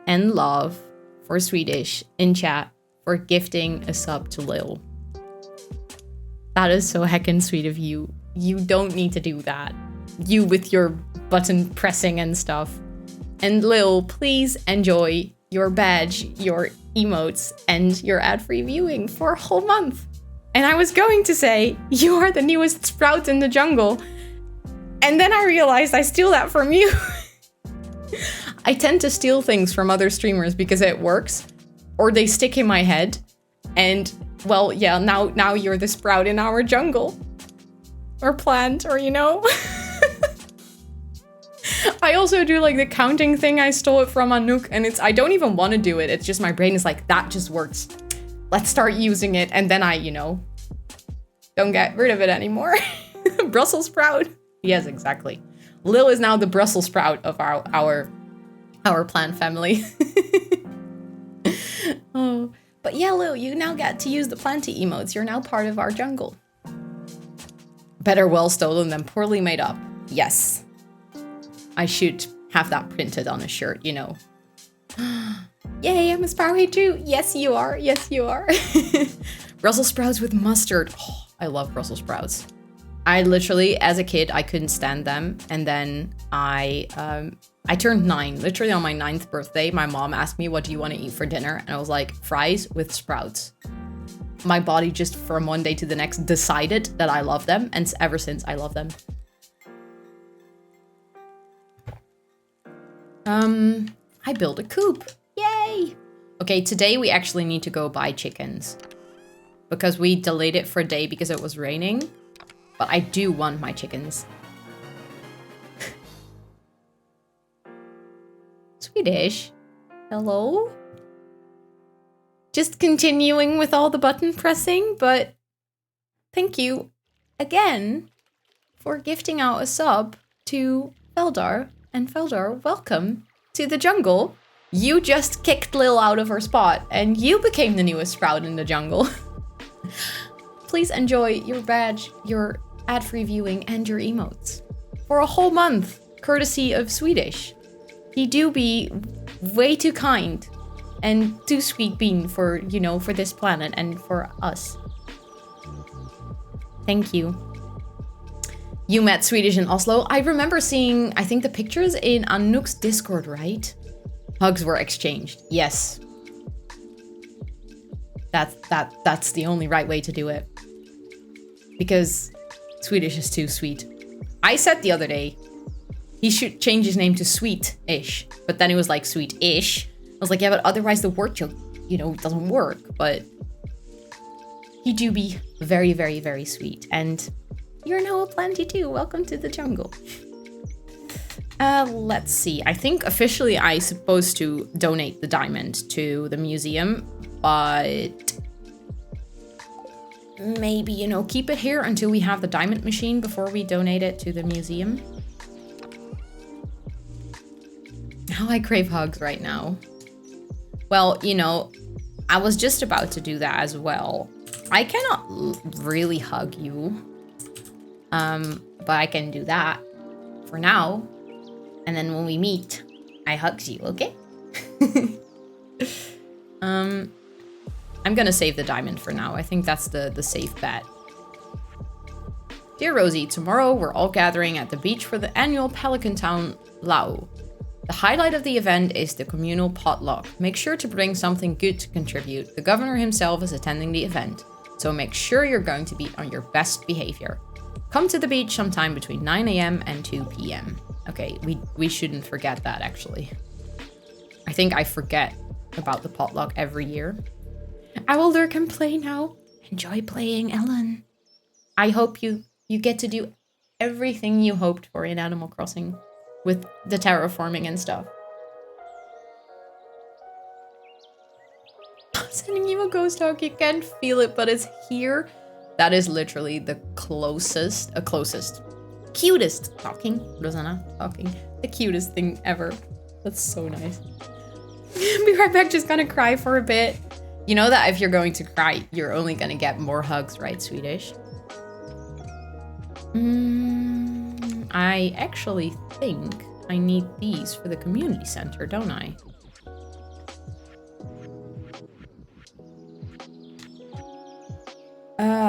and love for Swedish in chat for gifting a sub to Lil? That is so heckin' sweet of you. You don't need to do that. You with your button pressing and stuff. And Lil, please enjoy your badge, your emotes, and your ad-free viewing for a whole month. And I was going to say, you are the newest sprout in the jungle. And then I realized I steal that from you. I tend to steal things from other streamers because it works, or they stick in my head. And, well, yeah, now you're the sprout in our jungle. Or plant, or, you know. I also do like the counting thing. I stole it from Anouk, and I don't even want to do it. It's just my brain is like, that just works. Let's start using it. And then I, you know, don't get rid of it anymore. Brussels sprout. Yes, exactly. Lil is now the Brussels sprout of our plant family. Oh, but yeah, Lil, you now get to use the planty emotes. You're now part of our jungle. Better well stolen than poorly made up. Yes. I should have that printed on a shirt, you know. Yay, I'm a Sprout too. Yes, you are. Yes, you are. Brussels sprouts with mustard. Oh, I love Brussels sprouts. I literally, as a kid, I couldn't stand them. And then I turned 9. Literally on my 9th birthday, my mom asked me, what do you want to eat for dinner? And I was like, fries with sprouts. My body just from one day to the next decided that I love them. And ever since, I love them. I built a coop. Yay! Okay, today we actually need to go buy chickens. Because we delayed it for a day because it was raining. But I do want my chickens. Swedish. Hello? Just continuing with all the button pressing, but thank you again for gifting out a sub to Feldar. And Feldar, welcome to the jungle. You just kicked Lil out of her spot and you became the newest Sprout in the jungle. Please enjoy your badge, your ad-free viewing, and your emotes for a whole month, courtesy of Swedish. He do be way too kind and too sweet bean for, you know, for this planet and for us. Thank you. You met Swedish in Oslo. I remember seeing, I think, the pictures in Anouk's Discord, right? Hugs were exchanged. Yes. That's the only right way to do it. Because Swedish is too sweet. I said the other day, he should change his name to Sweet-ish. But then it was like Sweet-ish. I was like, yeah, but otherwise the word joke, you know, doesn't work. But he do be very, very, very sweet. And you're now a planty too. Welcome to the jungle. Let's see. I think officially I'm supposed to donate the diamond to the museum. But maybe, you know, keep it here until we have the diamond machine before we donate it to the museum. How I crave hugs right now. Well, you know, I was just about to do that as well. I cannot really hug you. But I can do that for now. And then when we meet, I hugs you, okay? I'm gonna save the diamond for now. I think that's the safe bet. Dear Rosie, tomorrow we're all gathering at the beach for the annual Pelican Town Lau. The highlight of the event is the communal potluck. Make sure to bring something good to contribute. The governor himself is attending the event, so make sure you're going to be on your best behavior. Come to the beach sometime between 9 a.m. and 2 p.m. Okay, we shouldn't forget that, actually. I think I forget about the potluck every year. I will lurk and play now. Enjoy playing, Ellen. I hope you get to do everything you hoped for in Animal Crossing with the terraforming and stuff. Sending you a ghost hug. You can't feel it, but it's here. That is literally the cutest talking, Rosanna talking, the cutest thing ever. That's so nice. Be right back, just gonna cry for a bit. You know that if you're going to cry, you're only gonna get more hugs, right, Swedish? I actually think I need these for the community center, don't I?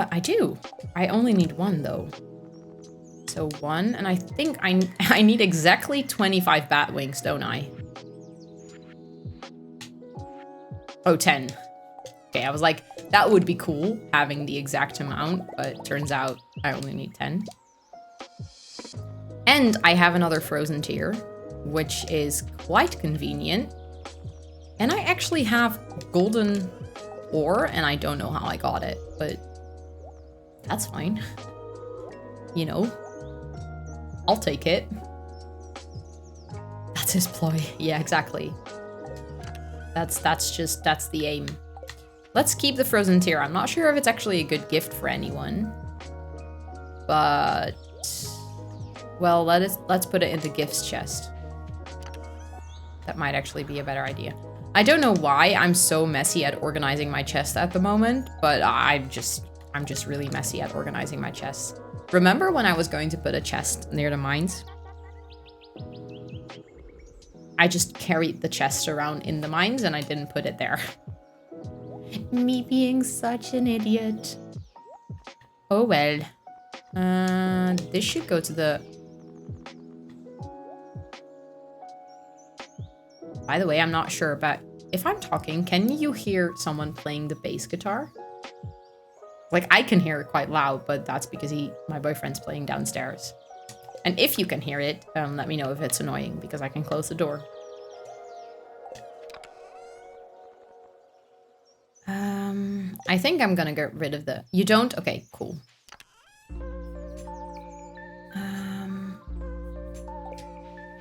I do. I only need one though. So 1, and I think I need exactly 25 bat wings, don't I? Oh, 10. Okay, I was like, that would be cool, having the exact amount, but turns out I only need 10. And I have another frozen tier, which is quite convenient. And I actually have golden ore, and I don't know how I got it, but that's fine. You know, I'll take it. That's his ploy. Yeah, exactly. That's the aim. Let's keep the frozen tier. I'm not sure if it's actually a good gift for anyone. But well, let's put it in the gifts chest. That might actually be a better idea. I don't know why I'm so messy at organizing my chest at the moment, but I'm just really messy at organizing my chest. Remember when I was going to put a chest near the mines? I just carried the chest around in the mines and I didn't put it there. Me being such an idiot. Oh well. This should go to the... By the way, I'm not sure, but if I'm talking, can you hear someone playing the bass guitar? Like, I can hear it quite loud, but that's because my boyfriend's playing downstairs. And if you can hear it, let me know if it's annoying, because I can close the door. I think I'm gonna get rid of the... You don't? Okay, cool.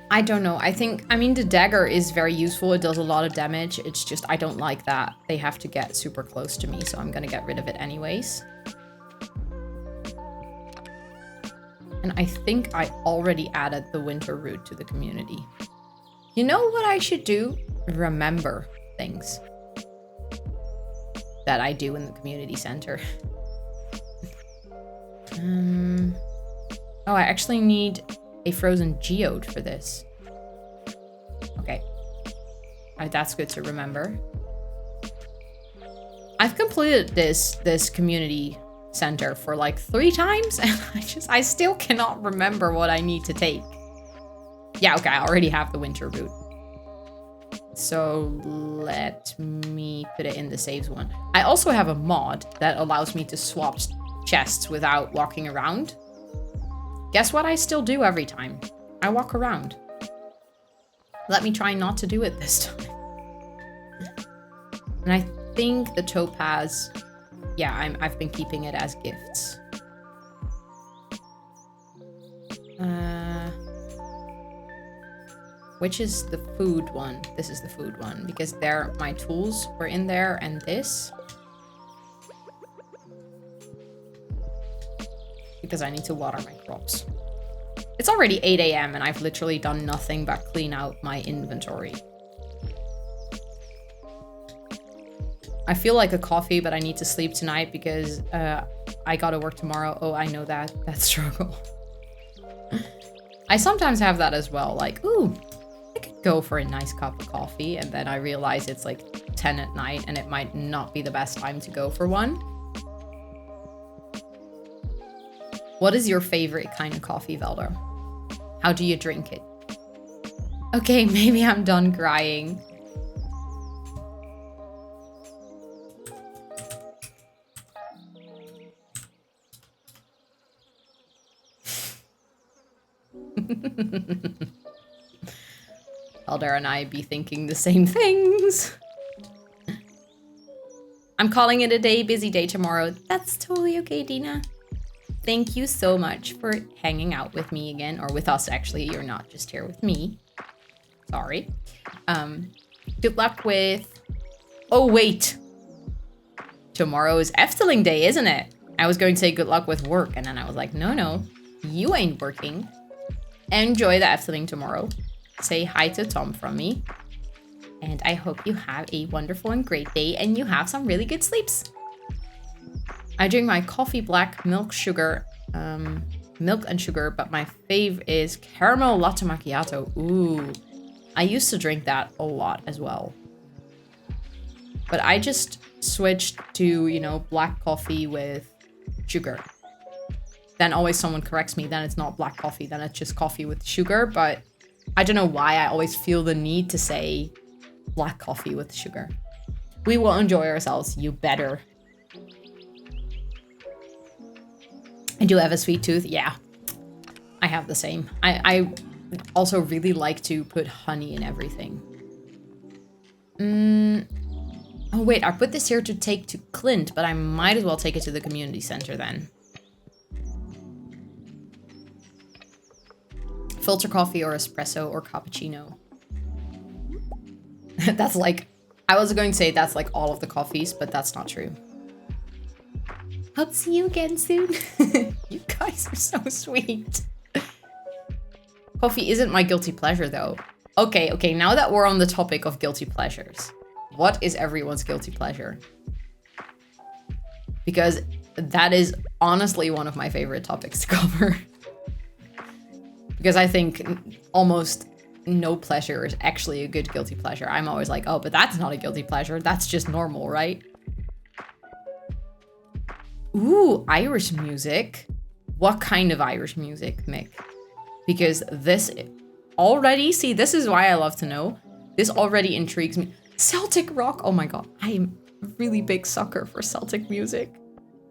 I don't know. I mean, the dagger is very useful. It does a lot of damage. It's just, I don't like that. They have to get super close to me, so I'm gonna get rid of it anyways. And I think I already added the winter root to the community. You know what I should do? Remember things that I do in the community center. Oh, I actually need a frozen geode for this. Okay. That's good to remember. I've completed this community center for like 3 times and I still cannot remember what I need to take. Yeah, okay, I already have the winter root. So let me put it in the saves one. I also have a mod that allows me to swap chests without walking around. Guess what I still do every time? I walk around. Let me try not to do it this time. And I think the topaz... Yeah, I've been keeping it as gifts. Which is the food one? This is the food one, because there my tools were in there, and this. Because I need to water my crops. It's already 8 AM and I've literally done nothing but clean out my inventory. I feel like a coffee, but I need to sleep tonight because I gotta work tomorrow. Oh, I know that struggle. I sometimes have that as well. Like, ooh, I could go for a nice cup of coffee, and then I realize it's like 10 at night and it might not be the best time to go for one. What is your favorite kind of coffee, Velder? How do you drink it? Okay, maybe I'm done crying. Elder and I be thinking the same things. I'm calling it a day, busy day tomorrow. That's totally okay, Dina. Thank you so much for hanging out with me again, or with us actually. You're not just here with me. Sorry. Good luck with... Oh, wait. Tomorrow is Efteling Day, isn't it? I was going to say good luck with work, and then I was like, no, you ain't working. Enjoy the Efteling tomorrow. Say hi to Tom from me. And I hope you have a wonderful and great day, and you have some really good sleeps. I drink my coffee black, milk and sugar, but my fave is caramel latte macchiato. Ooh, I used to drink that a lot as well. But I just switched to, you know, black coffee with sugar. Then always someone corrects me, then it's not black coffee, then it's just coffee with sugar. But I don't know why I always feel the need to say black coffee with sugar. We will enjoy ourselves, you better. I do have a sweet tooth. Yeah, I have the same. I also really like to put honey in everything. Oh, wait, I put this here to take to Clint, but I might as well take it to the community center then. Filter coffee or espresso or cappuccino. That's like, I was going to say that's like all of the coffees, but that's not true. Hope to see you again soon. You guys are so sweet. Coffee isn't my guilty pleasure though. Okay, now that we're on the topic of guilty pleasures, what is everyone's guilty pleasure? Because that is honestly one of my favorite topics to cover. Because I think almost no pleasure is actually a good guilty pleasure. I'm always like, oh, but that's not a guilty pleasure. That's just normal, right? Ooh, Irish music. What kind of Irish music, Mick? Because this already, see, this is why I love to know. This already intrigues me. Celtic rock. Oh my god, I am a really big sucker for Celtic music.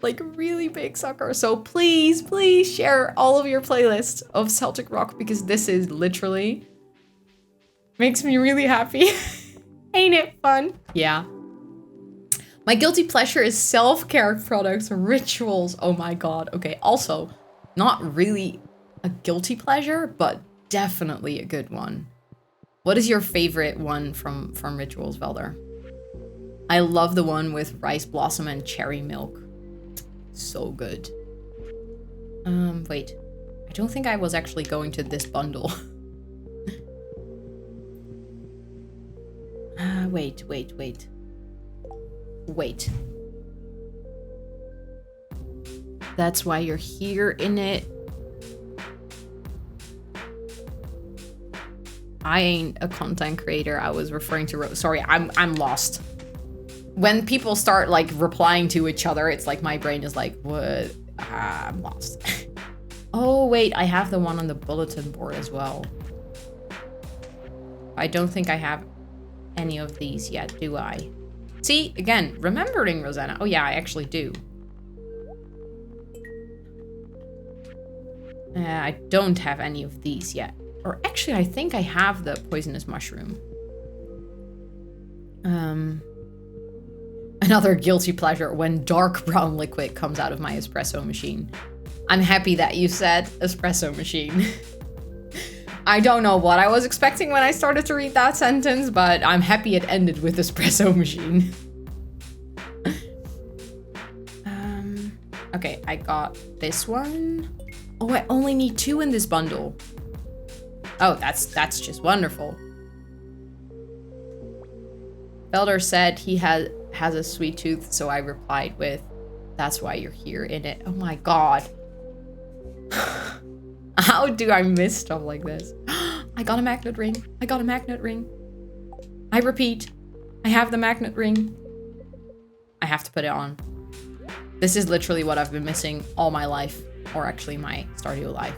Like, really big sucker. So please, please share all of your playlists of Celtic rock, because this is literally makes me really happy. Ain't it fun? Yeah. My guilty pleasure is self-care products, rituals. Oh my god. Okay, also, not really a guilty pleasure, but definitely a good one. What is your favorite one from Rituals, Velder? I love the one with rice blossom and cherry milk. So good. Wait. I don't think I was actually going to this bundle. Wait. That's why you're here in it. I ain't a content creator. I was referring to sorry, I'm lost. When people start like replying to each other, it's like my brain is like, what? I'm lost. Oh wait, I have the one on the bulletin board as well. I don't think I have any of these yet, do I? See, again, remembering Rosanna. Oh yeah, I actually do. I don't have any of these yet. Or actually, I think I have the poisonous mushroom. Another guilty pleasure when dark brown liquid comes out of my espresso machine. I'm happy that you said espresso machine. I don't know what I was expecting when I started to read that sentence, but I'm happy it ended with espresso machine. Okay, I got this one. Oh, I only need 2 in this bundle. Oh, that's just wonderful. Felder said he has a sweet tooth, so I replied with, that's why you're here in it. Oh my god. How do I miss stuff like this? I got a magnet ring. I got a magnet ring. I repeat, I have the magnet ring. I have to put it on. This is literally what I've been missing all my life, or actually my Stardew life.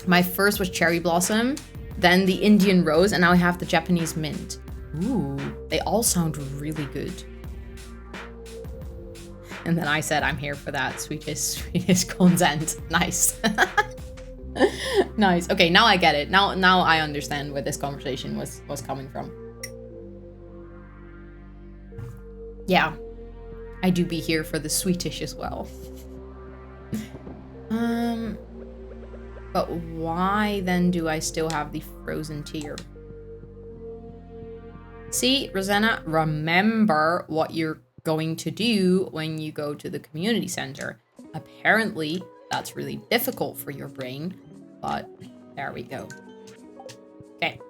My first was cherry blossom, then the Indian rose, and now I have the Japanese mint. Ooh, they all sound really good. And then I said, I'm here for that sweetest consent. Nice. Nice. Okay, now I get it. Now I understand where this conversation was coming from. Yeah, I do be here for the sweetish as well. But why then do I still have the frozen tear? See, Rosanna, remember what you're going to do when you go to the community center. Apparently, that's really difficult for your brain, but there we go. Okay.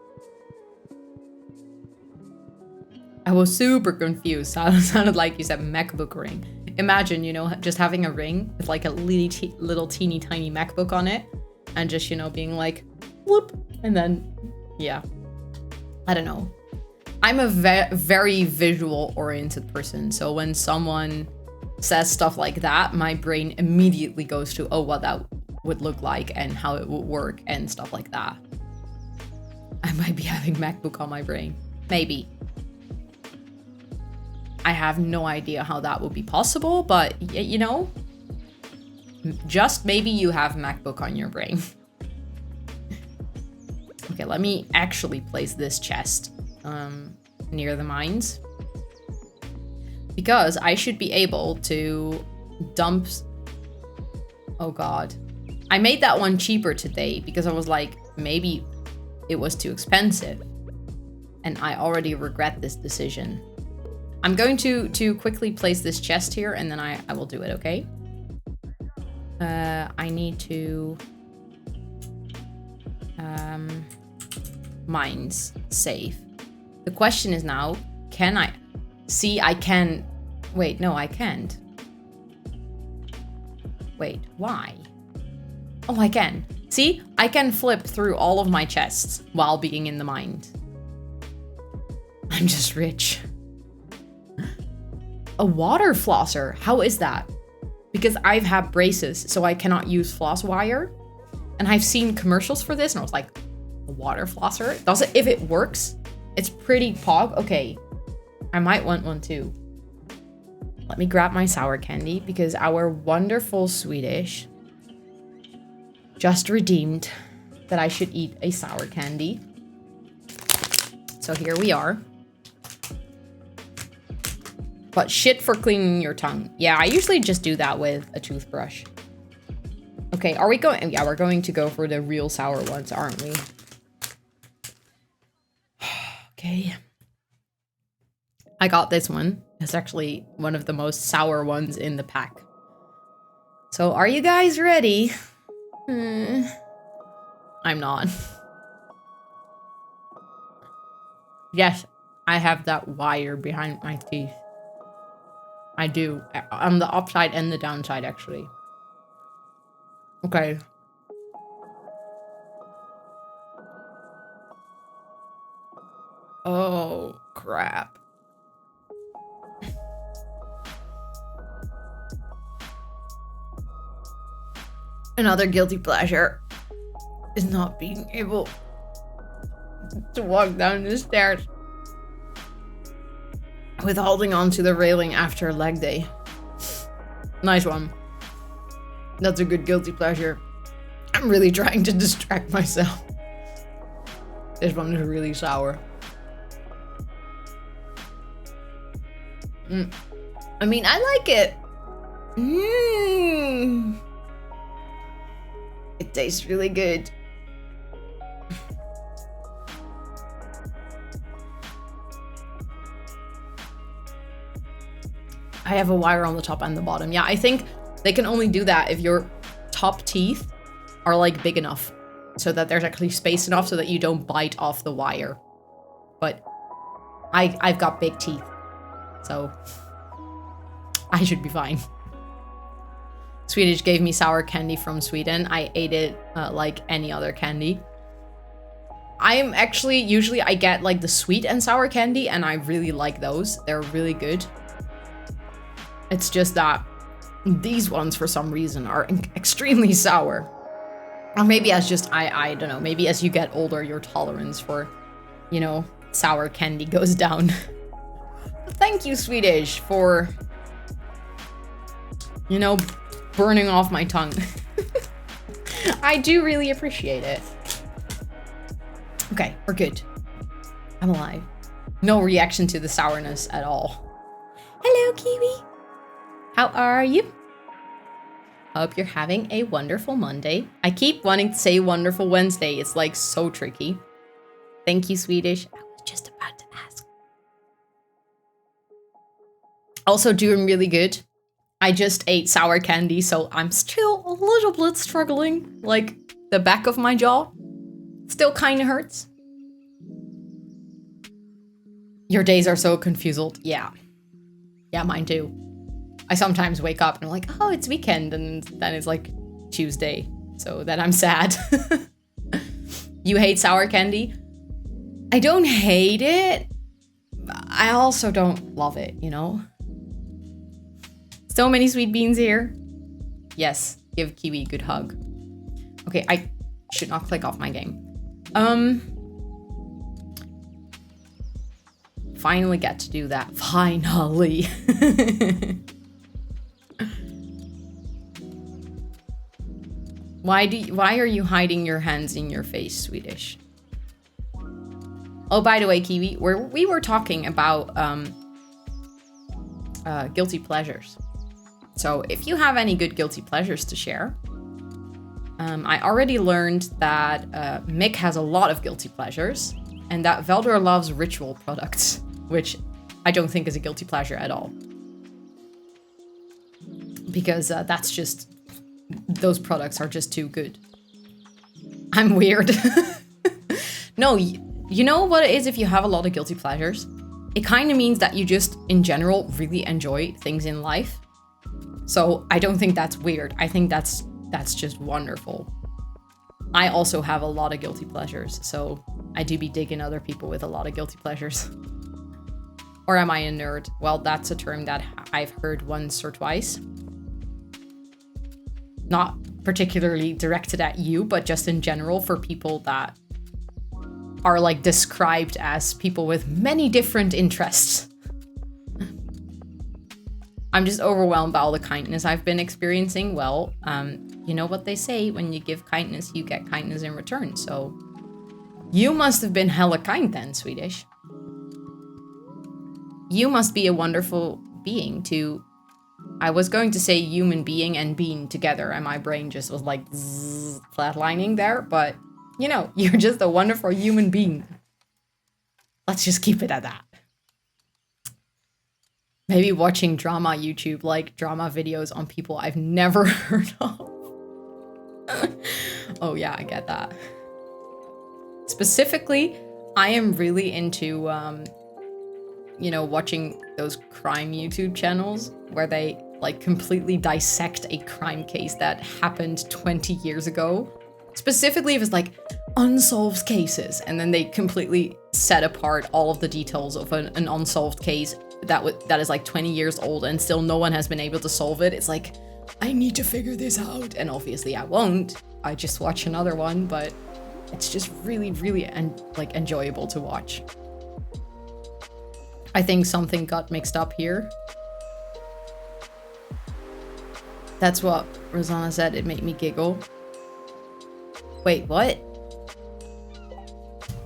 I was super confused. Sounded like you said MacBook ring. Imagine, you know, just having a ring with like a little teeny tiny MacBook on it. And just, you know, being like, whoop. And then, yeah. I don't know. I'm a very visual oriented person. So when someone says stuff like that, my brain immediately goes to, oh, what that would look like and how it would work and stuff like that. I might be having MacBook on my brain. Maybe. I have no idea how that would be possible, but you know, just maybe you have MacBook on your brain. Okay, let me actually place this chest near the mines. Because I should be able to dump... Oh god. I made that one cheaper today because I was like, maybe it was too expensive. And I already regret this decision. I'm going to quickly place this chest here and then I will do it, okay? I need to... mines. Save. The question is now, can I... See, I can... Wait, no, I can't. Wait, why? Oh, I can. See, I can flip through all of my chests while being in the mine. I'm just rich. A water flosser. How is that? Because I've had braces, so I cannot use floss wire. And I've seen commercials for this, and I was like, a water flosser? Does it, if it works, it's pretty pog. Okay, I might want one too. Let me grab my sour candy, because our wonderful Swedish just redeemed that I should eat a sour candy. So here we are. But shit for cleaning your tongue. Yeah, I usually just do that with a toothbrush. Okay, are we going? Yeah, we're going to go for the real sour ones, aren't we? Okay. I got this one. It's actually one of the most sour ones in the pack. So are you guys ready? I'm not. Yes, I have that wire behind my teeth. I do. On the upside and the downside, actually. Okay. Oh, crap. Another guilty pleasure is not being able to walk down the stairs with holding on to the railing after a leg day. Nice one. That's a good guilty pleasure. I'm really trying to distract myself. This one is really sour. I mean, I like it. It tastes really good. I have a wire on the top and the bottom. Yeah, I think they can only do that if your top teeth are like big enough so that there's actually space enough so that you don't bite off the wire. But I've got big teeth, so I should be fine. Swedish gave me sour candy from Sweden. I ate it like any other candy. I am actually, usually I get like the sweet and sour candy, and I really like those. They're really good. It's just that these ones, for some reason, are extremely sour. Or maybe as just, I don't know, maybe as you get older, your tolerance for, you know, sour candy goes down. But thank you, Swedish, for, you know, burning off my tongue. I do really appreciate it. Okay, we're good. I'm alive. No reaction to the sourness at all. Hello, Kiwi. How are you? Hope you're having a wonderful Monday. I keep wanting to say wonderful Wednesday. It's like so tricky. Thank you, Swedish. I was just about to ask. Also doing really good. I just ate sour candy, so I'm still a little bit struggling. Like, the back of my jaw still kind of hurts. Your days are so confused. Yeah. Yeah, mine too. I sometimes wake up and I'm like, oh, it's weekend, and then it's like Tuesday, so then I'm sad. You hate sour candy? I don't hate it. I also don't love it, you know? So many sweet beans here. Yes, give Kiwi a good hug. Okay, I should not click off my game. Finally get to do that. Finally. Why are you hiding your hands in your face, Swedish? Oh, by the way, Kiwi, we were talking about guilty pleasures. So if you have any good guilty pleasures to share, I already learned that Mick has a lot of guilty pleasures, and that Veldor loves ritual products, which I don't think is a guilty pleasure at all. Because that's just, those products are just too good. I'm weird. No, you know what it is if you have a lot of guilty pleasures? It kind of means that you just, in general, really enjoy things in life. So I don't think that's weird. I think that's just wonderful. I also have a lot of guilty pleasures, so I do be digging other people with a lot of guilty pleasures. Or am I a nerd? Well, that's a term that I've heard once or twice. Not particularly directed at you, but just in general for people that are like described as people with many different interests. I'm just overwhelmed by all the kindness I've been experiencing. Well, you know what they say, when you give kindness, you get kindness in return. So you must have been hella kind then, Swedish. You must be a wonderful being to... I was going to say human being and being together, and my brain just was like zzz, flatlining there, but you know, you're just a wonderful human being. Let's just keep it at that. Maybe watching drama YouTube, like drama videos on people I've never heard of. Oh yeah, I get that. Specifically, I am really into, you know, watching those crime YouTube channels where they like completely dissect a crime case that happened 20 years ago. Specifically, if it's like unsolved cases, and then they completely set apart all of the details of an unsolved case that is like 20 years old and still no one has been able to solve it. It's like, I need to figure this out. And obviously I won't. I just watch another one, but it's just really, really like enjoyable to watch. I think something got mixed up here. That's what Rosanna said. It made me giggle. Wait, what?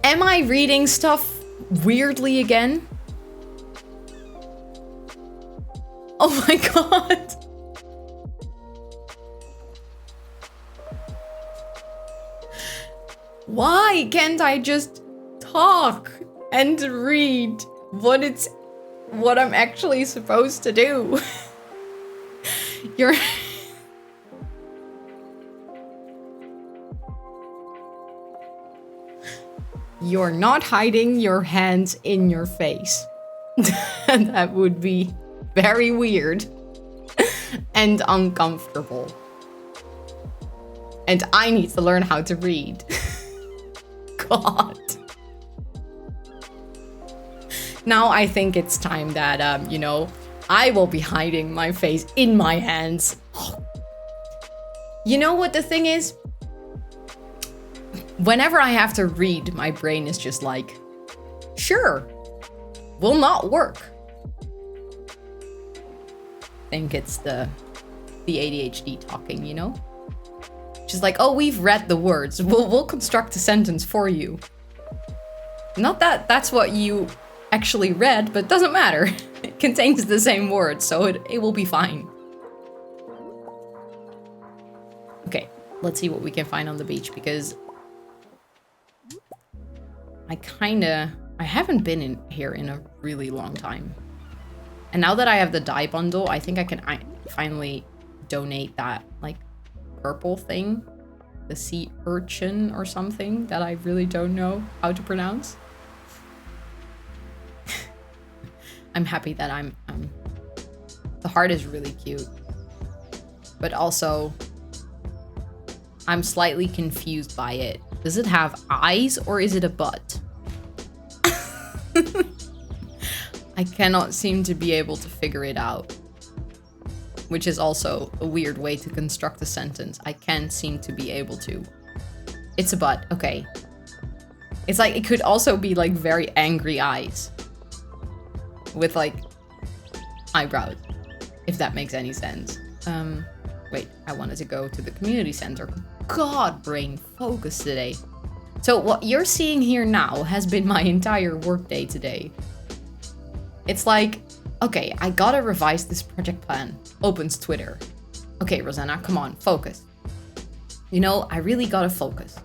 Am I reading stuff weirdly again? Oh my god. Why can't I just talk and read what I'm actually supposed to do? You're not hiding your hands in your face. That would be very weird and uncomfortable. And I need to learn how to read. God. Now I think it's time that, you know, I will be hiding my face in my hands. You know what the thing is? Whenever I have to read, my brain is just like, sure, will not work. I think it's the ADHD talking, you know? Just like, oh, we've read the words. We'll construct a sentence for you. Not that that's what you actually read, but it doesn't matter. It contains the same words, so it will be fine. Okay, let's see what we can find on the beach, because I haven't been in here in a really long time. And now that I have the dye bundle, I think I can finally donate that, like, purple thing. The sea urchin or something that I really don't know how to pronounce. I'm happy that I'm the heart is really cute. But also, I'm slightly confused by it. Does it have eyes or is it a butt? I cannot seem to be able to figure it out. Which is also a weird way to construct a sentence. I can't seem to be able to. It's a butt, okay. It's like, it could also be like very angry eyes. With like eyebrows, if that makes any sense. Wait, I wanted to go to the community center. God, brain focus today. So what you're seeing here now has been my entire workday today. It's like, okay, I gotta revise this project plan. Opens Twitter. Okay, Rosanna, come on, focus. You know, I really gotta focus.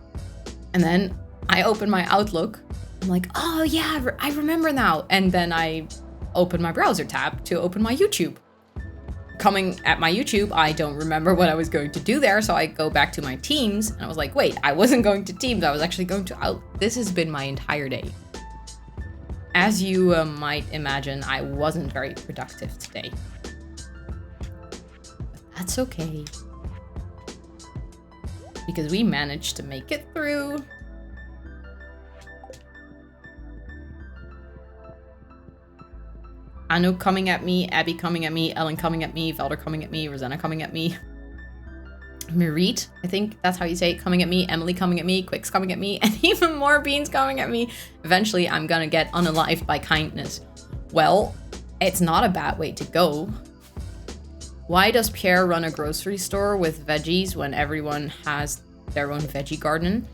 And then I open my Outlook. I'm like, oh yeah, I remember now. And then I open my browser tab to open my YouTube. Coming at my YouTube, I don't remember what I was going to do there, so I go back to my Teams, and I was like, wait, I wasn't going to Teams, I was actually going to This has been my entire day. As you might imagine, I wasn't very productive today. But that's okay. Because we managed to make it through. Anu coming at me, Abby coming at me, Ellen coming at me, Velder coming at me, Rosanna coming at me. Marit, I think that's how you say it, coming at me, Emily coming at me, Quick's coming at me, and even more beans coming at me. Eventually, I'm gonna get unalived by kindness. Well, it's not a bad way to go. Why does Pierre run a grocery store with veggies when everyone has their own veggie garden?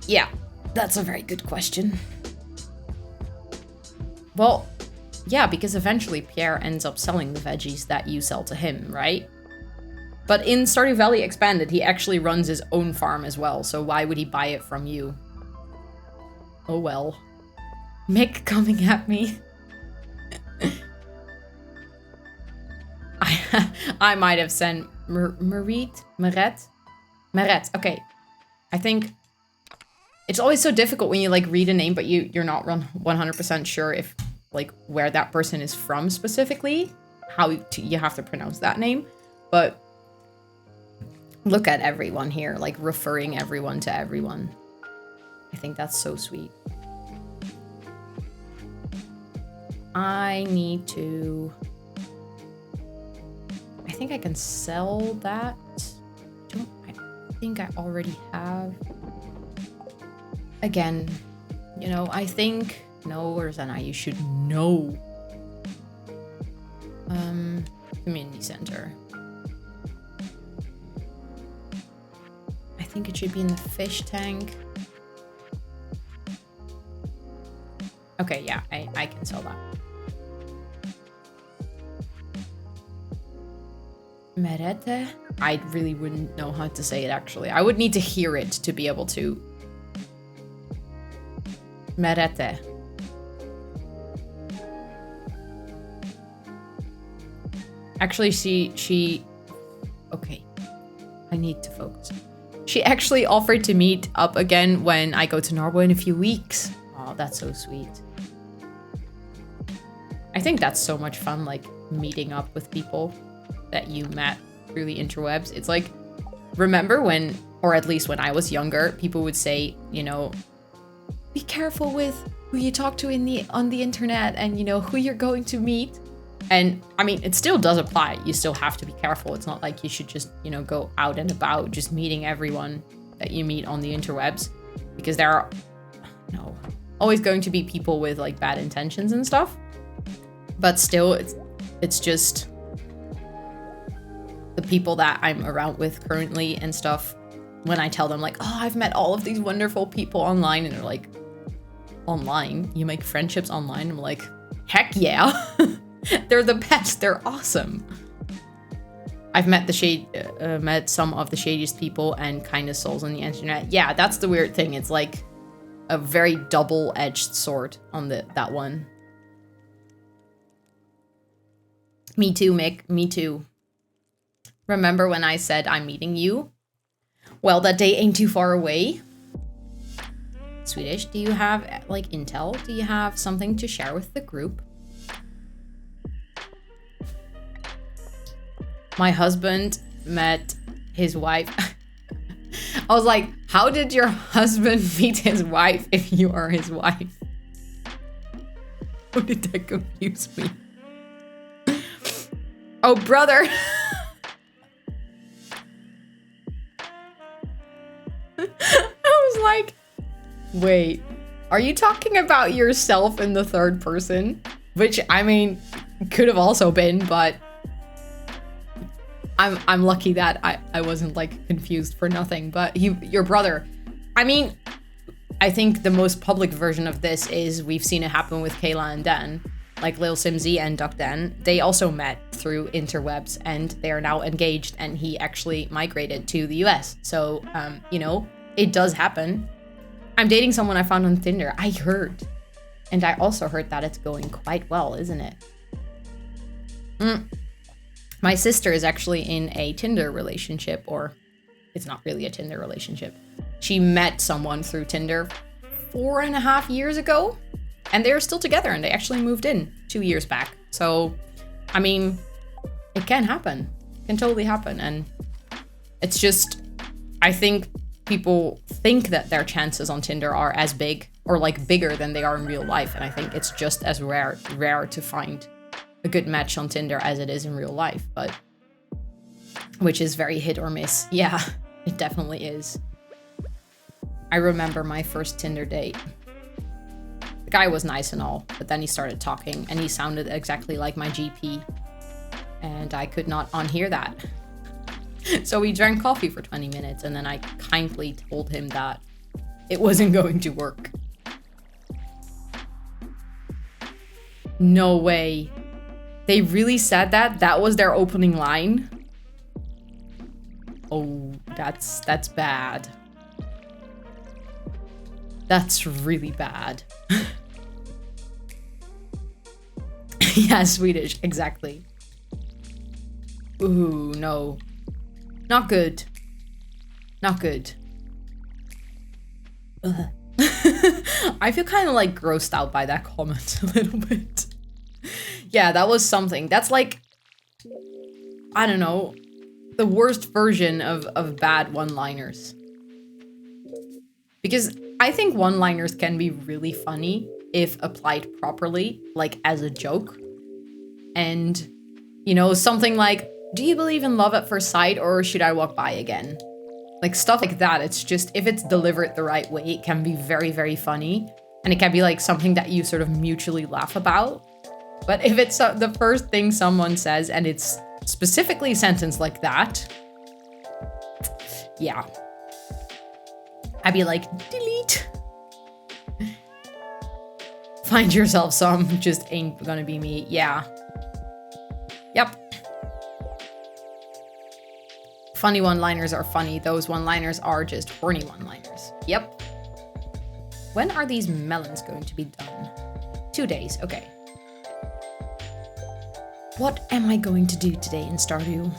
Yeah, that's a very good question. Well, yeah, because eventually Pierre ends up selling the veggies that you sell to him, right? But in Stardew Valley Expanded, he actually runs his own farm as well, so why would he buy it from you? Oh well. Mick coming at me. I might have sent Maret, okay. I think it's always so difficult when you like read a name, but you're not 100% sure if like where that person is from specifically, how you have to pronounce that name. But look at everyone here, like referring everyone to everyone. I think that's so sweet. I need to... I think I can sell that. I think I already have. Again, you know, I think... No, Rosanna, you should know. Community center. I think it should be in the fish tank. Okay, yeah, I can sell that. Merete? I really wouldn't know how to say it, actually. I would need to hear it to be able to. Merete. Actually, she... Okay. I need to focus. She actually offered to meet up again when I go to Norway in a few weeks. Oh, that's so sweet. I think that's so much fun, like, meeting up with people that you met through the interwebs. It's like, remember when, or at least when I was younger, people would say, you know, be careful with who you talk to on the internet and, you know, who you're going to meet. And I mean, it still does apply. You still have to be careful. It's not like you should just, you know, go out and about just meeting everyone that you meet on the interwebs, because there are, you know, always going to be people with like bad intentions and stuff. But still, it's just the people that I'm around with currently and stuff. When I tell them like, oh, I've met all of these wonderful people online, and they're like, online? You make friendships online? I'm like, heck yeah. They're the best. They're awesome. I've met met some of the shadiest people and kindest souls on the internet. Yeah, that's the weird thing. It's like a very double-edged sword on that one. Me too, Mick. Me too. Remember when I said I'm meeting you? Well, that day ain't too far away. Swedish, do you have like intel? Do you have something to share with the group? My husband met his wife. I was like, how did your husband meet his wife if you are his wife? How did that confuse me? Oh, brother. I was like, wait, are you talking about yourself in the third person? Which, I mean, could have also been, but I'm lucky that I wasn't like confused for nothing. But your brother, I mean, I think the most public version of this is we've seen it happen with Kayla and Dan, like Lil Simsy and Duck Dan. They also met through interwebs and they are now engaged, and he actually migrated to the US. So, you know, it does happen. I'm dating someone I found on Tinder. I heard. And I also heard that it's going quite well, isn't it? My sister is actually in a Tinder relationship, or it's not really a Tinder relationship. She met someone through Tinder 4.5 years ago, and they're still together, and they actually moved in 2 years back. So, I mean, it can happen. It can totally happen, and It's just, I think people think that their chances on Tinder are as big or like bigger than they are in real life. And I think it's just as rare to find a good match on Tinder as it is in real life, but which is very hit or miss. Yeah, it definitely is. I remember my first Tinder date. The guy was nice and all, but then he started talking and he sounded exactly like my GP. And I could not unhear that. So we drank coffee for 20 minutes and then I kindly told him that it wasn't going to work. No way. They really said that? That was their opening line? Oh, that's bad. That's really bad. Yeah, Swedish, exactly. Ooh, no. Not good. Not good. Ugh. I feel kind of like grossed out by that comment a little bit. Yeah, that was something. That's like, I don't know, the worst version of bad one-liners. Because I think one-liners can be really funny if applied properly, like as a joke. And, you know, something like, do you believe in love at first sight or should I walk by again? Like stuff like that. It's just, if it's delivered the right way, it can be very, very funny. And it can be like something that you sort of mutually laugh about. But if it's the first thing someone says and it's specifically a sentence like that, yeah. I'd be like, delete. Find yourself some, just ain't gonna be me. Yeah. Yep. Funny one-liners are funny. Those one-liners are just horny one-liners. Yep. When are these melons going to be done? 2 days, okay. What am I going to do today in Stardew?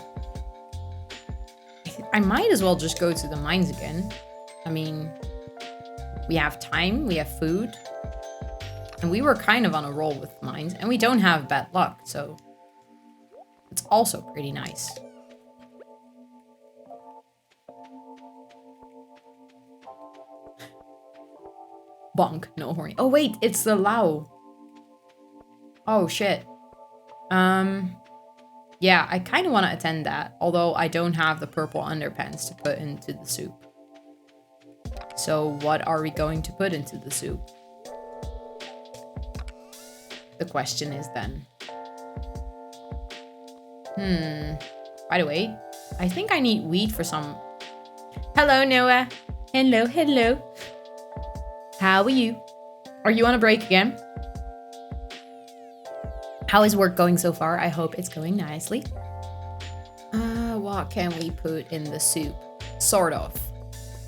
I might as well just go to the mines again. I mean, we have time, we have food, and we were kind of on a roll with mines, and we don't have bad luck, so it's also pretty nice. Bonk, no horny. Oh wait, it's the Lao. Oh shit. Yeah, I kind of want to attend that, although I don't have the purple underpants to put into the soup. So what are we going to put into the soup? The question is then. By the way, I think I need wheat for some... Hello, Noah. Hello, hello. How are you? Are you on a break again? How is work going so far? I hope it's going nicely. What can we put in the soup? Sort of.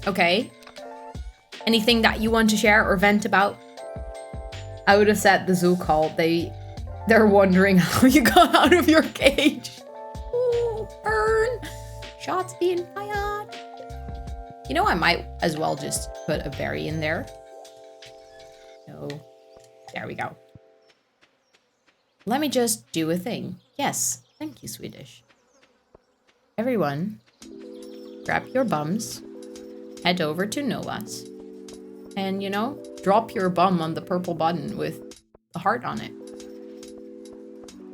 Okay. Anything that you want to share or vent about? I would have said the zoo call. They're wondering how you got out of your cage. Ooh, burn. Shots being fired. You know, I might as well just put a berry in there. No. There we go. Let me just do a thing. Yes, thank you, Swedish. Everyone, grab your bums, head over to Noah's, and, you know, drop your bum on the purple button with a heart on it.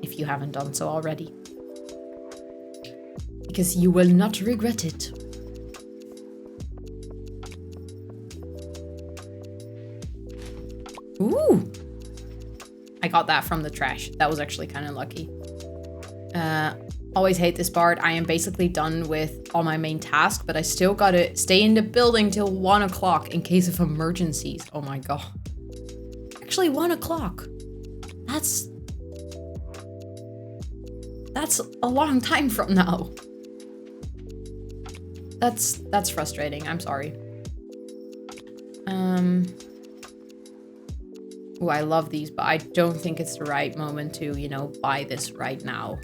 If you haven't done so already. Because you will not regret it. Ooh! I got that from the trash. That was actually kind of lucky. Always hate this part. I am basically done with all my main tasks, but I still gotta stay in the building till 1 o'clock in case of emergencies. Oh my god. Actually, 1 o'clock. That's a long time from now. That's frustrating. I'm sorry. Oh, I love these, but I don't think it's the right moment to, you know, buy this right now.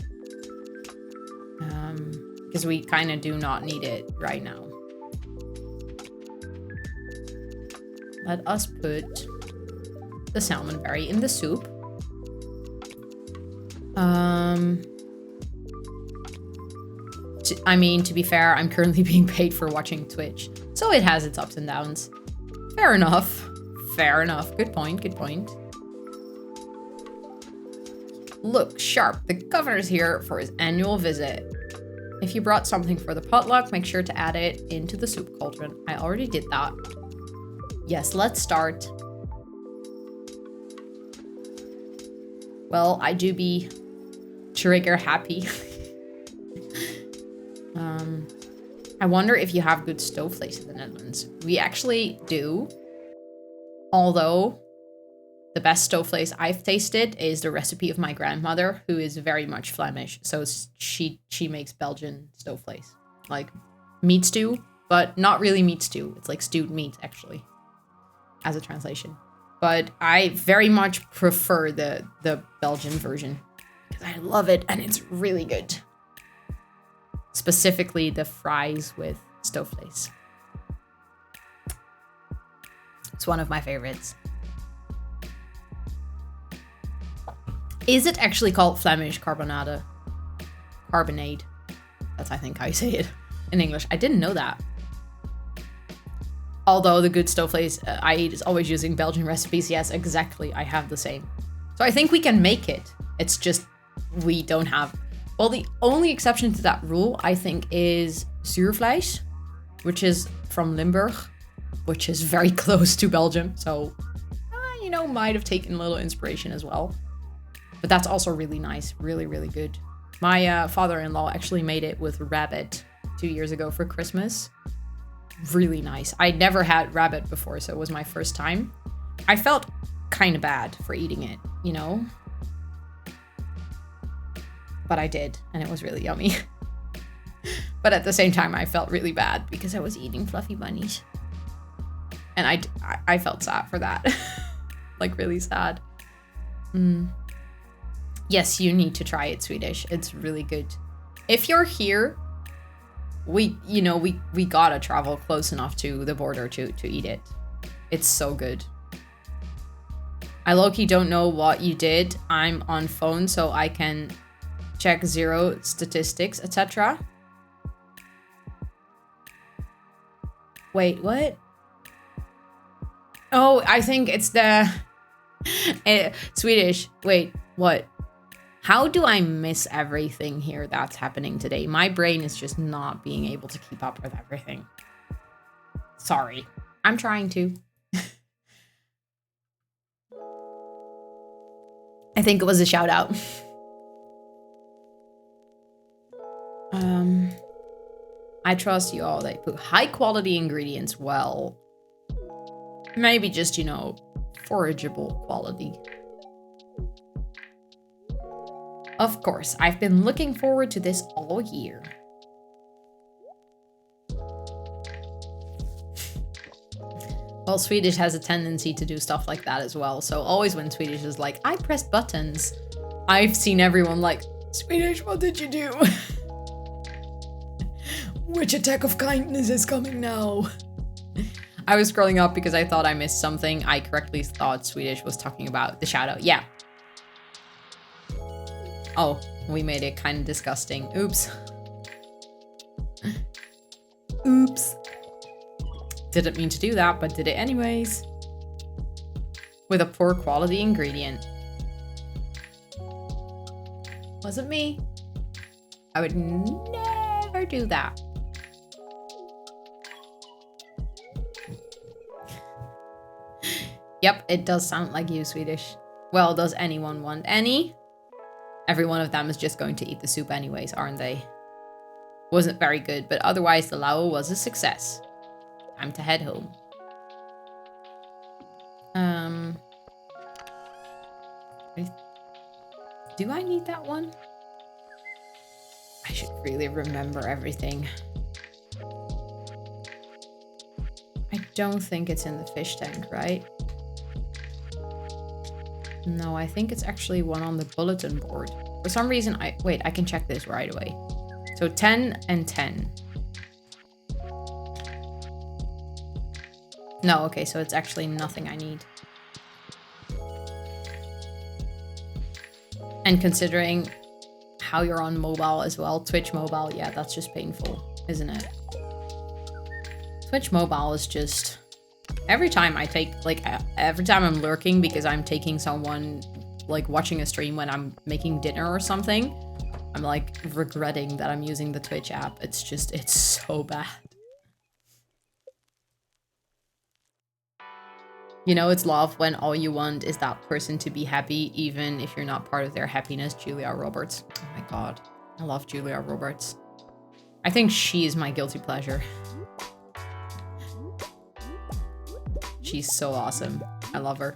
Because we kind of do not need it right now. Let us put the salmon berry in the soup. I mean, to be fair, I'm currently being paid for watching Twitch, so it has its ups and downs. Fair enough. Fair enough. Good point, good point. Look, Sharp, the governor's here for his annual visit. If you brought something for the potluck, make sure to add it into the soup cauldron. I already did that. Yes, let's start. Well, I do be trigger happy. I wonder if you have good stoveplace in the Netherlands. We actually do. Although, the best stoveplace I've tasted is the recipe of my grandmother, who is very much Flemish. So she makes Belgian stoveplace. Like meat stew, but not really meat stew. It's like stewed meat, actually, as a translation. But I very much prefer the Belgian version. Because I love it, and it's really good. Specifically, the fries with stoveplace. It's one of my favorites. Is it actually called Flemish carbonade? Carbonade. That's, I think, how you say it in English. I didn't know that. Although the good stoveplace I eat is always using Belgian recipes. Yes, exactly. I have the same. So I think we can make it. It's just we don't have. Well, the only exception to that rule, I think, is zuurvlees, which is from Limburg, which is very close to Belgium. So, you know, might have taken a little inspiration as well. But that's also really nice. Really, really good. My father-in-law actually made it with rabbit 2 years ago for Christmas. Really nice. I'd never had rabbit before, so it was my first time. I felt kind of bad for eating it, you know? But I did, and it was really yummy. But at the same time, I felt really bad because I was eating fluffy bunnies. And I felt sad for that. Like, really sad. Yes, you need to try it, Swedish. It's really good. If you're here, we gotta travel close enough to the border to eat it. It's so good. I low-key don't know what you did. I'm on phone, so I can check zero statistics, etc. Wait, what? Oh, I think it's the Swedish. Wait, what? How do I miss everything here that's happening today? My brain is just not being able to keep up with everything. Sorry. I'm trying to. I think it was a shout out. I trust you all. They put high quality ingredients. Well, maybe just, you know, forageable quality. Of course, I've been looking forward to this all year. Well, Swedish has a tendency to do stuff like that as well. So always when Swedish is like, I pressed buttons, I've seen everyone like, Swedish, what did you do? Which attack of kindness is coming now? I was scrolling up because I thought I missed something. I correctly thought Swedish was talking about the shadow. Yeah. Oh, we made it kind of disgusting. Oops. Oops. Didn't mean to do that, but did it anyways. With a poor quality ingredient. Wasn't me. I would never do that. Yep, it does sound like you, Swedish. Well, does anyone want any? Every one of them is just going to eat the soup anyways, aren't they? Wasn't very good, but otherwise the Lao was a success. Time to head home. Do I need that one? I should really remember everything. I don't think it's in the fish tank, right? No, I think it's actually one on the bulletin board. For some reason, wait, I can check this right away. So 10 and 10. No, okay, so it's actually nothing I need. And considering how you're on mobile as well. Twitch mobile, yeah, that's just painful, isn't it? Twitch mobile is just... Every time I take, like, every time I'm lurking because I'm taking someone, like, watching a stream when I'm making dinner or something, I'm, like, regretting that I'm using the Twitch app. It's just, it's so bad. You know, it's love when all you want is that person to be happy, even if you're not part of their happiness. Julia Roberts. Oh my god. I love Julia Roberts. I think she is my guilty pleasure. She's so awesome. I love her.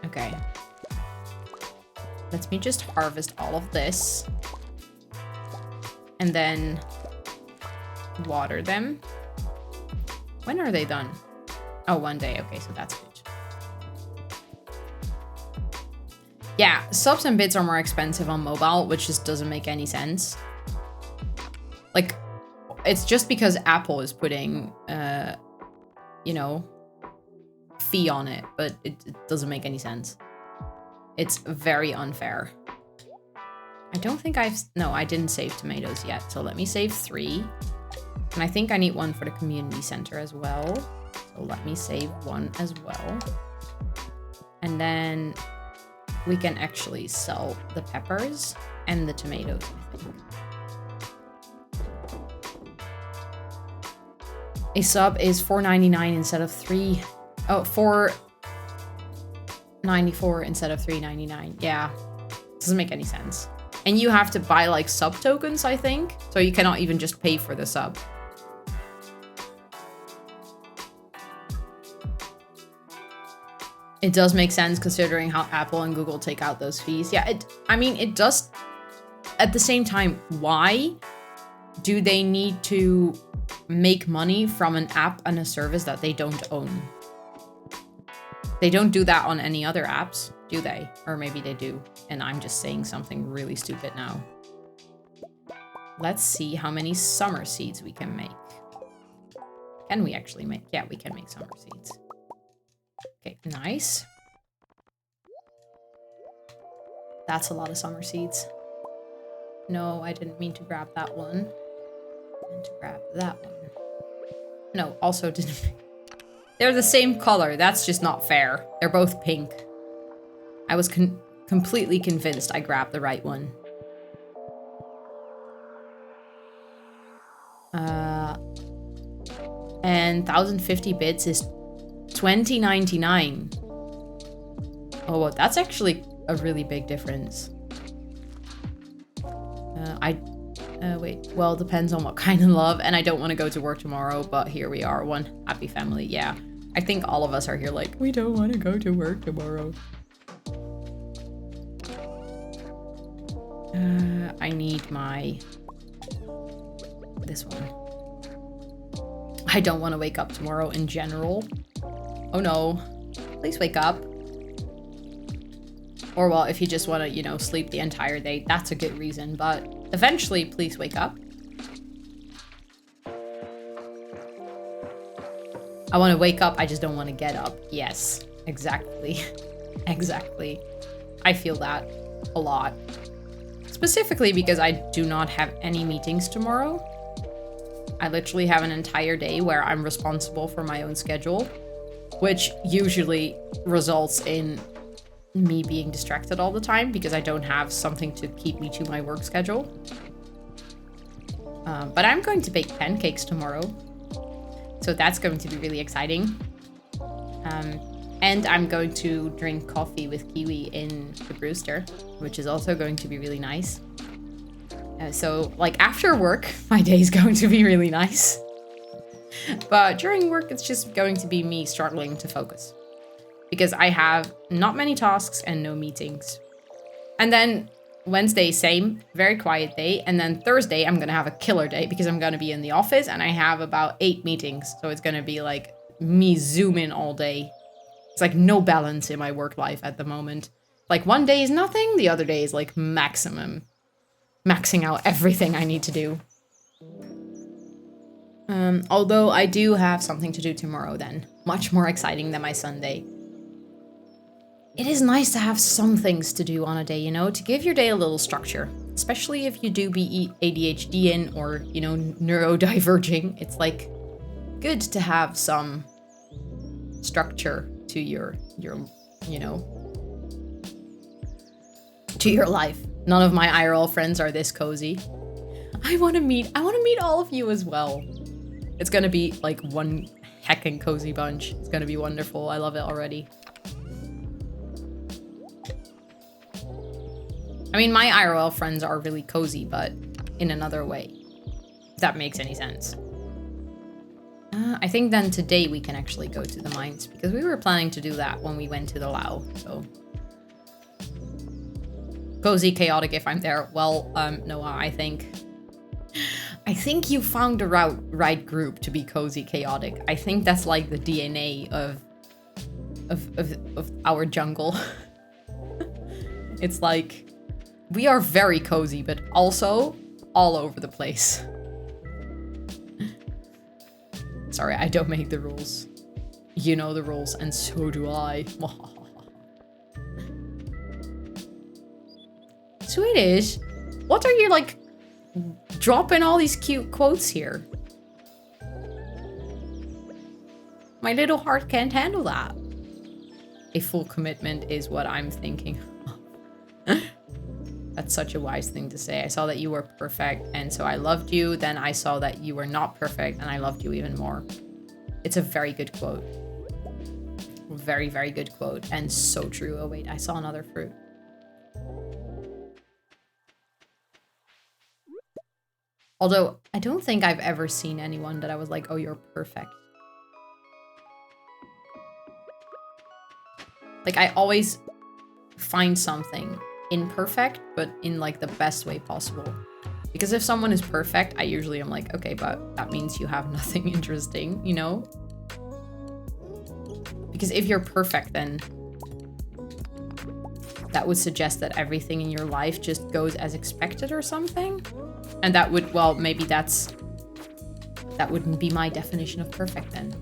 Okay. Let me just harvest all of this. And then water them. When are they done? Oh, 1 day. Okay, so that's good. Yeah, subs and bits are more expensive on mobile, which just doesn't make any sense. Like, it's just because Apple is putting, you know, fee on it, but it doesn't make any sense. It's very unfair. I don't think no, I didn't save tomatoes yet, so let me save 3. And I think I need 1 for the community center as well. So let me save 1 as well. And then we can actually sell the peppers and the tomatoes, I think. A sub is $4.99 instead of $4.94 instead of $3.99. Yeah, doesn't make any sense. And you have to buy like sub tokens, I think. So you cannot even just pay for the sub. It does make sense considering how Apple and Google take out those fees. Yeah, I mean, it does. At the same time, why do they need to make money from an app and a service that they don't own? They don't do that on any other apps, do they? Or maybe they do, and I'm just saying something really stupid now. Let's see how many summer seeds we can make. Can we actually make? Yeah, we can make summer seeds. Okay, nice. That's a lot of summer seeds. No, I didn't mean to grab that one. I meant to grab that one. No, also didn't. They're the same color. That's just not fair. They're both pink. I was completely convinced I grabbed the right one. And 1050 bits is $20.99. Oh, well, that's actually a really big difference. Wait, well, depends on what kind of love, and I don't want to go to work tomorrow, but here we are, one happy family. Yeah, I think all of us are here like, we don't want to go to work tomorrow. I need this one. I don't want to wake up tomorrow in general. Oh no, please wake up. Or well, if you just want to, you know, sleep the entire day, that's a good reason, but eventually, please wake up. I want to wake up, I just don't want to get up. Yes, exactly. Exactly. I feel that a lot. Specifically because I do not have any meetings tomorrow. I literally have an entire day where I'm responsible for my own schedule, which usually results in me being distracted all the time because I don't have something to keep me to my work schedule. But I'm going to bake pancakes tomorrow, so that's going to be really exciting. And I'm going to drink coffee with kiwi in the Brewster, which is also going to be really nice. So like after work, my day is going to be really nice. But during work, it's just going to be me struggling to focus, because I have not many tasks and no meetings. And then Wednesday, same, very quiet day. And then Thursday, I'm gonna have a killer day because I'm gonna be in the office and I have about 8 meetings. So it's gonna be like me zoom in all day. It's like no balance in my work life at the moment. Like one day is nothing, the other day is like maxing out everything I need to do. Although I do have something to do tomorrow then. Much more exciting than my Sunday. it is nice to have some things to do on a day, you know, to give your day a little structure. Especially if you do be ADHD in or, you know, neurodiverging. It's like good to have some structure to your you know, to your life. None of my IRL friends are this cozy. I want to meet all of you as well. It's gonna be like one heckin' cozy bunch. It's gonna be wonderful. I love it already. I mean, my IRL friends are really cozy, but in another way. If that makes any sense. I think then today we can actually go to the mines because we were planning to do that when we went to the Lao, so. Cozy, chaotic if I'm there. Well, Noah, I think you found the right group to be cozy, chaotic. I think that's like the DNA of our jungle. It's like, we are very cozy, but also all over the place. Sorry, I don't make the rules. You know the rules, and so do I. Swedish, what are you like dropping all these cute quotes here? My little heart can't handle that. A full commitment is what I'm thinking. That's such a wise thing to say. I saw that you were perfect, and so I loved you. Then I saw that you were not perfect, and I loved you even more. It's a very good quote. Very, very good quote, and so true. Oh wait, I saw another fruit. Although, I don't think I've ever seen anyone that I was like, oh, you're perfect. Like, I always find something imperfect, but in like the best way possible. Because if someone is perfect, I usually am like, okay, but that means you have nothing interesting, you know? Because if you're perfect, then that would suggest that everything in your life just goes as expected or something. And that would, well, maybe that wouldn't be my definition of perfect then.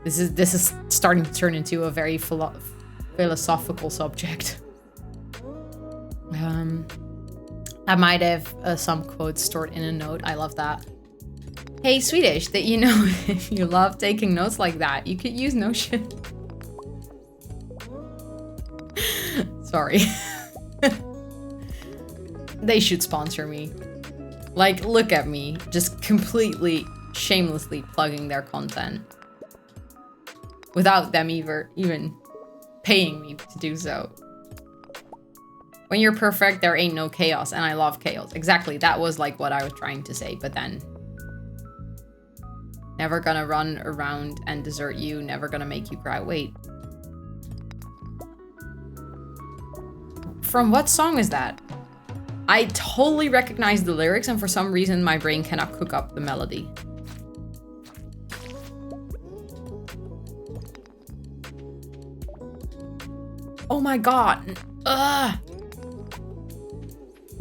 This is starting to turn into a very philosophical subject. I might have some quotes stored in a note. I love that. Hey, Swedish, that you know, if you love taking notes like that, you could use Notion. Sorry. They should sponsor me. Like, look at me, just completely shamelessly plugging their content without them even paying me to do so. When you're perfect, there ain't no chaos, and I love chaos. Exactly, that was like what I was trying to say, but then never gonna run around and desert you, never gonna make you cry. Wait. From what song is that? I totally recognize the lyrics, and for some reason my brain cannot cook up the melody. Oh my god. Ugh.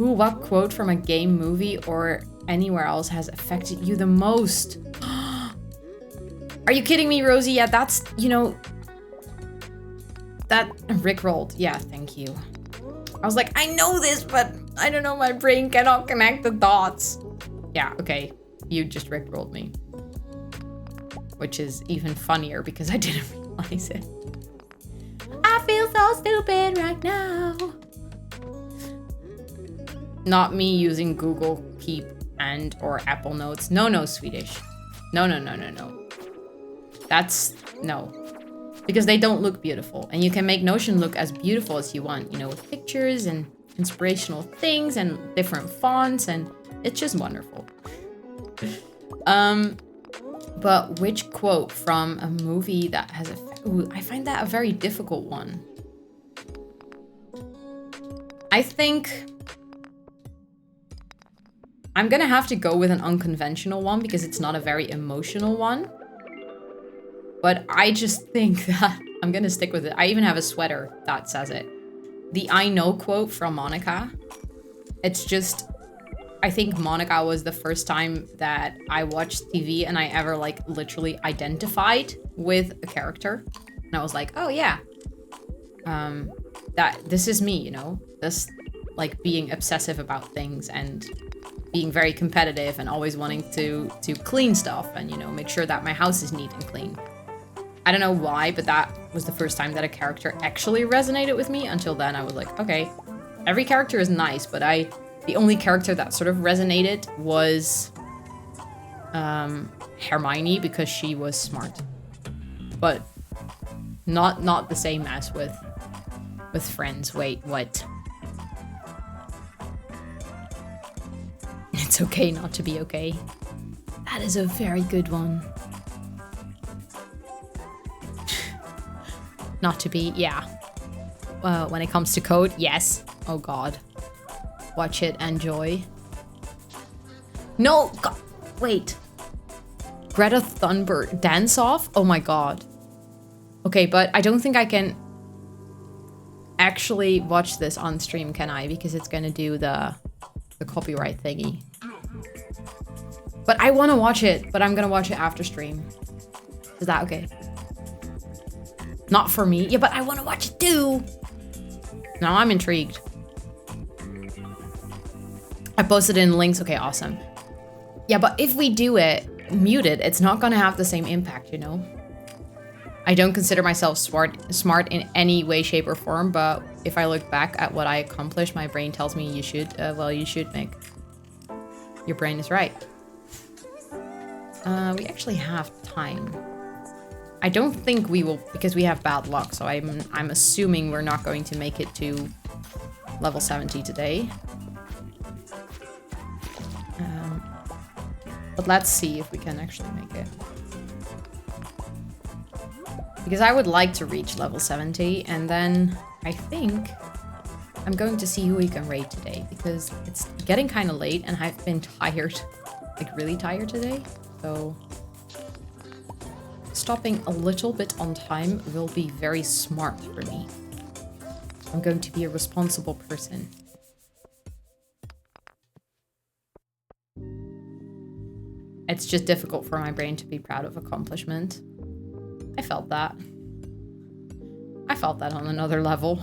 Ooh, what quote from a game, movie, or anywhere else has affected you the most? Are you kidding me, Rosie? Yeah, that's, you know, that Rickrolled. Yeah, thank you. I was like, I know this, but I don't know, my brain cannot connect the dots. Yeah, okay. You just Rickrolled me. Which is even funnier because I didn't realize it. I feel so stupid right now. Not me using Google Keep and or Apple Notes. No, Swedish. No. That's, no. Because they don't look beautiful. And you can make Notion look as beautiful as you want, you know, with pictures and inspirational things and different fonts, and it's just wonderful. But which quote from a movie that has a... Ooh, I find that a very difficult one. I think I'm gonna have to go with an unconventional one because it's not a very emotional one. But I just think that I'm gonna stick with it. I even have a sweater that says it. The I know quote from Monica. It's just, I think Monica was the first time that I watched TV and I ever like literally identified with a character. And I was like, oh yeah, that this is me, you know? This, like, being obsessive about things and being very competitive and always wanting to clean stuff and, you know, make sure that my house is neat and clean. I don't know why, but that was the first time that a character actually resonated with me. Until then, I was like, okay, every character is nice, but the only character that sort of resonated was Hermione, because she was smart. But not the same as with friends. Wait, what? It's okay not to be okay. That is a very good one. Not to be, yeah. When it comes to code, yes. Oh god. Watch it, enjoy. No! God, wait. Greta Thunberg dance off? Oh my god. Okay, but I don't think I can actually watch this on stream, can I? Because it's gonna do the copyright thingy. But I want to watch it, but I'm gonna watch it after stream. Is that okay? Not for me. Yeah, but I want to watch it too. Now I'm intrigued. I posted in links. Okay, awesome. Yeah, but if we do it muted, it's not gonna have the same impact, you know? I don't consider myself smart in any way, shape, or form, but if I look back at what I accomplished, my brain tells me you should, well, you should, Mick. Your brain is right. We actually have time. I don't think we will, because we have bad luck, so I'm assuming we're not going to make it to level 70 today. But let's see if we can actually make it. Because I would like to reach level 70, and then I think I'm going to see who we can raid today, because it's getting kind of late and I've been tired, like really tired today. So stopping a little bit on time will be very smart for me. I'm going to be a responsible person. It's just difficult for my brain to be proud of accomplishment. I felt that. I felt that on another level.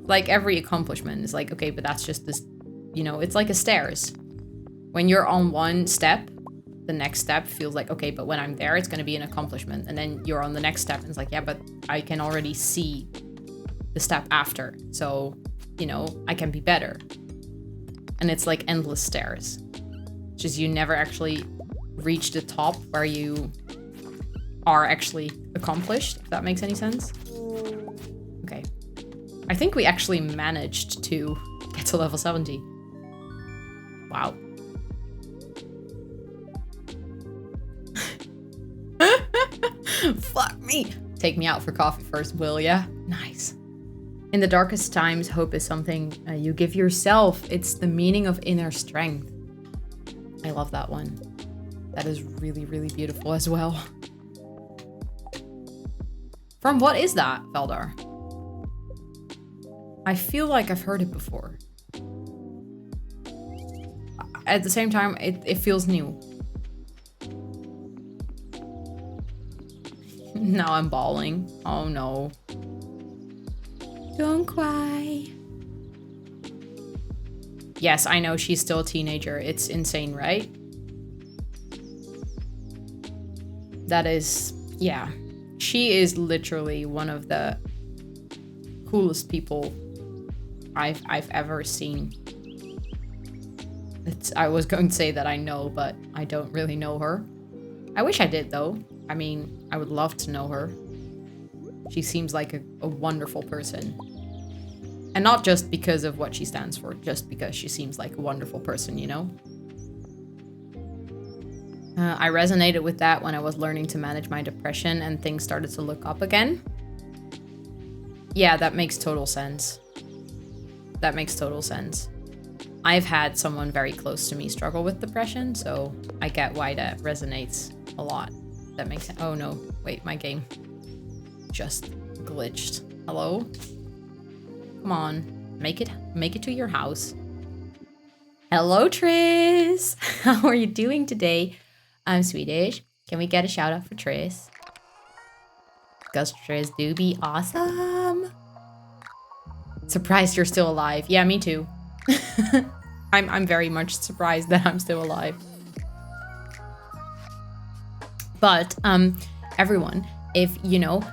Like, every accomplishment is like, okay, but that's just this, you know, it's like a stairs. When you're on one step, the next step feels like, okay, but when I'm there, it's going to be an accomplishment. And then you're on the next step and it's like, yeah, but I can already see the step after. So, you know, I can be better. And it's like endless stairs. Just you never actually reach the top where you are actually accomplished, if that makes any sense. Okay. I think we actually managed to get to level 70. Wow. Fuck me. Take me out for coffee first, will ya? Nice. In the darkest times, hope is something you give yourself. It's the meaning of inner strength. I love that one. That is really, really beautiful as well. From what is that, Veldar? I feel like I've heard it before. At the same time, it feels new. Now I'm bawling. Oh no. Don't cry. Yes, I know she's still a teenager. It's insane, right? That is, yeah. She is literally one of the coolest people I've ever seen. I was going to say that I know, but I don't really know her. I wish I did, though. I mean, I would love to know her. She seems like a wonderful person. And not just because of what she stands for, just because she seems like a wonderful person, you know? I resonated with that when I was learning to manage my depression and things started to look up again. Yeah, that makes total sense. That makes total sense. I've had someone very close to me struggle with depression, so I get why that resonates a lot. That makes sense. Oh no, wait, my game just glitched. Hello? Come on, make it to your house. Hello, Tris. How are you doing today? I'm Swedish. Can we get a shout out for Tris? Because Tris do be awesome. Surprised you're still alive. Yeah, me too. I'm very much surprised that I'm still alive. But everyone, if you know,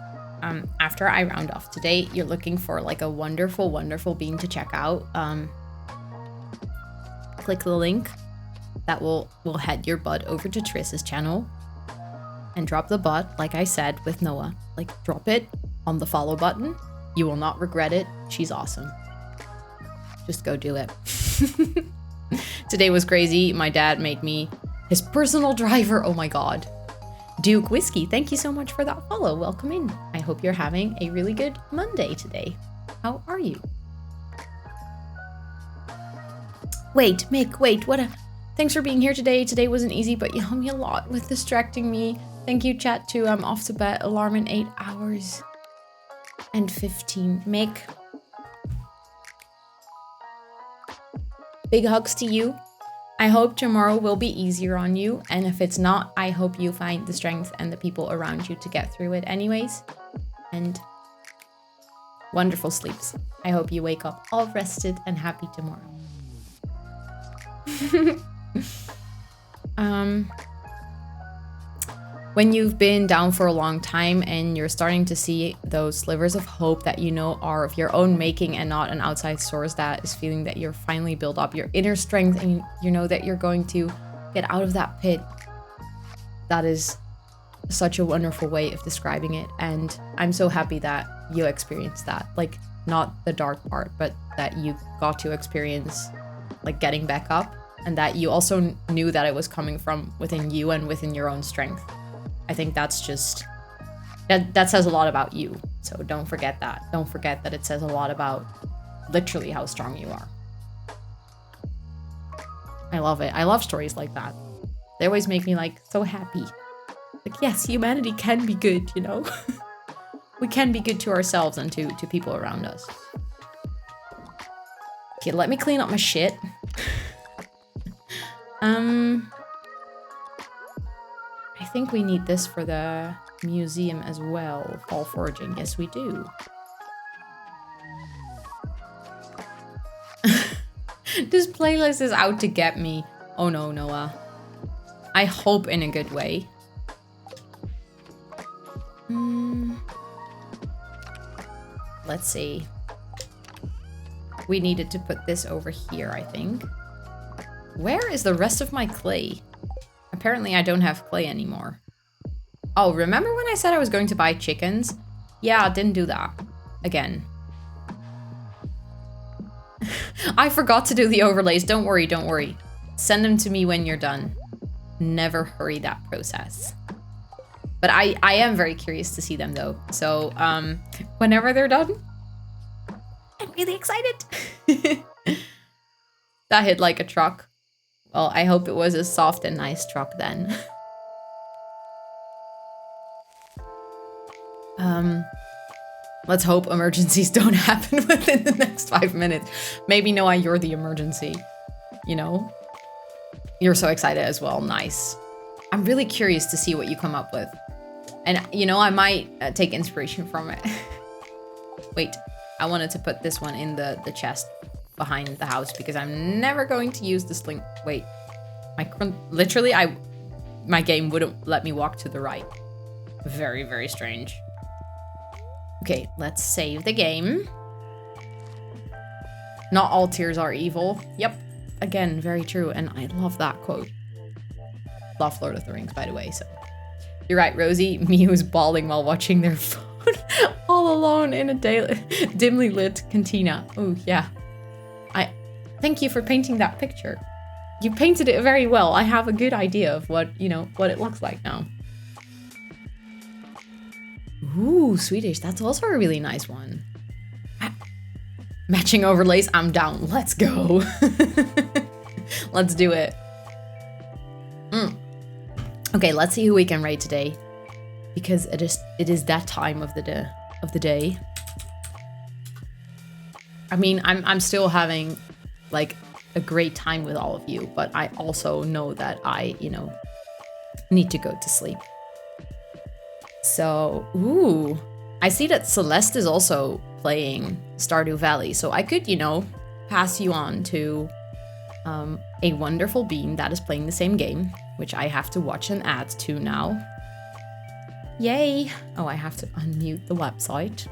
after I round off today, you're looking for like a wonderful, wonderful bean to check out, click the link that will head your butt over to Triss's channel and drop the butt, like I said with Noah. Like, drop it on the follow button. You will not regret it. She's awesome. Just go do it. Today was crazy. My dad made me his personal driver. Oh my god. Duke Whiskey, thank you so much for that follow. Welcome in. I hope you're having a really good Monday today. How are you? Wait, Mick, wait, thanks for being here today. Today wasn't easy, but you helped me a lot with distracting me. Thank you, chat, too. I'm off to bed. Alarm in 8 hours and 15. Mick. Big hugs to you. I hope tomorrow will be easier on you. And if it's not, I hope you find the strength and the people around you to get through it anyways. And wonderful sleeps. I hope you wake up all rested and happy tomorrow. When you've been down for a long time and you're starting to see those slivers of hope that you know are of your own making and not an outside source that is feeling that you're finally built up your inner strength and you know that you're going to get out of that pit, that is such a wonderful way of describing it. And I'm so happy that you experienced that, like not the dark part, but that you got to experience like getting back up, and that you also knew that it was coming from within you and within your own strength. I think that's just, that says a lot about you. So don't forget that. Don't forget that it says a lot about literally how strong you are. I love it. I love stories like that. They always make me like so happy. Like, yes, humanity can be good, you know? We can be good to ourselves and to people around us. Okay, let me clean up my shit. I think we need this for the museum as well. Fall foraging. Yes, we do. This playlist is out to get me. Oh no, Noah. I hope in a good way. Let's see. We needed to put this over here, I think. Where is the rest of my clay? Apparently I don't have clay anymore. Oh, remember when I said I was going to buy chickens? Yeah, I didn't do that. Again. I forgot to do the overlays. Don't worry, don't worry. Send them to me when you're done. Never hurry that process. But I am very curious to see them though. So, whenever they're done, I'm really excited. That hit like a truck. Well, I hope it was a soft and nice truck then. Let's hope emergencies don't happen within the next 5 minutes. Maybe Noah, you're the emergency. You know? You're so excited as well. Nice. I'm really curious to see what you come up with. And, you know, I might take inspiration from it. Wait, I wanted to put this one in the chest behind the house because I'm never going to use the sling. Wait, literally, my game wouldn't let me walk to the right. Very, very strange. Okay, let's save the game. Not all tears are evil. Yep, again, very true. And I love that quote. Love Lord of the Rings, by the way, so. You're right, Rosie. Mew's bawling while watching their phone all alone in a dimly lit cantina. Oh, yeah. Thank you for painting that picture. You painted it very well. I have a good idea of what it looks like now. Ooh, Swedish. That's also a really nice one. Matching overlays. I'm down. Let's go. Let's do it. Okay, let's see who we can raid today, because it is that time of the day. I mean, I'm still having like a great time with all of you, but I also know that I, need to go to sleep. So, ooh, I see that Celeste is also playing Stardew Valley. So I could, you know, pass you on to a wonderful bean that is playing the same game, which I have to watch an ad to now. Yay! Oh, I have to unmute the website.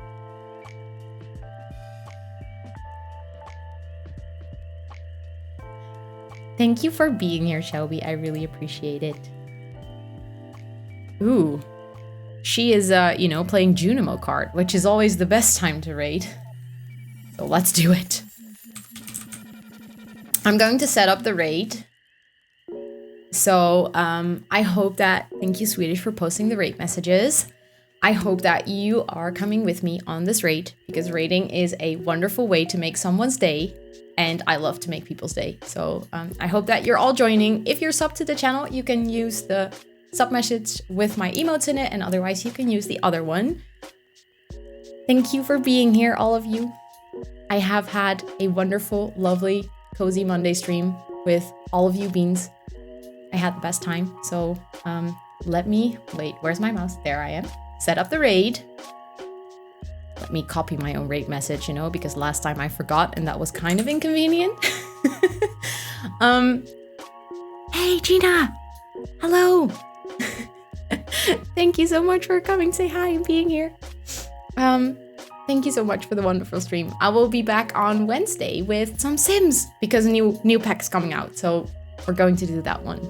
Thank you for being here, Shelby. I really appreciate it. Ooh. She is, you know, playing Junimo card, which is always the best time to raid. So let's do it. I'm going to set up the raid. So I hope that, thank you Swedish for posting the raid messages. I hope that you are coming with me on this raid, because raiding is a wonderful way to make someone's day. And I love to make people's day. So I hope that you're all joining. If you're sub to the channel, you can use the sub message with my emotes in it, and otherwise you can use the other one. Thank you for being here, all of you. I have had a wonderful, lovely, cozy Monday stream with all of you beans. I had the best time. So let me, wait, where's my mouse? There I am. Set up the raid. Let me copy my own raid message, you know, because last time I forgot and that was kind of inconvenient. Hey, Gina. Hello. Thank you so much for coming. Say hi and being here. Thank you so much for the wonderful stream. I will be back on Wednesday with some Sims because a new pack's coming out. So we're going to do that one.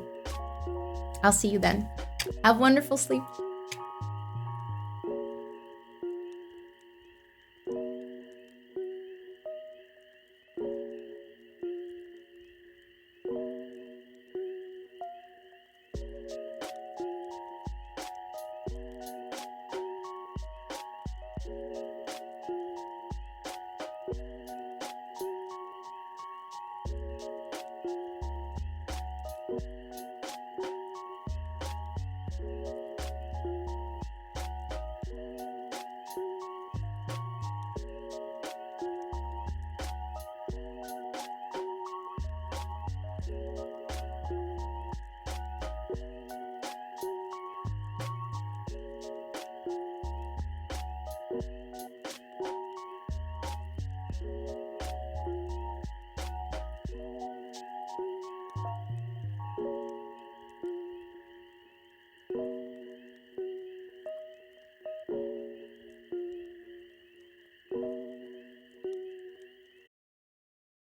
I'll see you then. Have wonderful sleep.